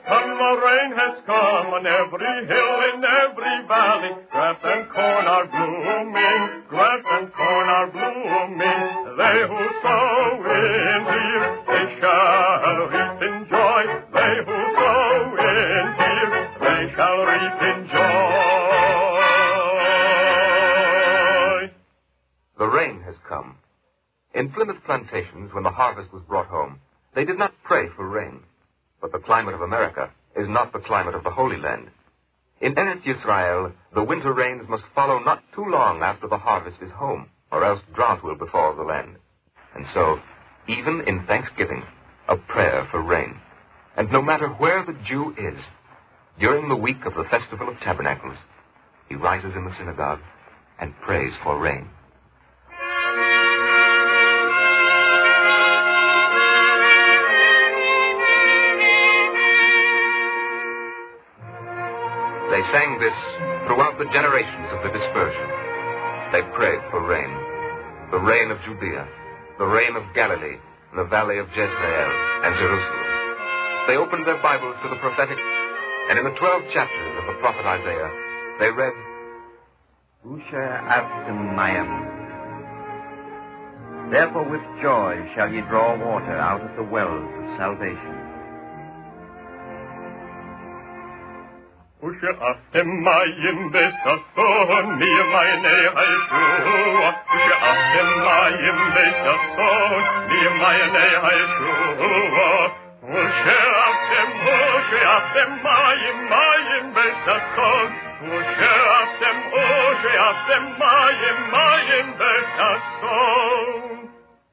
come on every hill, in every valley, grass and corn are blooming, grass and corn are blooming. They who sow in tears, they shall reap in joy. They who sow in tears, they shall reap in joy. The rain has come. In Plymouth plantations, when the harvest was brought home, they did not pray for rain. But the climate of America is not the climate of the Holy Land. In Eretz Yisrael, the winter rains must follow not too long after the harvest is home, or else drought will befall the land. And so, even in Thanksgiving, a prayer for rain. And no matter where the Jew is, during the week of the Festival of Tabernacles, he rises in the synagogue and prays for rain. They sang this throughout the generations of the dispersion. They prayed for rain. The rain of Judea, the rain of Galilee, the valley of Jezreel and Jerusalem. They opened their Bibles to the prophetic, and in the 12 chapters of the prophet Isaiah, they read, Usha Avtim Mayim. Therefore with joy shall ye draw water out of the wells of salvation. Ushe'aftem mayim besason mi'mayne ha'yeshua. Ushe'aftem mayim besason mi'mayne ha'yeshua. Ushe'aftem mayim besason. Ushe'aftem mayim besason.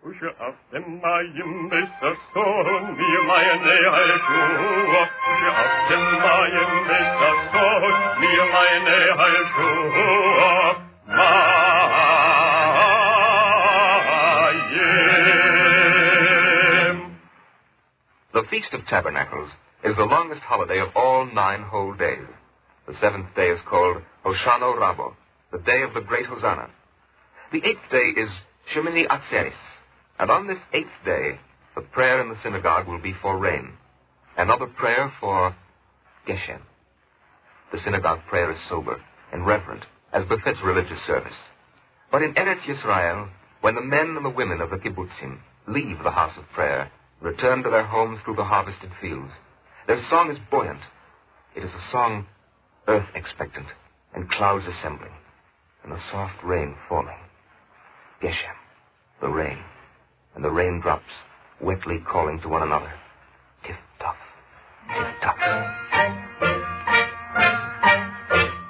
Ushe'aftem mayim besason mi'mayne ha'yeshua. Ushe'aftem mayim besason mi'mayne ha'yeshua. Mayim. The Feast of Tabernacles is the longest holiday of all 9 whole days. The 7th day is called Hoshano Rabo, the day of the great Hosanna. The 8th day is Shemini Atzeres, and on this 8th day, the prayer in the synagogue will be for rain. Another prayer for Geshem. The synagogue prayer is sober and reverent, as befits religious service. But in Eretz Yisrael, when the men and the women of the kibbutzim leave the house of prayer, return to their homes through the harvested fields, their song is buoyant. It is a song earth expectant, and clouds assembling, and the soft rain falling. Geshem, the rain, and the raindrops wetly calling to one another. Tif-taf, tif-taf.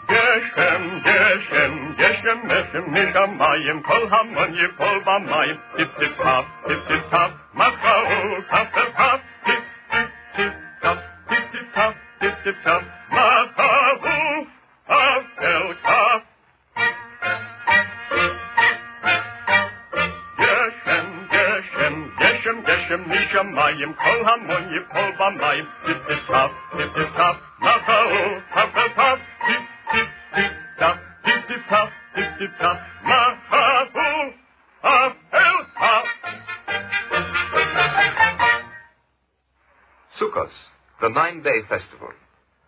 Geshem, Geshem, Geshem, Geshem, Nishamayim, Kol Hamon, Yipol Bamayim, Tif-tif-taf, Tif-tif-taf, Machau, Taf-taf-taf, Tif-tif-taf, Tif-tif-taf, Tif-tif-taf, Machau, Taf-el-taf. Geshem, Nishamayim, Kol Hamon, Yipol Bamayim, Tif-tif-taf, Tif-tif-taf, Machau, Taf-el-taf, Tif-tif-taf, Tif-tif-taf, Tif-tif-taf, Machau, Taf-el-taf. Sukkot, the 9-day festival.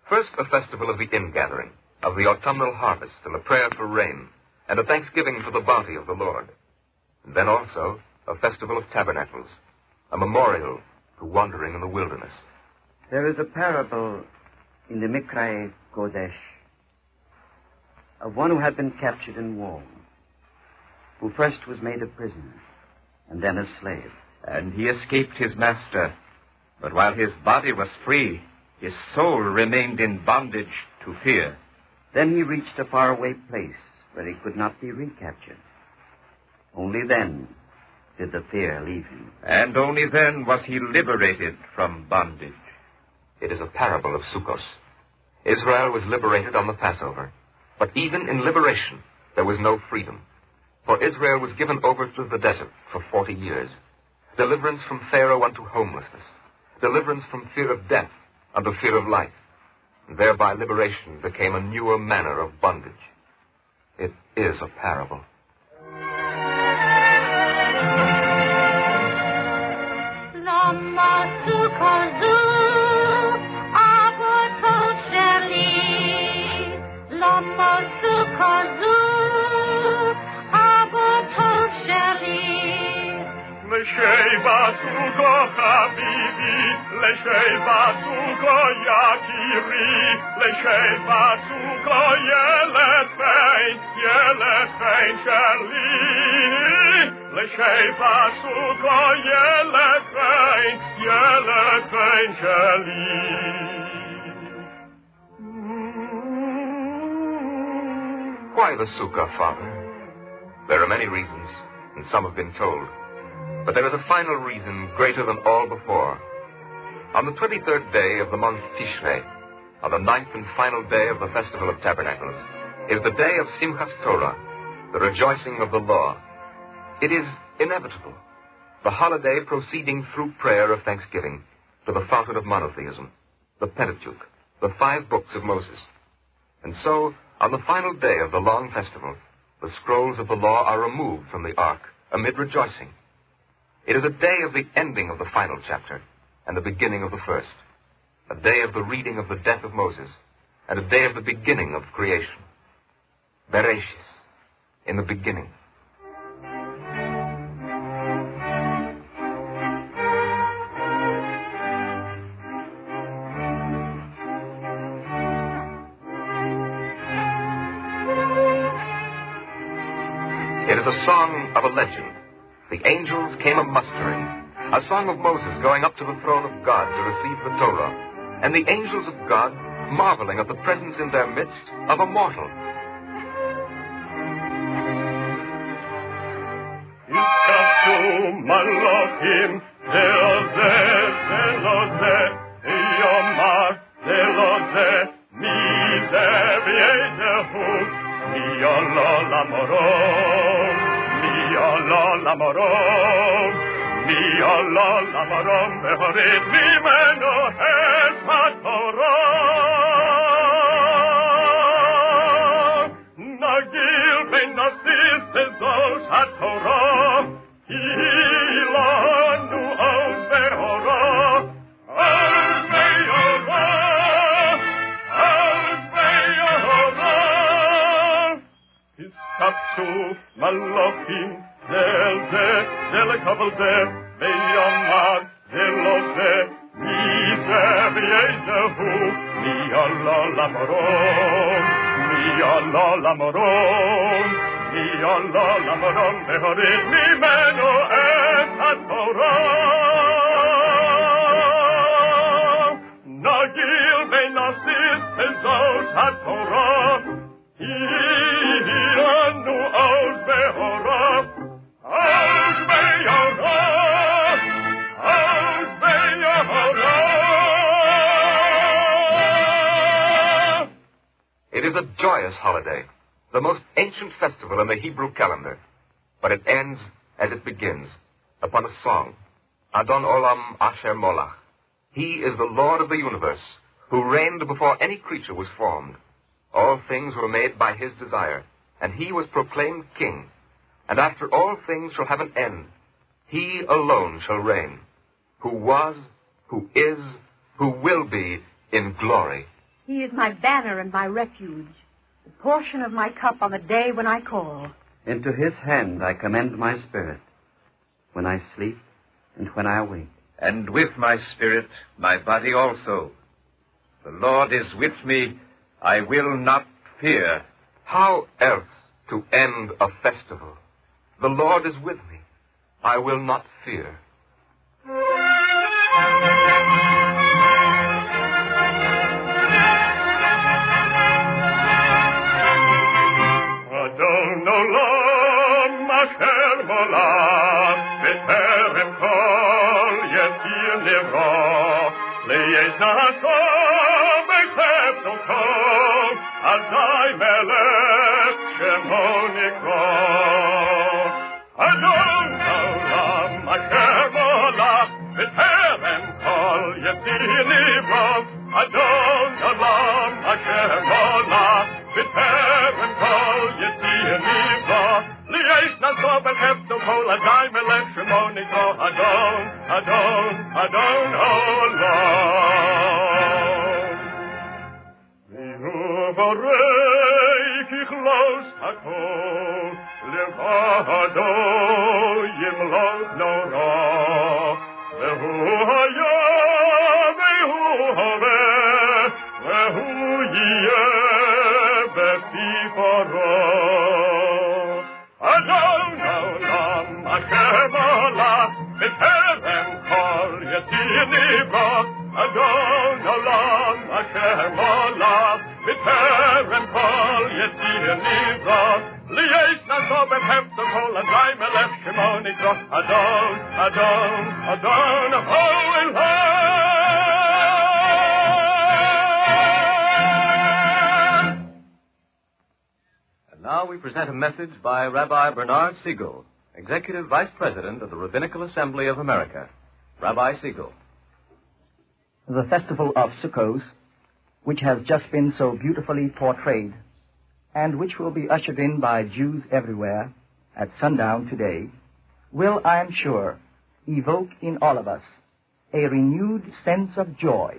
First, a festival of the ingathering, of the autumnal harvest, and a prayer for rain, and a thanksgiving for the bounty of the Lord. And then also, a festival of tabernacles, a memorial to wandering in the wilderness. There is a parable in the Mikra Kodesh of one who had been captured in war, who first was made a prisoner and then a slave. And he escaped his master, but while his body was free, his soul remained in bondage to fear. Then he reached a faraway place where he could not be recaptured. Only then did the fear leave him. And only then was he liberated from bondage. It is a parable of Sukkot. Israel was liberated on the Passover. But even in liberation, there was no freedom, for Israel was given over to the desert for 40 years. Deliverance from Pharaoh unto homelessness, deliverance from fear of death unto fear of life, and thereby liberation became a newer manner of bondage. It is a parable. Lesheva sugo habibi, lesheva sugo yakiri, lesheva sugo yeletvein shali, lesheva sugo yeletvein shali. Why the sukkah, Father? There are many reasons, and some have been told. But there is a final reason greater than all before. On the 23rd day of the month Tishrei, on the 9th and final day of the Festival of Tabernacles, is the day of Simchas Torah, the rejoicing of the law. It is inevitable, the holiday proceeding through prayer of thanksgiving to the fountain of monotheism, the Pentateuch, the 5 books of Moses. And so, on the final day of the long festival, the scrolls of the law are removed from the ark amid rejoicing. It is a day of the ending of the final chapter and the beginning of the first, a day of the reading of the death of Moses, and a day of the beginning of creation. Bereshis, in the beginning. It is a song of a legend. The angels came a-mustering, a song of Moses going up to the throne of God to receive the Torah, and the angels of God marveling at the presence in their midst of a mortal. Iskapsu malachim, zelozeh, zelozeh, yomar, zelozeh, mizeh v'yedehu, miyolo lamorom. Mi'ala lamarom beharit mimeno es haTorah. Nagil ben nasis ezos haTorah. Hilanu oz behorah. Oz behorah. Iskapsu malachim. Zelekavaldeh, Veyamar, Zelozeh, Mizeh v'yezehu, Mi'ala lamarom, Beharit mimeno et haTorah. Nagil benasis ezos haTorah, Hilanu oz behorah. It is a joyous holiday, the most ancient festival in the Hebrew calendar, but it ends as it begins, upon a song, Adon Olam Asher Molach. He is the Lord of the universe, who reigned before any creature was formed. All things were made by his desire, and he was proclaimed king. And after all things shall have an end, he alone shall reign, who was, who is, who will be in glory. He is my banner and my refuge, the portion of my cup on the day when I call. Into his hand I commend my spirit, when I sleep and when I awake. And with my spirit, my body also. The Lord is with me, I will not fear. How else to end a festival? The Lord is with me, I will not fear. Adon olam asher molach, b'terem kol yetzir nivra, le'yezaso b'kefto kol, azai melech shemo כל הגיא מלך שמו נקרא אדון, אדון, אדון העולם. והוא בורא ככלוס הכל, לבדו ימלוך נורא, והוא היה והוא הווה, והוא יהיה בספרו. אדון העולם אשר מלך בטרם כל יציר נברא, אדון העולם אשר מלך בטרם כל יציר נברא, ליש נשוא בחפצו כל הגיא מלך שמו נקרא אדון, אדון, אדון העולם. Now we present a message by Rabbi Bernard Siegel, Executive Vice President of the Rabbinical Assembly of America. Rabbi Siegel. The festival of Sukkot, which has just been so beautifully portrayed, and which will be ushered in by Jews everywhere at sundown today, will, I am sure, evoke in all of us a renewed sense of joy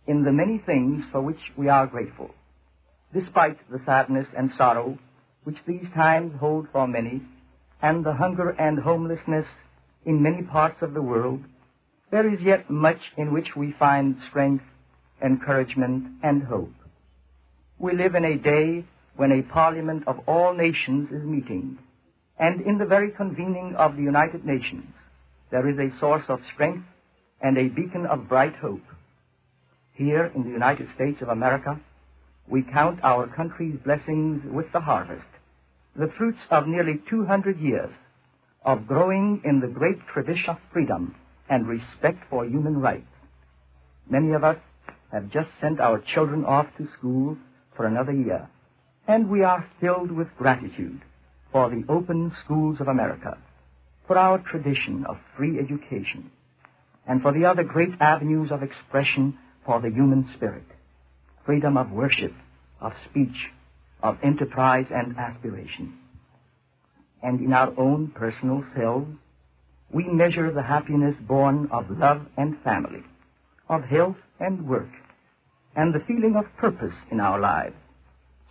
in the many things for which we are grateful. Despite the sadness and sorrow which these times hold for many, and the hunger and homelessness in many parts of the world, there is yet much in which we find strength, encouragement, and hope. We live in a day when a parliament of all nations is meeting, and in the very convening of the United Nations, there is a source of strength and a beacon of bright hope. Here in the United States of America, we count our country's blessings with the harvest, the fruits of nearly 200 years of growing in the great tradition of freedom and respect for human rights. Many of us have just sent our children off to school for another year, and we are filled with gratitude for the open schools of America, for our tradition of free education, and for the other great avenues of expression for the human spirit, freedom of worship, of speech, of enterprise and aspiration. And in our own personal selves, we measure the happiness born of love and family, of health and work, and the feeling of purpose in our lives,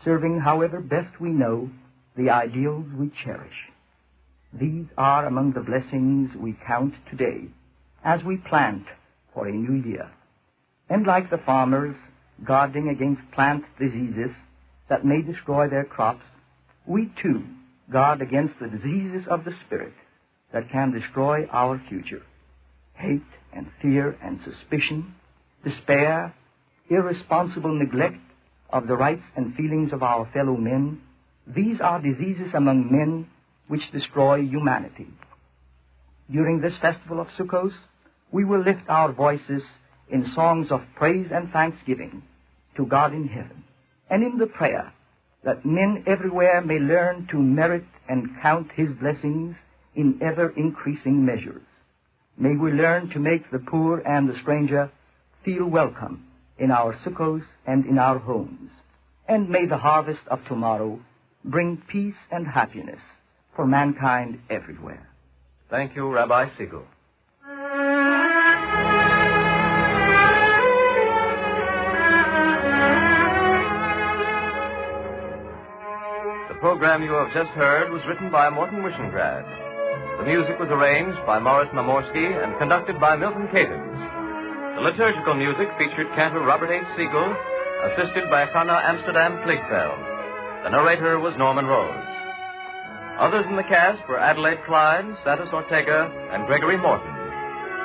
serving however best we know the ideals we cherish. These are among the blessings we count today as we plant for a new year. And like the farmers guarding against plant diseases that may destroy their crops, we too guard against the diseases of the spirit that can destroy our future. Hate and fear and suspicion, despair, irresponsible neglect of the rights and feelings of our fellow men, these are diseases among men which destroy humanity. During this festival of Sukkot, we will lift our voices in songs of praise and thanksgiving to God in heaven, and in the prayer that men everywhere may learn to merit and count His blessings in ever-increasing measures. May we learn to make the poor and the stranger feel welcome in our Sukkot and in our homes, and may the harvest of tomorrow bring peace and happiness for mankind everywhere. Thank you, Rabbi Siegel. The program you have just heard was written by Morton Wishengrad. The music was arranged by Morris Mamorsky and conducted by Milton Cadens. The liturgical music featured cantor Robert H. Siegel, assisted by Chana Amsterdam Pligfeld. The narrator was Norman Rose. Others in the cast were Adelaide Klein, Santos Ortega, and Gregory Morton.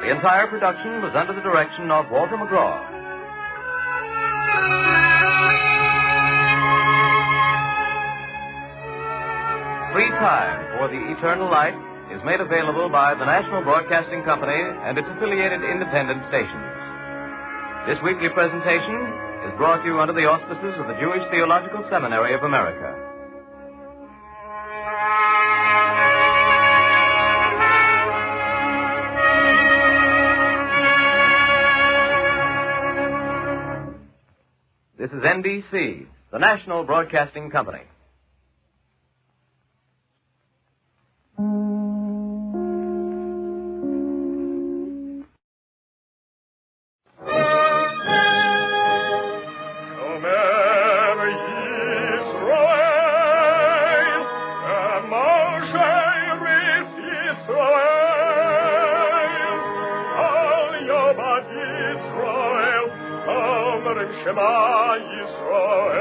The entire production was under the direction of Walter McGraw. Free time for the Eternal Light is made available by the National Broadcasting Company and its affiliated independent stations. This weekly presentation is brought to you under the auspices of the Jewish Theological Seminary of America. This is NBC, the National Broadcasting Company. Shema Yisrael.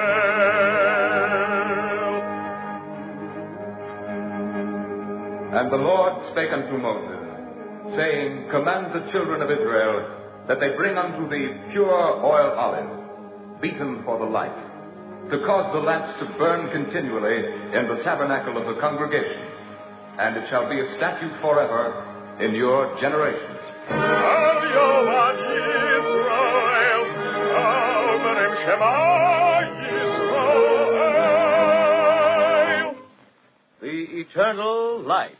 And the Lord spake unto Moses, saying, Command the children of Israel that they bring unto thee pure oil olive, beaten for the light, to cause the lamps to burn continually in the tabernacle of the congregation, and it shall be a statute forever in your generations. The Eternal Light.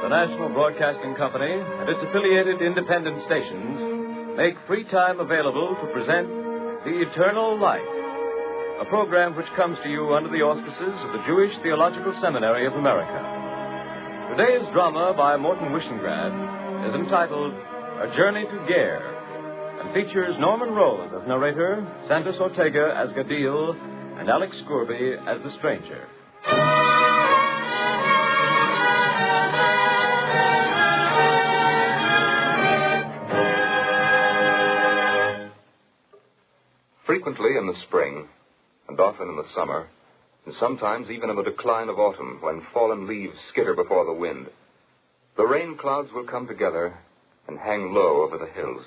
The National Broadcasting Company and its affiliated independent stations make free time available to present The Eternal Light, a program which comes to you under the auspices of the Jewish Theological Seminary of America. Today's drama by Morton Wishengrad is entitled A Journey to Ger and features Norman Rose as narrator, Santos Ortega as Gadil, and Alex Scurby as the stranger. Frequently in the spring, and often in the summer, and sometimes even in the decline of autumn, when fallen leaves skitter before the wind, the rain clouds will come together and hang low over the hills.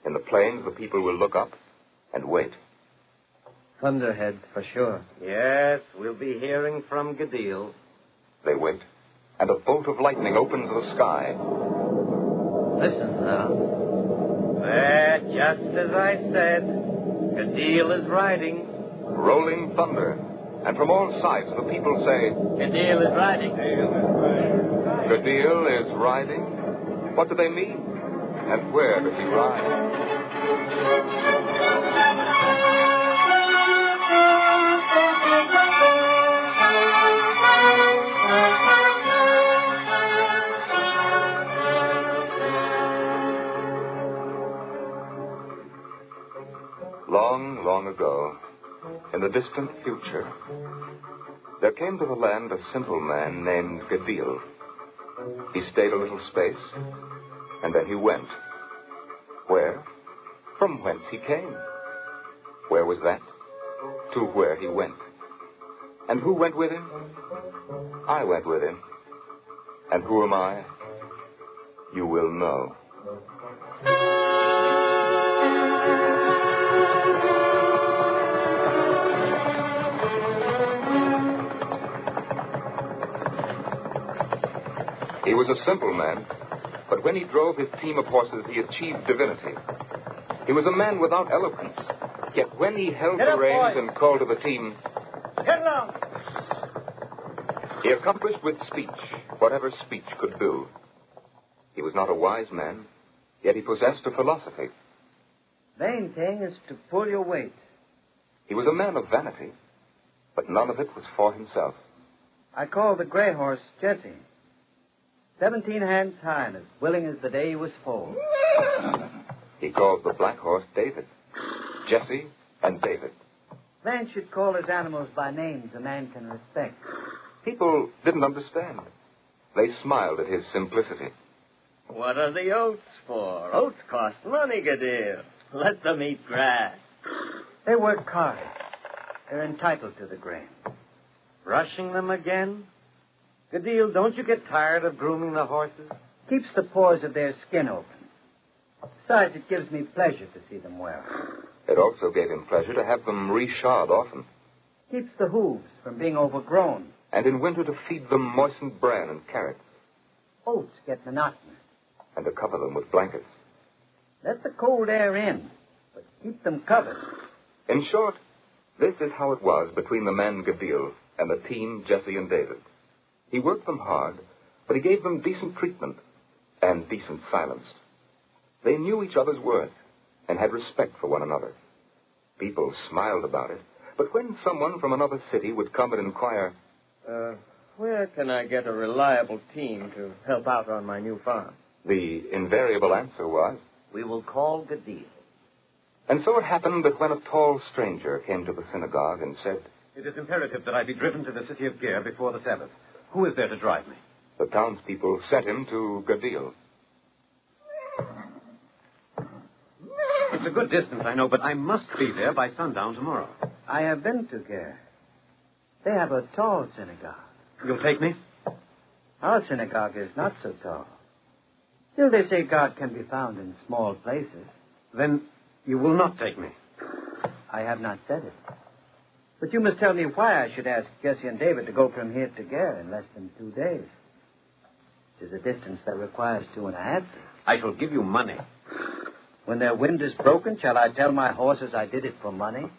In the plains, the people will look up and wait. Thunderhead, for sure. Yes, we'll be hearing from Gadil. They wait, and a bolt of lightning opens the sky. Listen now. There, just as I said, Gadil is riding. Rolling thunder, and from all sides the people say, Gadil is riding. Gadil is riding? What do they mean? And where does he ride? Long, long ago, in the distant future, there came to the land a simple man named Gadil. He stayed a little space, and then he went. Where? From whence he came. Where was that? To where he went. And who went with him? I went with him. And who am I? You will know. He was a simple man, but when he drove his team of horses, he achieved divinity. He was a man without eloquence, yet when he held the reins and called to the team, Get along. He accomplished with speech whatever speech could do. He was not a wise man, yet he possessed a philosophy. Main thing is to pull your weight. He was a man of vanity, but none of it was for himself. I called the gray horse Jesse. 17 hands high and as willing as the day he was full. He called the black horse David. Jesse and David. Man should call his animals by names a man can respect. People didn't understand. They smiled at his simplicity. What are the oats for? Oats cost money, Gadil. Let them eat grass. They work hard. They're entitled to the grain. Brushing them again? Gadil, don't you get tired of grooming the horses? Keeps the pores of their skin open. Besides, it gives me pleasure to see them well. It also gave him pleasure to have them reshod often. Keeps the hooves from being overgrown. And in winter to feed them moistened bran and carrots. Oats get monotonous. And to cover them with blankets. Let the cold air in, but keep them covered. In short, this is how it was between the man Gadil and the team Jesse and David. He worked them hard, but he gave them decent treatment and decent silence. They knew each other's worth and had respect for one another. People smiled about it, but when someone from another city would come and inquire, where can I get a reliable team to help out on my new farm? The invariable answer was, we will call Gadil. And so it happened that when a tall stranger came to the synagogue and said, It is imperative that I be driven to the city of Ger before the Sabbath. Who is there to drive me? The townspeople sent him to Gadil. It's a good distance, I know, but I must be there by sundown tomorrow. I have been to Ger. They have a tall synagogue. You'll take me? Our synagogue is not so tall. Still, they say God can be found in small places. Then you will not take me. I have not said it. But you must tell me why I should ask Jesse and David to go from here to Ger in less than 2 days. It is a distance that requires 2.5 days. I shall give you money. When their wind is broken, shall I tell my horses I did it for money?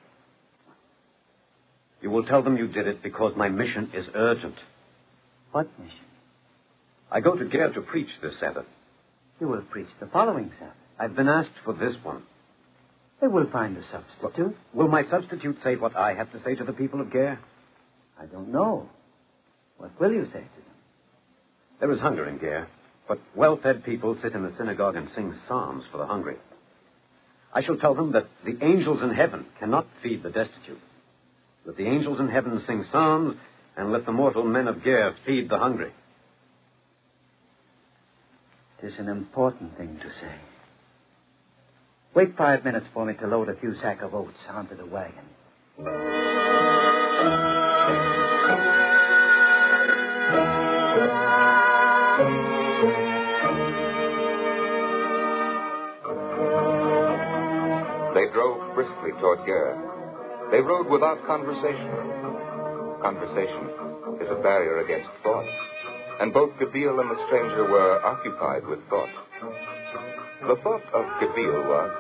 You will tell them you did it because my mission is urgent. What mission? I go to Ger to preach this Sabbath. You will preach the following Sabbath. I've been asked for this one. They will find a substitute. Will my substitute say what I have to say to the people of Ger? I don't know. What will you say to them? There is hunger in Ger, but well-fed people sit in the synagogue and sing psalms for the hungry. I shall tell them that the angels in heaven cannot feed the destitute. That the angels in heaven sing psalms, and let the mortal men of Ger feed the hungry. It is an important thing to say. Wait 5 minutes for me to load a few sacks of oats onto the wagon. They drove briskly toward Ger. They rode without conversation. Conversation is a barrier against thought, and both Gadil and the stranger were occupied with thought. The thought of Gadil was,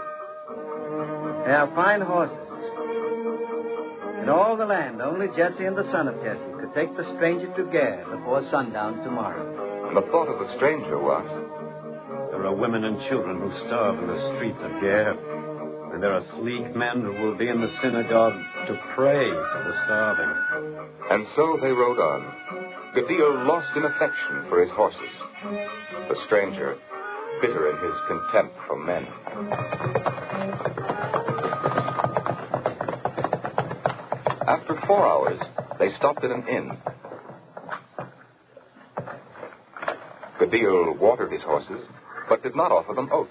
They are fine horses. In all the land, only Jesse and the son of Jesse could take the stranger to Ger before sundown tomorrow. and the thought of the stranger was, There are women and children who starve in the streets of Ger. And there are sleek men who will be in the synagogue to pray for the starving. and so they rode on. Gadil lost in affection for his horses. The stranger, bitter in his contempt for men. After 4 hours, they stopped at an inn. Gadil watered his horses, but did not offer them oats.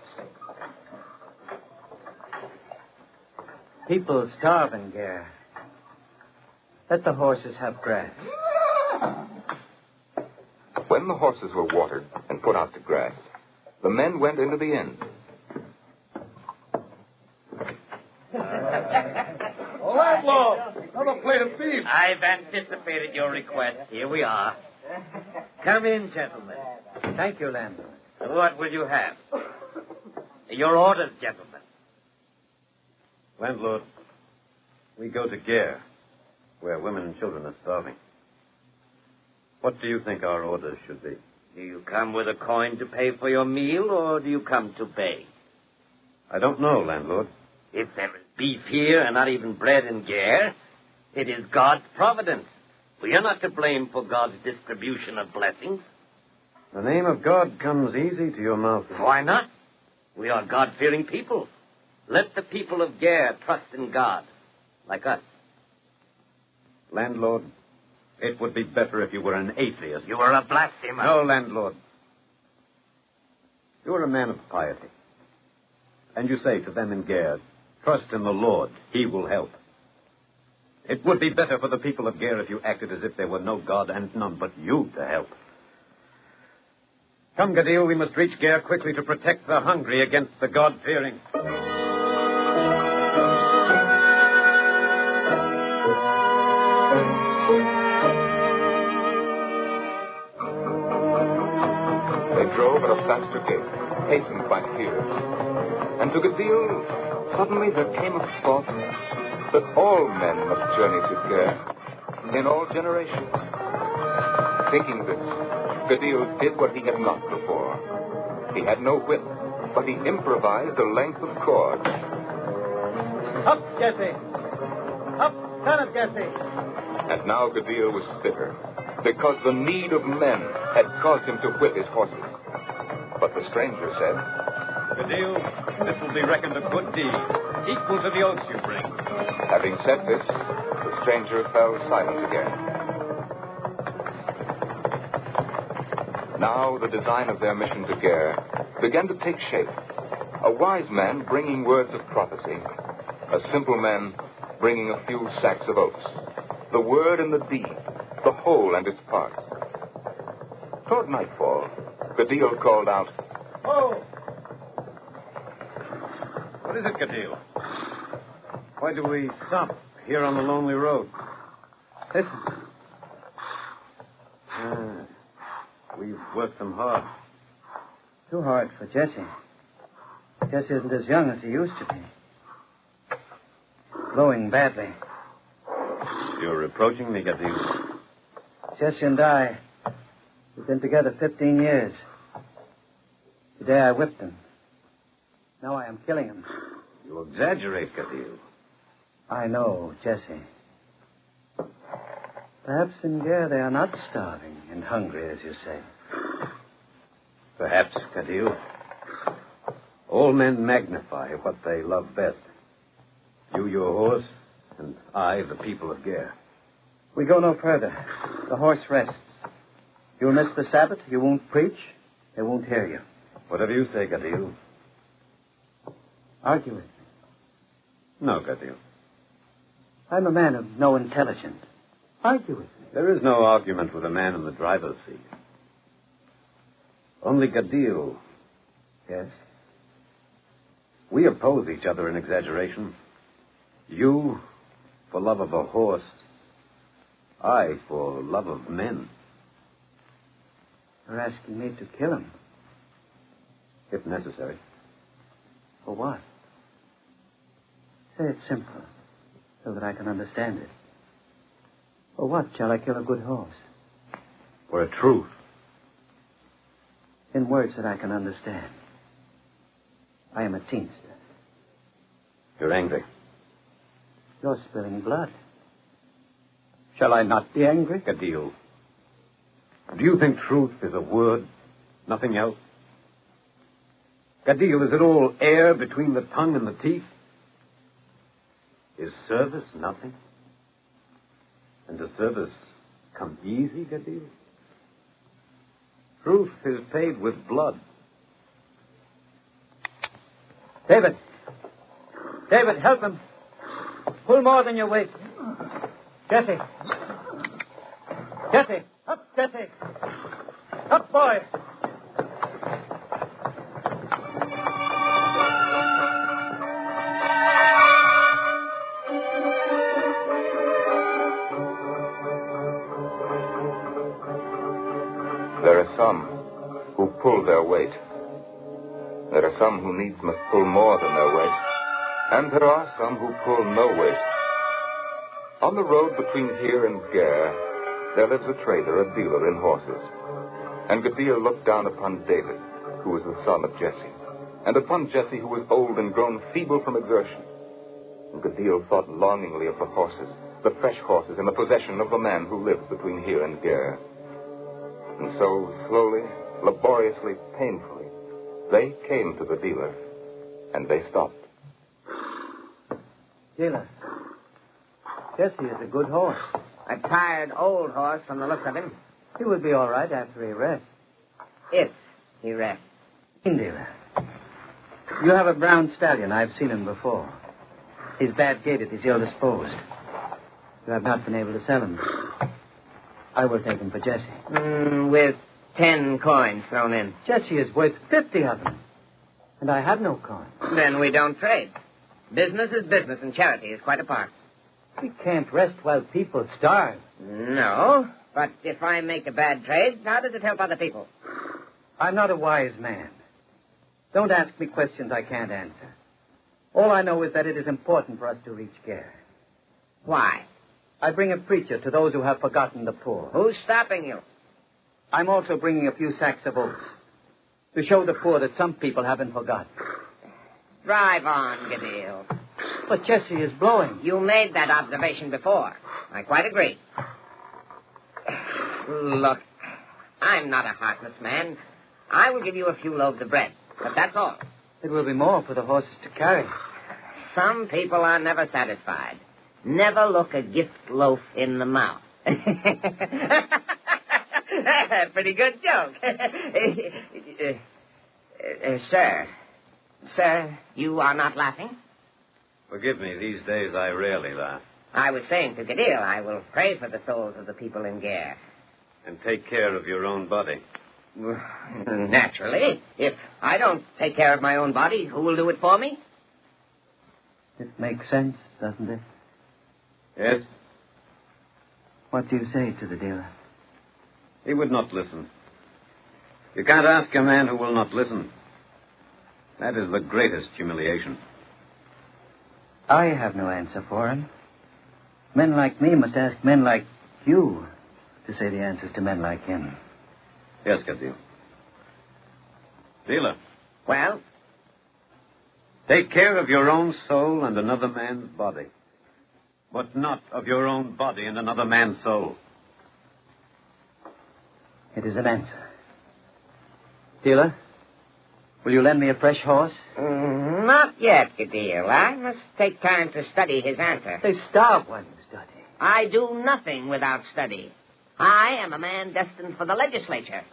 People starve in Ger. Let the horses have grass. When the horses were watered and put out to grass, the men went into the inn. Landlord, another plate of beef. I've anticipated your request. Here we are. Come in, gentlemen. Thank you, landlord. What will you have? Your orders, gentlemen. Landlord, we go to Ger, where women and children are starving. What do you think our orders should be? Do you come with a coin to pay for your meal, or do you come to beg? I don't know, landlord. If there is beef here and not even bread in Ger, it is God's providence. We are not to blame for God's distribution of blessings. The name of God comes easy to your mouth. Why not? We are God-fearing people. Let the people of Ger trust in God, like us. Landlord, it would be better if you were an atheist. You are a blasphemer. No, landlord. You are a man of piety. And you say to them in Ger, trust in the Lord, he will help. It would be better for the people of Ger if you acted as if there were no God and none but you to help. Come, Gadil, we must reach Ger quickly to protect the hungry against the God-fearing. They drove at a faster gait, hastened by fear. And to Gadil, suddenly there came a thought that all men must journey to Ger, in all generations. Thinking this, Gadil did what he had not before. He had no whip, but he improvised a length of cord. Up, Jesse! Up, son of Jesse! And now Gadil was bitter, because the need of men had caused him to whip his horses. But the stranger said, Gadil, this will be reckoned a good deed, equal to the oaths you bring. Having said this, the the stranger fell silent again. Now the design of their mission to Ger began to take shape. A wise man bringing words of prophecy, a simple man bringing a few sacks of oats, the word and the deed, the whole and its parts. Toward nightfall, Gadil called out, "Oh! What is it, Gadil? Why do we stop here on the lonely road? Listen. We've worked them hard. Too hard for Jesse. Jesse isn't as young as he used to be. Blowing badly. You're reproaching me, Gadil. Jesse and I, we've been together 15 years. Today I whipped him. Now I am killing him. You exaggerate, Gadil. I know, Jesse. Perhaps in Ger they are not starving and hungry, as you say. Perhaps, Gadil. All men magnify what they love best. You, your horse, and I, the people of Ger. We go no further. The horse rests. You'll miss the Sabbath, you won't preach, they won't hear you. Whatever you say, Gadil. Argue with me. No, Gadil. I'm a man of no intelligence. Argue with me. There is no argument with a man in the driver's seat. Only Gadil. Yes? We oppose each other in exaggeration. You for love of a horse. I for love of men. You're asking me to kill him. If necessary. For what? Say it simple, so that I can understand it. For what shall I kill a good horse? For a truth. In words that I can understand. I am a teamster. You're angry. You're spilling blood. Shall I not be angry, Gadil? Do you think truth is a word, nothing else? Gadil, is it all air between the tongue and the teeth? Is service nothing? And does service come easy, Gadil? Truth is paid with blood. David! David, help him. Pull more than your weight. Jesse! Jesse! Up, Jesse! Up, boy! There are some who pull their weight. There are some who needs must pull more than their weight. And there are some who pull no weight. On the road between here and Ger, there lives a trader, a dealer in horses. And Gadil looked down upon David, who was the son of Jesse, and upon Jesse, who was old and grown feeble from exertion. And Gadil thought longingly of the horses, the fresh horses in the possession of the man who lived between here and Ger. And so, slowly, laboriously, painfully, they came to the dealer, and they stopped. Dealer, Jesse is a good horse. A tired old horse from the looks of him. He will be all right after he rests. If he rests. Dealer, you have a brown stallion. I've seen him before. He's bad-gaited. He's ill-disposed. You have not been able to sell him. I will take him for Jesse. With 10 coins thrown in. Jesse is worth 50 of them. And I have no coin. Then we don't trade. Business is business, and charity is quite apart. We can't rest while people starve. No, but if I make a bad trade, how does it help other people? I'm not a wise man. Don't ask me questions I can't answer. All I know is that it is important for us to reach Ger. Why? I bring a preacher to those who have forgotten the poor. Who's stopping you? I'm also bringing a few sacks of oats to show the poor that some people haven't forgotten. Drive on, Gadil. But Jesse is blowing. You made that observation before. I quite agree. Look, I'm not a heartless man. I will give you a few loaves of bread, but that's all. It will be more for the horses to carry. Some people are never satisfied. never look a gift loaf in the mouth. Pretty good joke. Sir, you are not laughing? Forgive me, these days I rarely laugh. I was saying to Gadil, I will pray for the souls of the people in Gare. And take care of your own body. Naturally. If I don't take care of my own body, who will do it for me? It makes sense, doesn't it? Yes? What do you say to the dealer? He would not listen. You can't ask a man who will not listen. That is the greatest humiliation. I have no answer for him. Men like me must ask men like you to say the answers to men like him. Yes, Gadil. Dealer. Well? Take care of your own soul and another man's body. But not of your own body and another man's soul. It is an answer. Dealer, will you lend me a fresh horse? Not yet, Gadil. I must take time to study his answer. They starve one to study. I do nothing without study. I am a man destined for the legislature.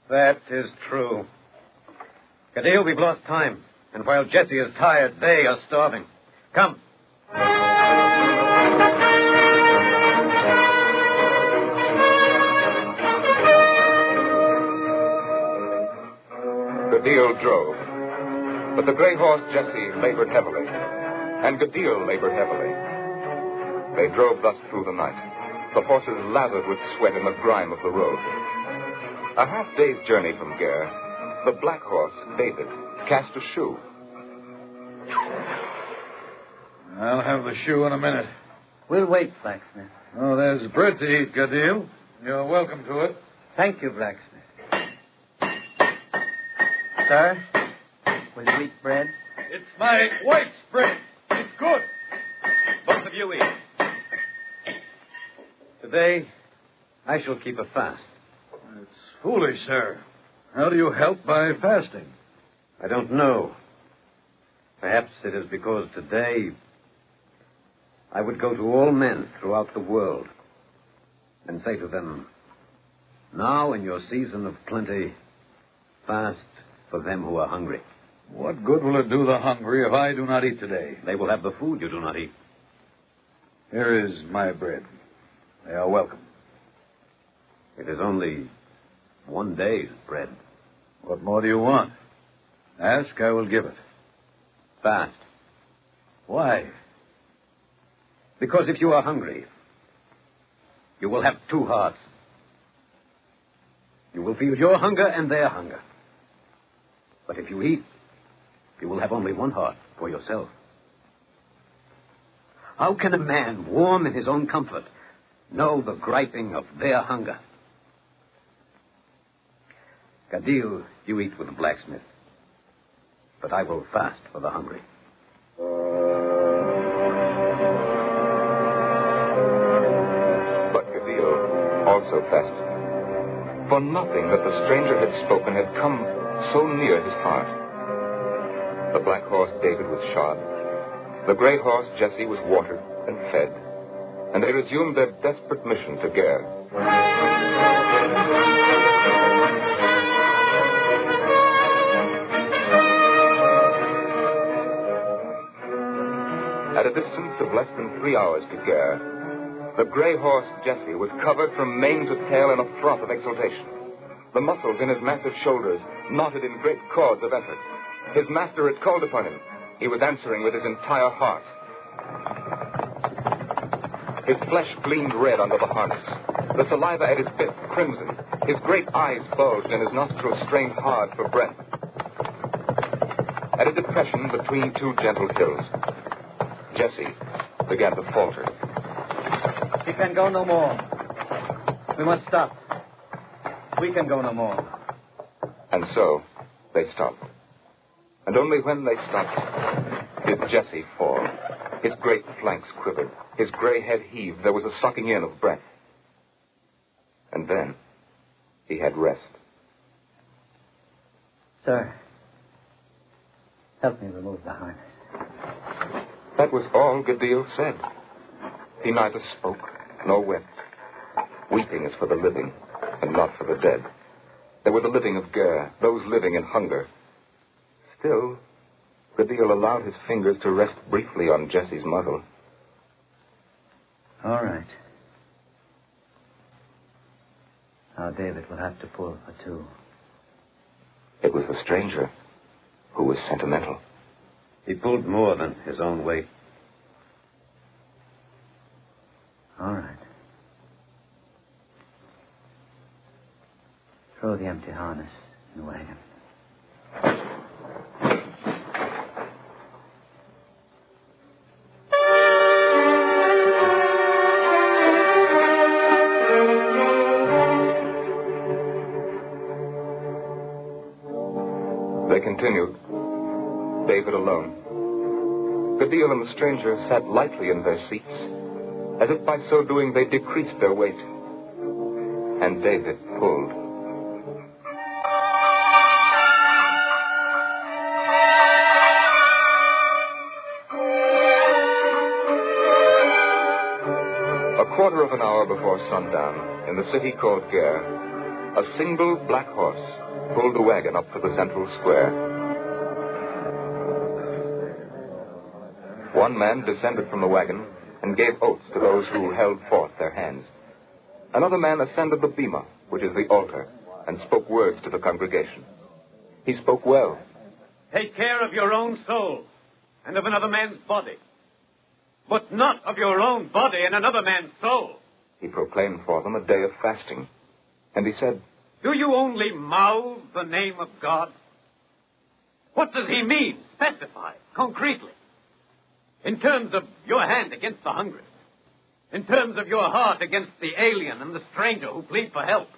That is true. Gadil, we've lost time. And while Jesse is tired, they are starving. Come. Gadil drove. But the gray horse Jesse labored heavily. And Gadil labored heavily. They drove thus through the night, the horses lathered with sweat in the grime of the road. A half-day's journey from Gare, the black horse, David, cast a shoe. I'll have the shoe in a minute. We'll wait, blacksmith. Oh, there's bread to eat, Gadil. You're welcome to it. Thank you, blacksmith. Sir, will you eat bread? It's my wife's bread. It's good. Both of you eat. Today, I shall keep a fast. It's foolish, sir. How do you help by fasting? I don't know. Perhaps it is because today I would go to all men throughout the world and say to them, now in your season of plenty, fast for them who are hungry. What good will it do the hungry if I do not eat today? They will have the food you do not eat. Here is my bread. They are welcome. It is only one day's bread. What more do you want? Ask, I will give it. Fast. Why? Because if you are hungry, you will have two hearts. You will feel your hunger and their hunger. But if you eat, you will have only one heart for yourself. How can a man, warm in his own comfort, know the griping of their hunger? Gadil, you eat with the blacksmith. But I will fast for the hungry. But Gadil also fasted. For nothing that the stranger had spoken had come so near his heart. The black horse David was shod. The gray horse Jesse was watered and fed. And they resumed their desperate mission to Gare. At a distance of less than 3 hours to Gare, the gray horse Jesse was covered from mane to tail in a froth of exultation. The muscles in his massive shoulders knotted in great cords of effort. His master had called upon him. He was answering with his entire heart. His flesh gleamed red under the harness. The saliva at his bit crimson. His great eyes bulged and his nostrils strained hard for breath. At a depression between two gentle hills, Jesse began to falter. We can go no more. We must stop. We can go no more. And so, they stopped. And only when they stopped did Jesse fall. His great flanks quivered. His gray head heaved. There was a sucking in of breath. And then, he had rest. Sir, help me remove the harness. That was all Gadil said. He neither spoke nor wept. Weeping is for the living, and not for the dead. There were the living of Ger, those living in hunger. Still, Gadil allowed his fingers to rest briefly on Jesse's muzzle. All right. Now David will have to pull for two. It was the stranger who was sentimental. He pulled more than his own weight. All right. Throw the empty harness in the wagon. They continued, David alone. Gadil and the stranger sat lightly in their seats, as if by so doing they decreased their weight. And David pulled. A quarter of an hour before sundown, in the city called Ger, a single black horse pulled the wagon up to the central square. One man descended from the wagon and gave oaths to those who held forth their hands. Another man ascended the bema, which is the altar, and spoke words to the congregation. He spoke well. Take care of your own soul and of another man's body, but not of your own body and another man's soul. He proclaimed for them a day of fasting, and he said, Do you only mouth the name of God? What does he mean? Specify, concretely. In terms of your hand against the hungry. In terms of your heart against the alien and the stranger who plead for help.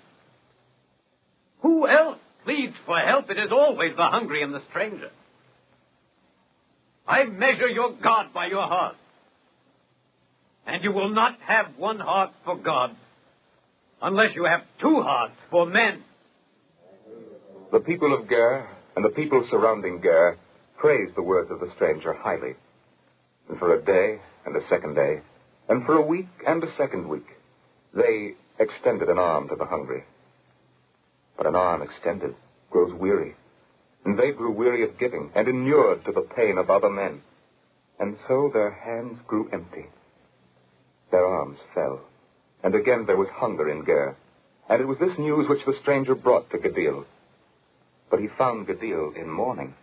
Who else pleads for help? It is always the hungry and the stranger. I measure your God by your heart. And you will not have one heart for God unless you have two hearts for men. The people of Ger and the people surrounding Ger praised the words of the stranger highly. And for a day and a second day, and for a week and a second week, they extended an arm to the hungry. But an arm extended grows weary, and they grew weary of giving and inured to the pain of other men. And so their hands grew empty. Their arms fell. And again there was hunger in Ger. And it was this news which the stranger brought to Gadil. But he found Gadil in mourning.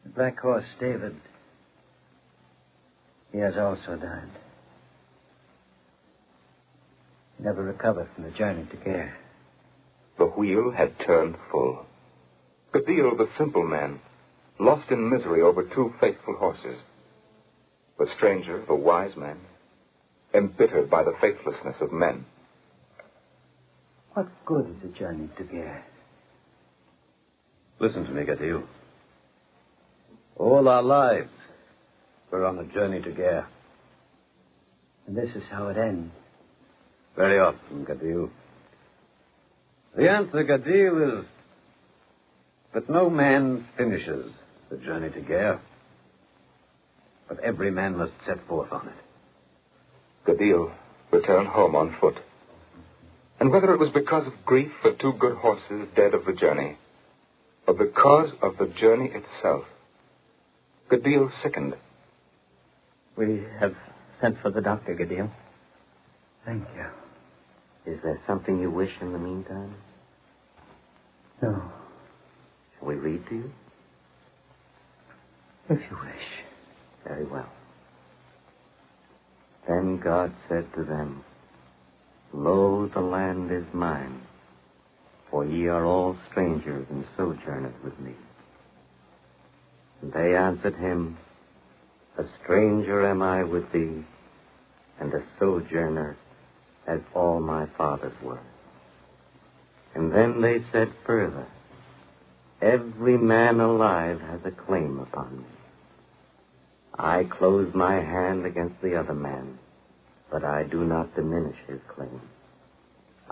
The black horse, David, he has also died. He never recovered from the journey to Ger. The wheel had turned full. Gadil, the simple man, lost in misery over two faithful horses. The stranger, the wise man, embittered by the faithlessness of men. What good is a journey to Ger? Listen to me, Gadil. All our lives, we're on a journey to Ger. And this is how it ends. Very often, Gadil. The answer, Gadil, is that no man finishes the journey to Ger, but every man must set forth on it. Gadil returned home on foot. And whether it was because of grief for two good horses dead of the journey, or because of the journey itself, Gadil sickened. We have sent for the doctor, Gadil. Thank you. Is there something you wish in the meantime? No. Shall we read to you? If you wish. Very well. Then God said to them, Lo, the land is mine, for ye are all strangers and sojourners with me. And they answered him, A stranger am I with thee, and a sojourner as all my fathers were. And then they said further, Every man alive has a claim upon me. I close my hand against the other man, but I do not diminish his claim.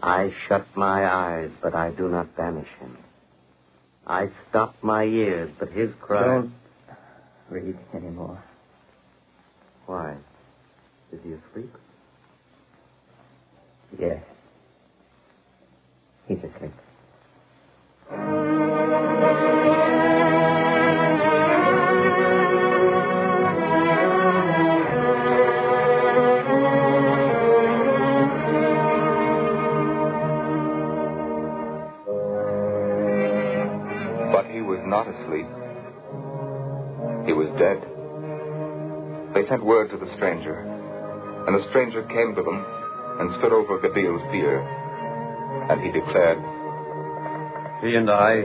I shut my eyes, but I do not banish him. I stop my ears, but his cry... Don't read anymore. Why? Is he asleep? Yes. He's asleep. But he was not asleep. He was dead. They sent word to the stranger, and the stranger came to them and stood over Gadeel's bier, and he declared, He and I,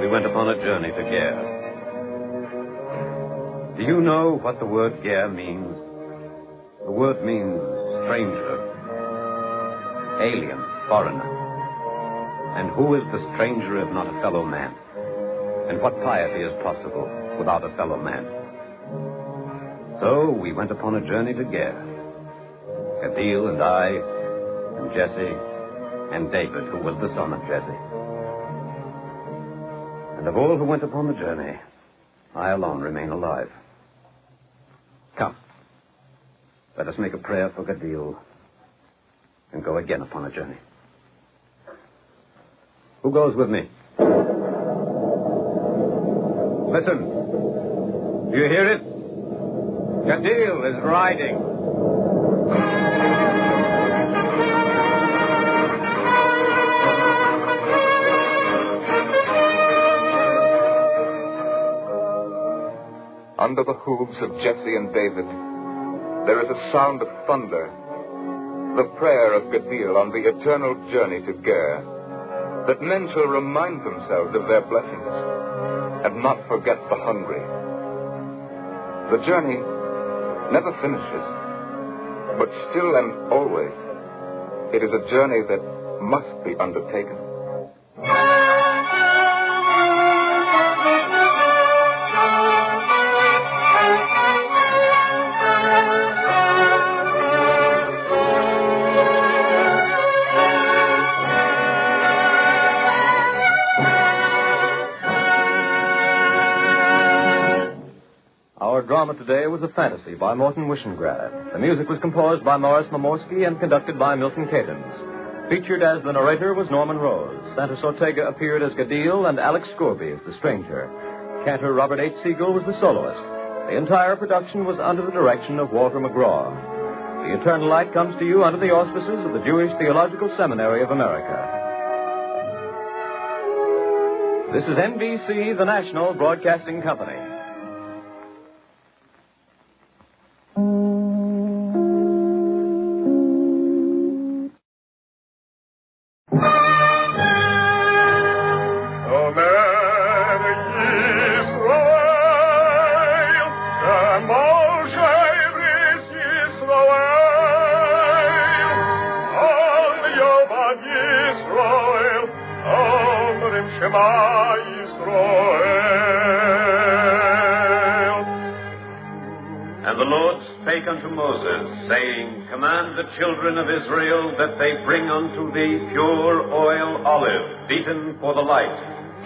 we went upon a journey to Ger. Do you know what the word Ger means? The word means stranger, alien, foreigner. And who is the stranger if not a fellow man? And what piety is possible without a fellow man? So we went upon a journey to Ger. Gadeel and I, and Jesse, and David, who was the son of Jesse. And of all who went upon the journey, I alone remain alive. Come, let us make a prayer for Gadeel and go again upon a journey. Who goes with me? Listen. Do you hear it? Gadeel is riding. Under the hooves of Jesse and David, there is a sound of thunder, the prayer of Gadeel on the eternal journey to Ger, that men shall remind themselves of their blessings and not forget the hungry. The journey never finishes, but still and always, it is a journey that must be undertaken. Our drama today was A Fantasy by Morton Wishengrad. The music was composed by Morris Momorsky and conducted by Milton Cadens. Featured as the narrator was Norman Rose. Santos Ortega appeared as Gadeel and Alex Scorby as the stranger. Cantor Robert H. Siegel was the soloist. The entire production was under the direction of Walter McGraw. The Eternal Light comes to you under the auspices of the Jewish Theological Seminary of America. This is NBC, the National Broadcasting Company. And the Lord spake unto Moses, saying, Command the children of Israel that they bring unto thee pure oil olive, beaten for the light,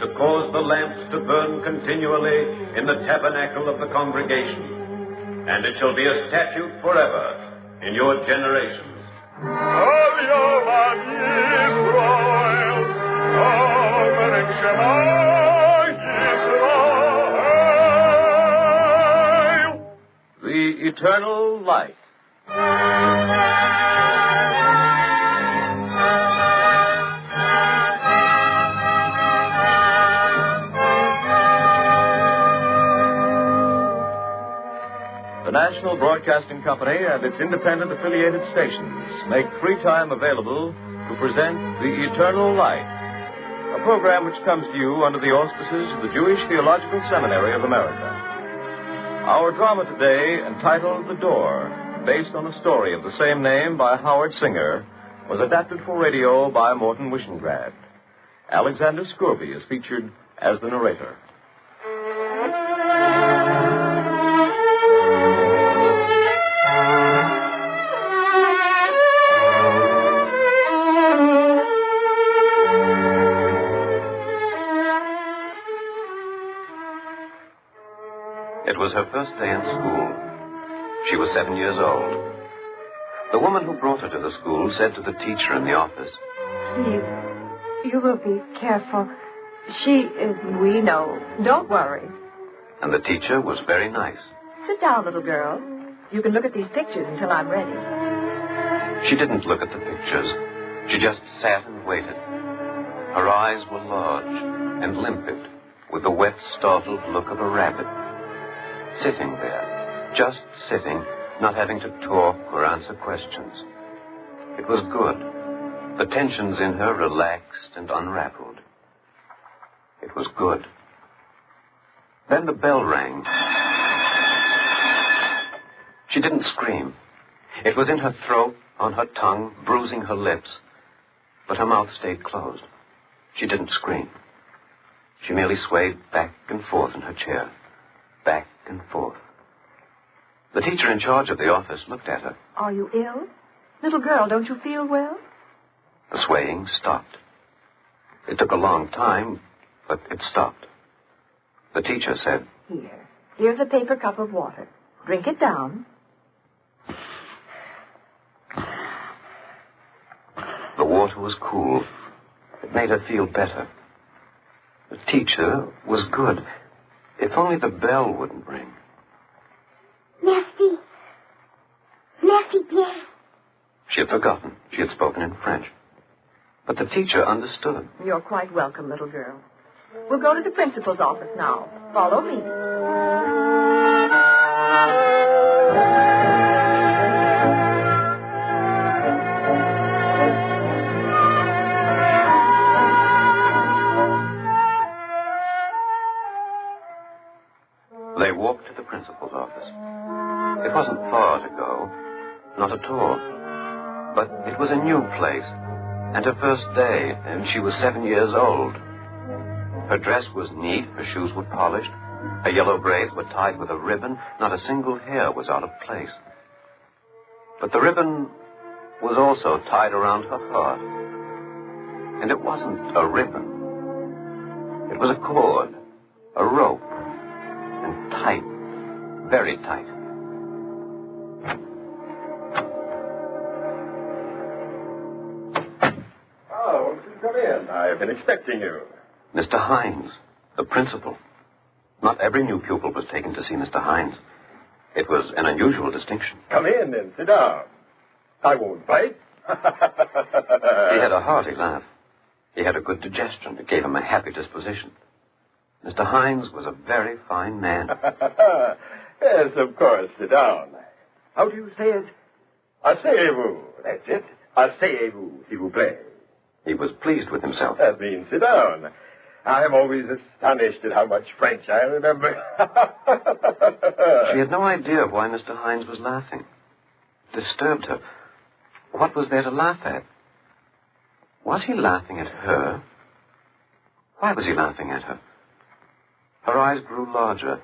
to cause the lamps to burn continually in the tabernacle of the congregation. And it shall be a statute forever in your generations. The Eternal Light. The National Broadcasting Company and its independent affiliated stations make free time available to present The Eternal Light, a program which comes to you under the auspices of the Jewish Theological Seminary of America. Our drama today, entitled The Door, based on a story of the same name by Howard Singer, was adapted for radio by Morton Wishengrad. Alexander Scorby is featured as the narrator. It was her first day in school. She was 7 years old. The woman who brought her to the school said to the teacher in the office, Please, you will be careful. She is... We know. Don't worry. and the teacher was very nice. Sit down, little girl. You can look at these pictures until I'm ready. She didn't look at the pictures. She just sat and waited. Her eyes were large and limpid, with the wet, startled look of a rabbit. Sitting there, just sitting, not having to talk or answer questions. It was good. The tensions in her relaxed and unraveled. It was good. Then the bell rang. She didn't scream. It was in her throat, on her tongue, bruising her lips. But her mouth stayed closed. She didn't scream. She merely swayed back and forth in her chair. Back and forth. The teacher in charge of the office looked at her. Are you ill? Little girl, don't you feel well? The swaying stopped. It took a long time, but it stopped. The teacher said, Here's a paper cup of water. Drink it down. The water was cool. It made her feel better. The teacher was good. If only the bell wouldn't ring. Merci. Merci bien. She had forgotten. She had spoken in French. But the teacher understood. You're quite welcome, little girl. We'll go to the principal's office now. Follow me. They walked to the principal's office. It wasn't far to go, not at all. But it was a new place, and her first day, and she was 7 years old. Her dress was neat, her shoes were polished, her yellow braids were tied with a ribbon, not a single hair was out of place. But the ribbon was also tied around her heart. And it wasn't a ribbon. It was a cord, a rope, and tight, very tight. Oh, won't you come in? I've been expecting you. Mr. Hines, the principal. Not every new pupil was taken to see Mr. Hines. It was an unusual distinction. Come in and sit down. I won't bite. He had a hearty laugh. He had a good digestion. It gave him a happy disposition. Mr. Hines was a very fine man. Yes, of course. Sit down. How do you say it? Asseyez-vous. That's it. Asseyez-vous, s'il vous plaît. He was pleased with himself. That means sit down. I am always astonished at how much French I remember. She had no idea why Mr. Hines was laughing. It disturbed her. What was there to laugh at? Was he laughing at her? Why was he laughing at her? Her eyes grew larger.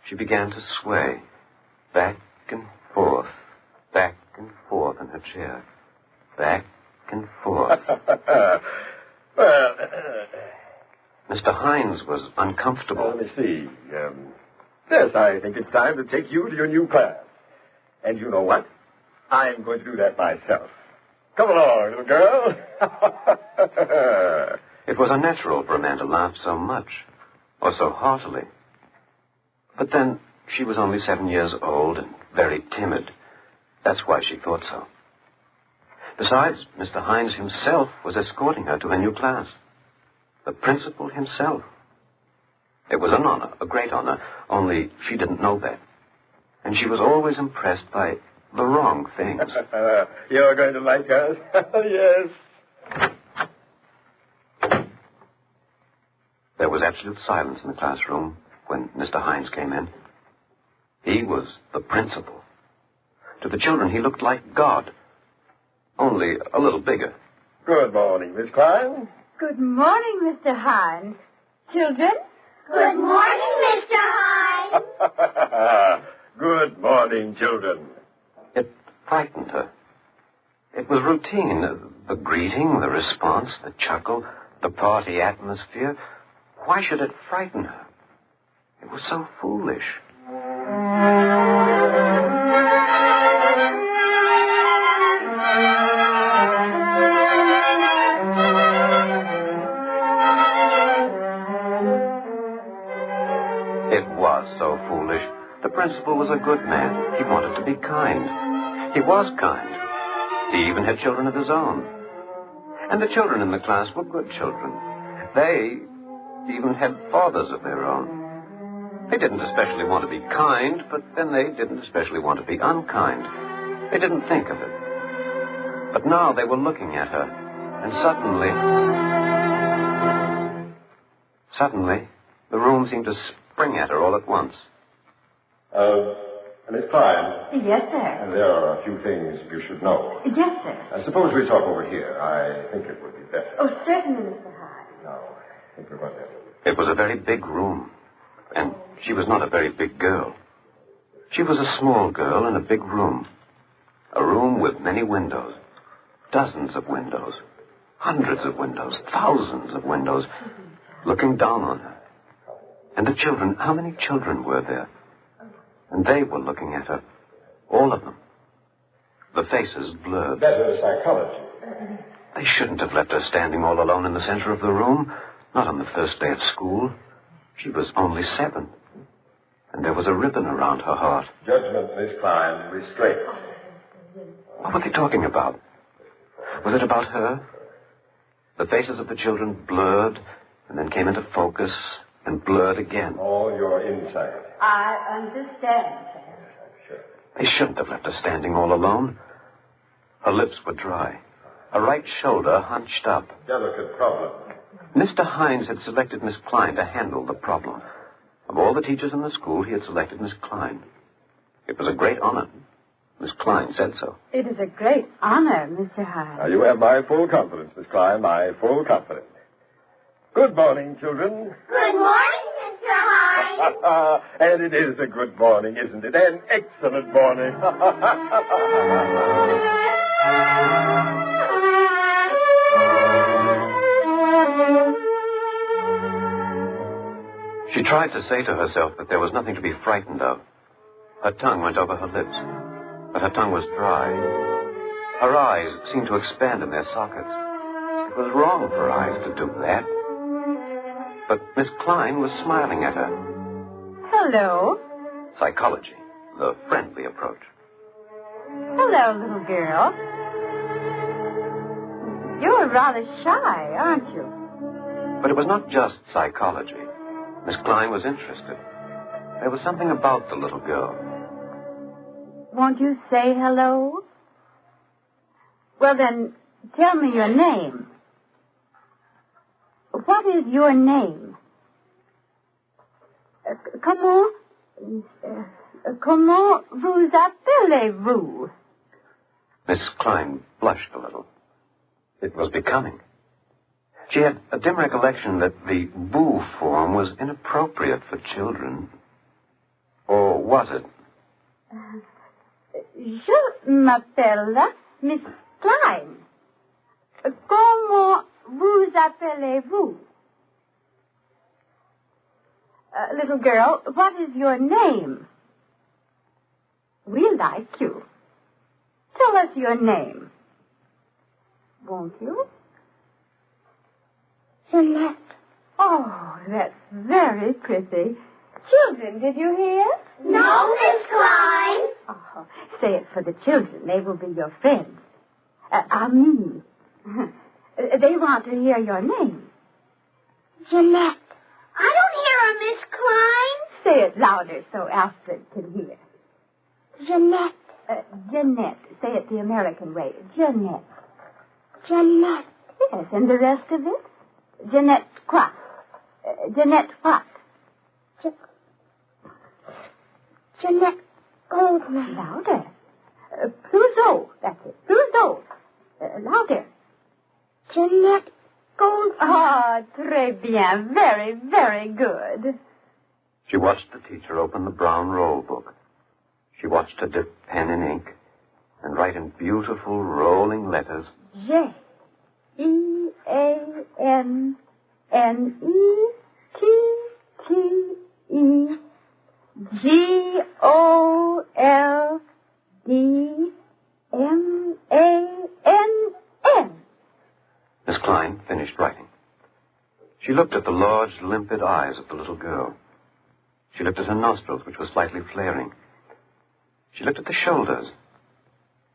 She began to sway. Back and forth in her chair. Back and forth. Well, Mr. Hines was uncomfortable. let me see. Yes, I think it's time to take you to your new class. And you know what? I'm going to do that myself. Come along, little girl. It was unnatural for a man to laugh so much, or so heartily. But then, she was only 7 years old and very timid. That's why she thought so. Besides, Mr. Hines himself was escorting her to her new class. The principal himself. It was an honor, a great honor, only she didn't know that. And she was always impressed by the wrong things. You're going to like us. Yes. There was absolute silence in the classroom when Mr. Hines came in. He was the principal. To the children, he looked like God, only a little bigger. Good morning, Miss Klein. Good morning, Mr. Hines. Children? Good morning, Mr. Hines. Good morning, children. It frightened her. It was routine. The greeting, the response, the chuckle, the party atmosphere. Why should it frighten her? It was so foolish. principal was a good man. He wanted to be kind. He was kind. He even had children of his own. And the children in the class were good children. They even had fathers of their own. They didn't especially want to be kind, but then they didn't especially want to be unkind. They didn't think of it. But now they were looking at her, and suddenly, the room seemed to spring at her all at once. Miss Klein. Yes, sir. There are a few things you should know. Yes, sir. Suppose we talk over here. I think it would be better. Oh, certainly, Mr. Hyde. No, I think we're going to have It was a very big room, and she was not a very big girl. She was a small girl in a big room. A room with many windows. Dozens of windows. Hundreds of windows. Thousands of windows. Looking down on her. And the children, how many children were there? And they were looking at her. All of them. The faces blurred. better psychology. They shouldn't have left her standing all alone in the center of the room. Not on the first day of school. She was only 7. And there was a ribbon around her heart. Judgment, Miss Klein, restraint. What were they talking about? Was it about her? The faces of the children blurred and then came into focus and blurred again. All your insight. I understand, sir. They shouldn't have left her standing all alone. Her lips were dry. Her right shoulder hunched up. Delicate problem. Mr. Hines had selected Miss Klein to handle the problem. Of all the teachers in the school, he had selected Miss Klein. It was a great honor. Miss Klein said so. It is a great honor, Mr. Hyde. Now, you have my full confidence, Miss Klein, my full confidence. Good morning, children. Good morning, Mr. Hyde. And it is a good morning, isn't it? An excellent morning. She tried to say to herself that there was nothing to be frightened of. Her tongue went over her lips, but her tongue was dry. Her eyes seemed to expand in their sockets. It was wrong for eyes to do that. But Miss Klein was smiling at her. Hello. Psychology, the friendly approach. Hello, little girl. You're rather shy, aren't you? But it was not just psychology. Miss Klein was interested. There was something about the little girl. Won't you say hello? Well, then, tell me your name. What is your name? Comment vous appelez-vous? Miss Klein blushed a little. It was becoming. She had a dim recollection that the vous form was inappropriate for children. Or was it? Je m'appelle Miss Klein. Comment vous appelez-vous? Little girl, what is your name? We like you. Tell us your name. Won't you? Jeanette. Oh, that's very pretty. Children, did you hear? No, Miss Klein. Oh, say it for the children. They will be your friends. Amis. They want to hear your name. Jeanette. I don't hear her, Miss Klein. Say it louder so Alfred can hear. Jeanette. Jeanette. Say it the American way. Jeanette. Jeanette. Yes, and the rest of it? Jeanette what? Jeanette what? Jeanette Goldman. Louder. Pluseau. That's it. Pluseau. Louder. Jeanette Goldman. Ah, très bien. Very, very good. She watched the teacher open the brown roll book. She watched her dip pen in ink and write in beautiful rolling letters. Jeannettete. Goldman. Miss Klein finished writing. She looked at the large, limpid eyes of the little girl. She looked at her nostrils, which were slightly flaring. She looked at the shoulders.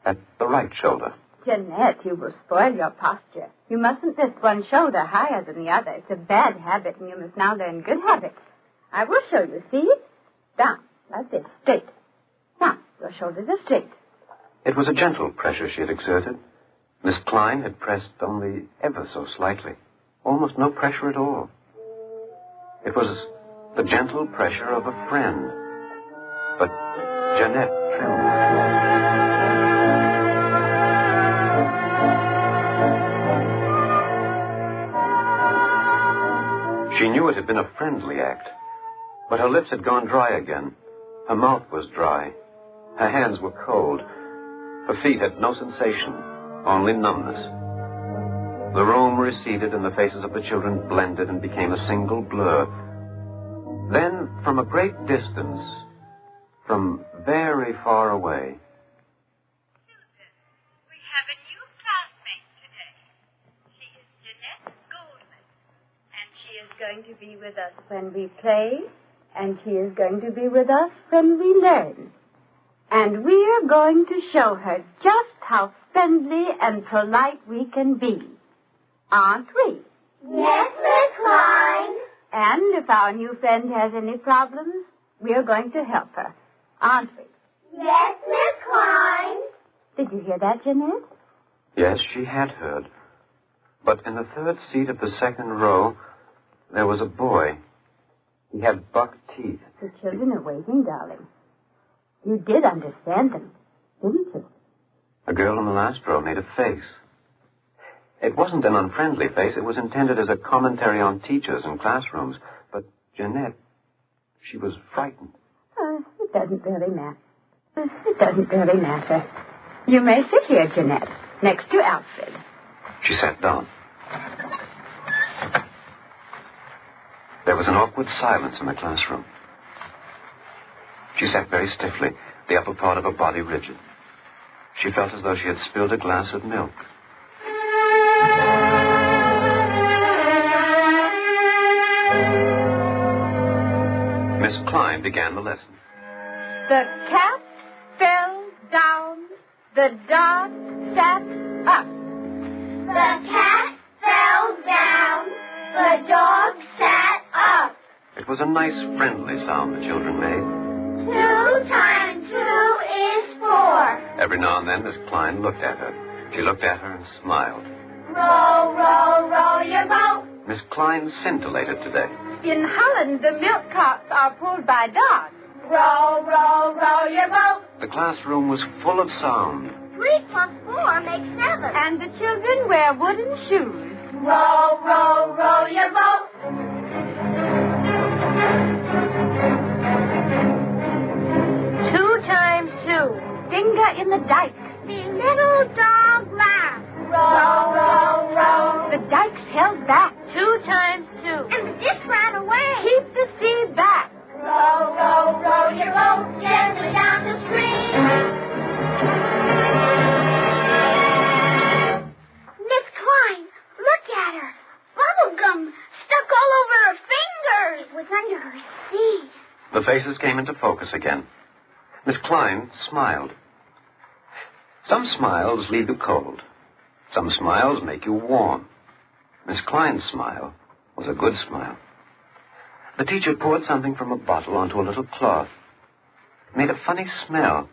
At the right shoulder. Jeanette, you will spoil your posture. You mustn't lift one shoulder higher than the other. It's a bad habit, and you must now learn good habits. I will show you. See? Down. Like this. Straight. Now, your shoulders are straight. It was a gentle pressure she had exerted. Miss Klein had pressed only ever so slightly. Almost no pressure at all. It was the gentle pressure of a friend. But Jeanette trembled. She knew it had been a friendly act, but her lips had gone dry again. Her mouth was dry. Her hands were cold. Her feet had no sensation, only numbness. The room receded and the faces of the children blended and became a single blur. Then, from a great distance, from very far away, going to be with us when we play, and she is going to be with us when we learn. And we are going to show her just how friendly and polite we can be. Aren't we? Yes, Miss Klein. And if our new friend has any problems, we are going to help her. Aren't we? Yes, Miss Klein. Did you hear that, Jeanette? Yes, she had heard. But in the third seat of the second row, there was a boy. He had buck teeth. The children are waiting, darling. You did understand them, didn't you? The girl in the last row made a face. It wasn't an unfriendly face. It was intended as a commentary on teachers and classrooms. But Jeanette, she was frightened. It doesn't really matter. It doesn't really matter. You may sit here, Jeanette, next to Alfred. She sat down. There was an awkward silence in the classroom. She sat very stiffly, the upper part of her body rigid. She felt as though she had spilled a glass of milk. Miss Klein began the lesson. The cat fell down, the dog sat up. The cat fell down, the dog sat up. It was a nice, friendly sound the children made. 2 times 2 is 4. Every now and then, Miss Klein looked at her. She looked at her and smiled. Row, row, row your boat. Miss Klein scintillated today. In Holland, the milk carts are pulled by dogs. Row, row, row your boat. The classroom was full of sound. 3 plus 4 makes 7. And the children wear wooden shoes. Row, row, row your boat. 2 times 2. Finger in the dike. The little dog laughed. Row, row, row. The dike's held back. 2 times 2. And the dish ran away. Keep the sea back. Row, row, row your boat gently down the stream. Miss Klein, look at her. Bubble gum stuck all over her fingers. It was under her seat. The faces came into focus again. Miss Klein smiled. Some smiles leave you cold. Some smiles make you warm. Miss Klein's smile was a good smile. The teacher poured something from a bottle onto a little cloth. It made a funny smell.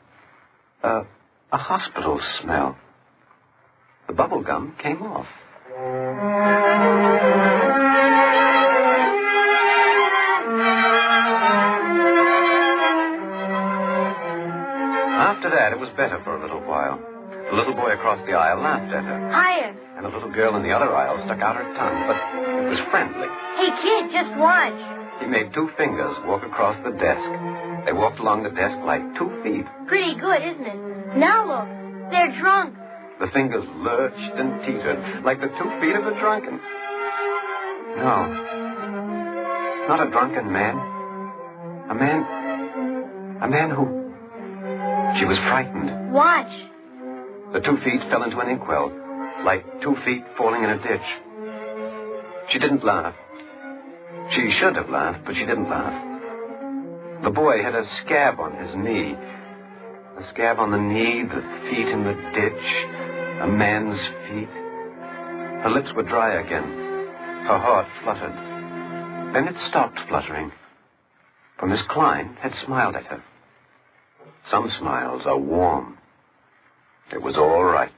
A hospital smell. The bubble gum came off. After that, it was better for a little while. The little boy across the aisle laughed at her. Higher. And the little girl in the other aisle stuck out her tongue, but it was friendly. Hey, kid, just watch. He made 2 fingers walk across the desk. They walked along the desk like 2 feet. Pretty good, isn't it? Now look, they're drunk. The fingers lurched and teetered like the 2 feet of a drunken. No. Not a drunken man. A man who... She was frightened. Watch. The 2 feet fell into an inkwell, like 2 feet falling in a ditch. She didn't laugh. She should have laughed, but she didn't laugh. The boy had a scab on his knee. A scab on the knee, the feet in the ditch, a man's feet. Her lips were dry again. Her heart fluttered. Then it stopped fluttering. For Miss Klein had smiled at her. Some smiles are warm. It was all right.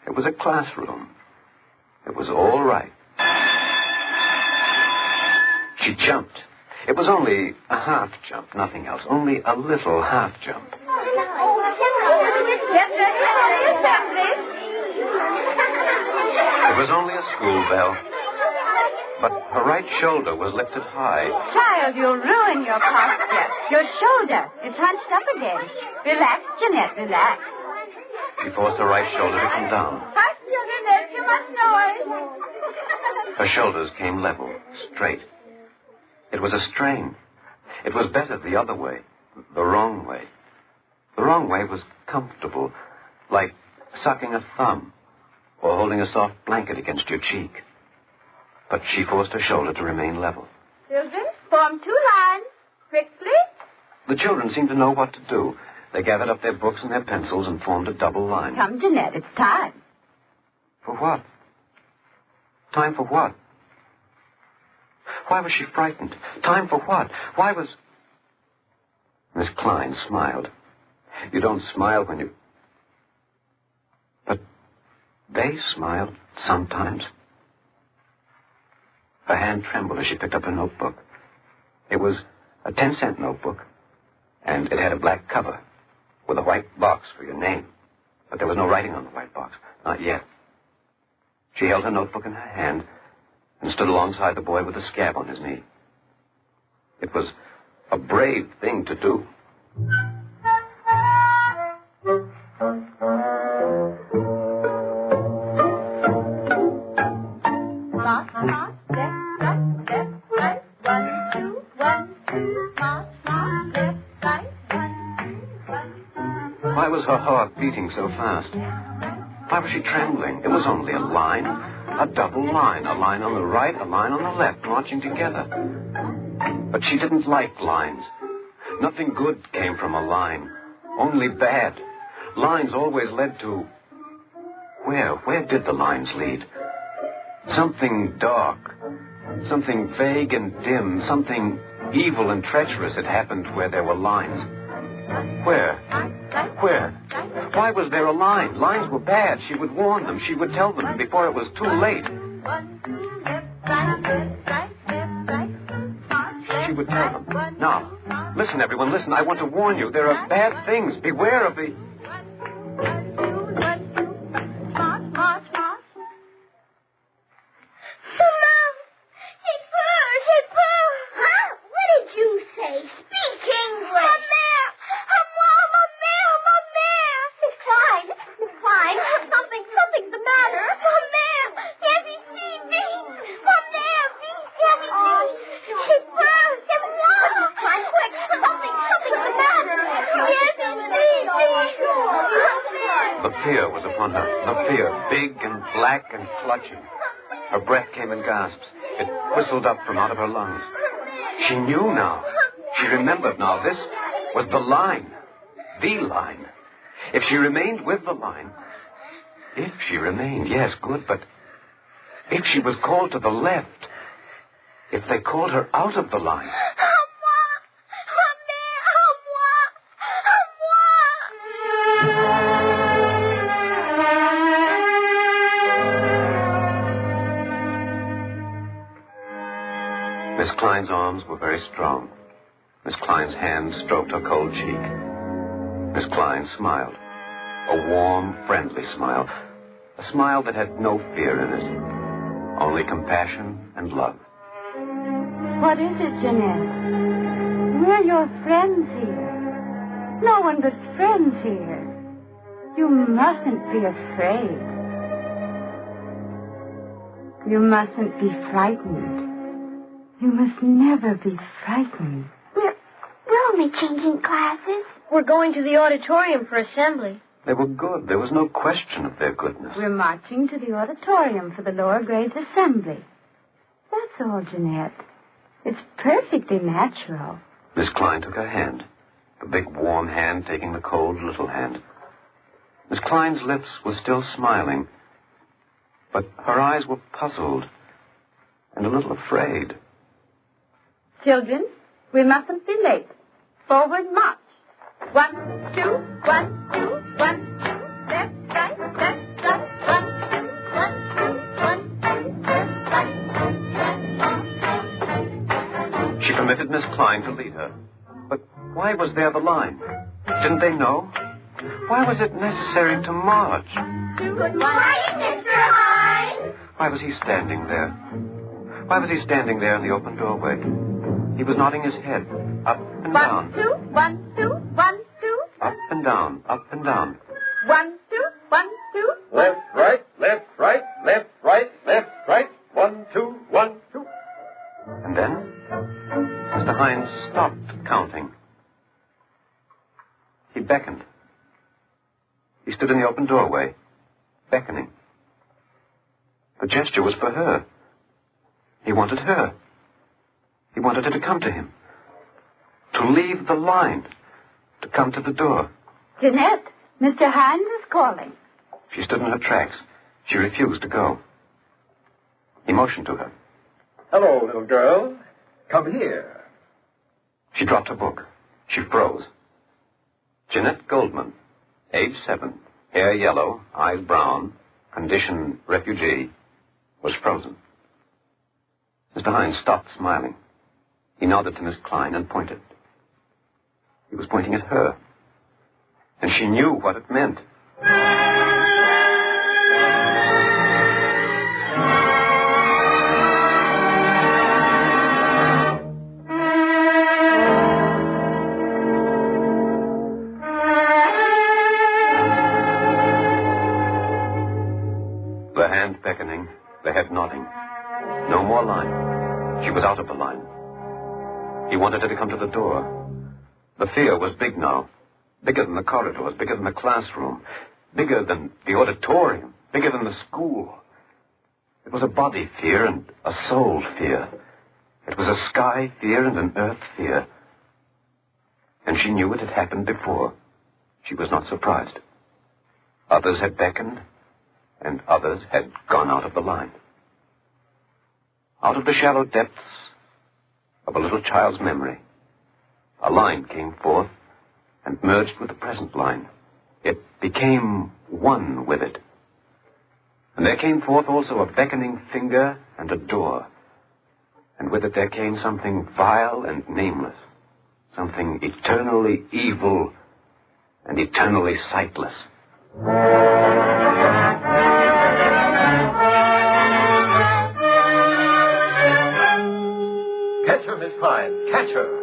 It was a classroom. It was all right. She jumped. It was only a half jump, nothing else. Only a little half jump. It was only a school bell. But her right shoulder was lifted high. Child, you'll ruin your posture. Your shoulder. It's hunched up again. Relax, Jeanette, relax. She forced her right shoulder to come down. Posture, Jeanette, too much noise. Her shoulders came level, straight. It was a strain. It was better the other way, the wrong way. The wrong way was comfortable, like sucking a thumb or holding a soft blanket against your cheek. But she forced her shoulder to remain level. Children, form 2 lines. Quickly. The children seemed to know what to do. They gathered up their books and their pencils and formed a double line. Come, Jeanette, it's time. For what? Time for what? Why was she frightened? Time for what? Why was... Miss Klein smiled. You don't smile when you... But they smiled sometimes. Her hand trembled as she picked up her notebook. It was a 10-cent notebook, and it had a black cover with a white box for your name. But there was no writing on the white box. Not yet. She held her notebook in her hand and stood alongside the boy with a scab on his knee. It was a brave thing to do. March, march, left, right, 1, 2, 1, 2. March, march, left, right, 1, 2, 1, 2. Why was her heart beating so fast? Why was she trembling? It was only a line, a double line, a line on the right, a line on the left, marching together. But she didn't like lines. Nothing good came from a line, only bad. Lines always led to... Where did the lines lead? Something dark, something vague and dim, something evil and treacherous had happened where there were lines. Where? Why was there a line? Lines were bad. She would warn them. She would tell them before it was too late. She would tell them. Now, listen, everyone, listen. I want to warn you. There are bad things. Beware of the... Fear was upon her. The fear, big and black and clutching. Her breath came in gasps. It whistled up from out of her lungs. She knew now. She remembered now. This was the line. The line. If she remained with the line... If she remained, yes, good, but... If she was called to the left... If they called her out of the line... Miss Klein's arms were very strong. Miss Klein's hand stroked her cold cheek. Miss Klein smiled. A warm, friendly smile. A smile that had no fear in it. Only compassion and love. What is it, Jeanette? We're your friends here. No one but friends here. You mustn't be afraid. You mustn't be frightened. You must never be frightened. We're only changing classes. We're going to the auditorium for assembly. They were good. There was no question of their goodness. We're marching to the auditorium for the lower grades assembly. That's all, Jeanette. It's perfectly natural. Miss Klein took her hand, the big warm hand taking the cold little hand. Miss Klein's lips were still smiling, but her eyes were puzzled and a little afraid. Children, we mustn't be late. Forward march. 1, 2, 1, 2, 1, 2. Left, right, left, right. 1, 2, 1, 2, 1, 2. Left, right. She permitted Miss Klein to lead her. But why was there the line? Didn't they know? Why was it necessary to march? Good morning, Mr. Hines. Why was he standing there? Why was he standing there in the open doorway? He was nodding his head, up and down. 1, 2, 1, 2, 1, 2. Up and down, up and down. 1, 2, 1, 2. Left, right, left, right, left, right, left, right. 1, 2, 1, 2. And then Mr. Hines stopped counting. He beckoned. He stood in the open doorway, beckoning. The gesture was for her. He wanted her. He wanted her to come to him. To leave the line. To come to the door. Jeanette, Mr. Hines is calling. She stood in her tracks. She refused to go. He motioned to her. Hello, little girl. Come here. She dropped her book. She froze. Jeanette Goldman, age 7, hair yellow, eyes brown, condition refugee, was frozen. Mr. Hines stopped smiling. He nodded to Miss Klein and pointed. He was pointing at her. And she knew what it meant. The hand beckoning, the head nodding. No more line. She was out of the line. He wanted her to come to the door. The fear was big now. Bigger than the corridors, bigger than the classroom, bigger than the auditorium, bigger than the school. It was a body fear and a soul fear. It was a sky fear and an earth fear. And she knew it had happened before. She was not surprised. Others had beckoned, and others had gone out of the line. Out of the shallow depths of a little child's memory, a line came forth and merged with the present line. It became one with it. And there came forth also a beckoning finger and a door. And with it there came something vile and nameless, something eternally evil and eternally sightless. Catch her, Miss Klein. Catch her.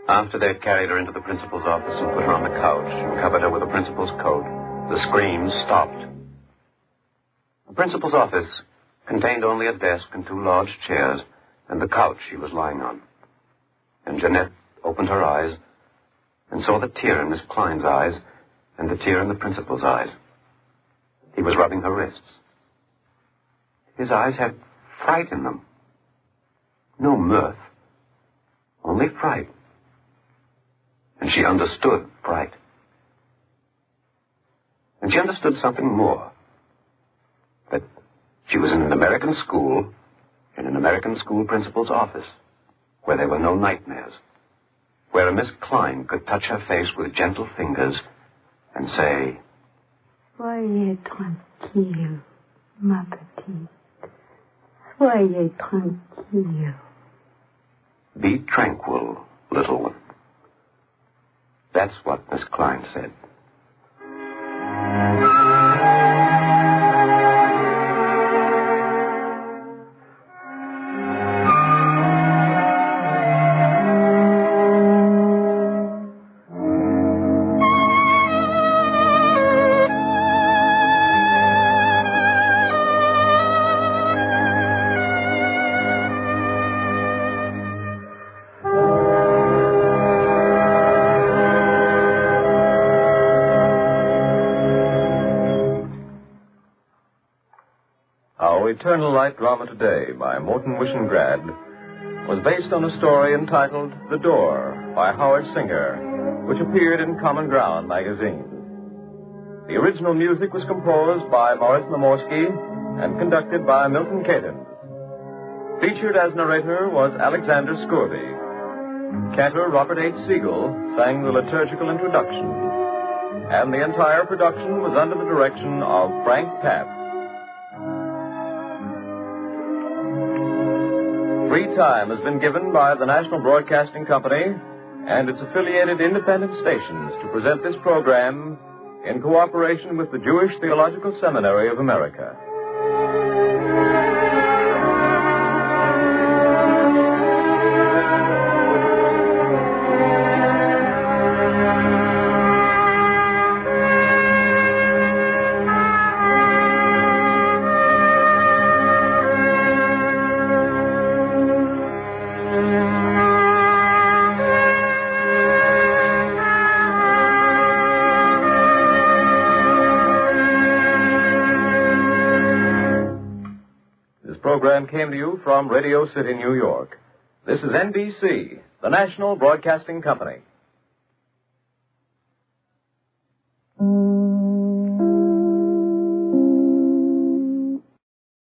After they had carried her into the principal's office and put her on the couch and covered her with the principal's coat, the screams stopped. The principal's office contained only a desk and 2 large chairs and the couch she was lying on. And Jeanette opened her eyes and saw the tear in Miss Klein's eyes and the tear in the principal's eyes. He was rubbing her wrists. His eyes had fright in them. No mirth, only fright. And she understood fright. And she understood something more. That she was in an American school, in an American school principal's office, where there were no nightmares, where a Miss Klein could touch her face with gentle fingers and say, Soyez tranquille, ma petite. Soyez tranquille. Be tranquil, little one. That's what Miss Klein said. Eternal Light drama today by Morton Wishengrad was based on a story entitled The Door by Howard Singer, which appeared in Common Ground magazine. The original music was composed by Maurice Namorsky and conducted by Milton Cadens. Featured as narrator was Alexander Scourby. Cantor Robert H. Siegel sang the liturgical introduction, and the entire production was under the direction of Frank Papp. Free time has been given by the National Broadcasting Company and its affiliated independent stations to present this program in cooperation with the Jewish Theological Seminary of America. This program came to you from Radio City, New York. This is NBC, the National Broadcasting Company.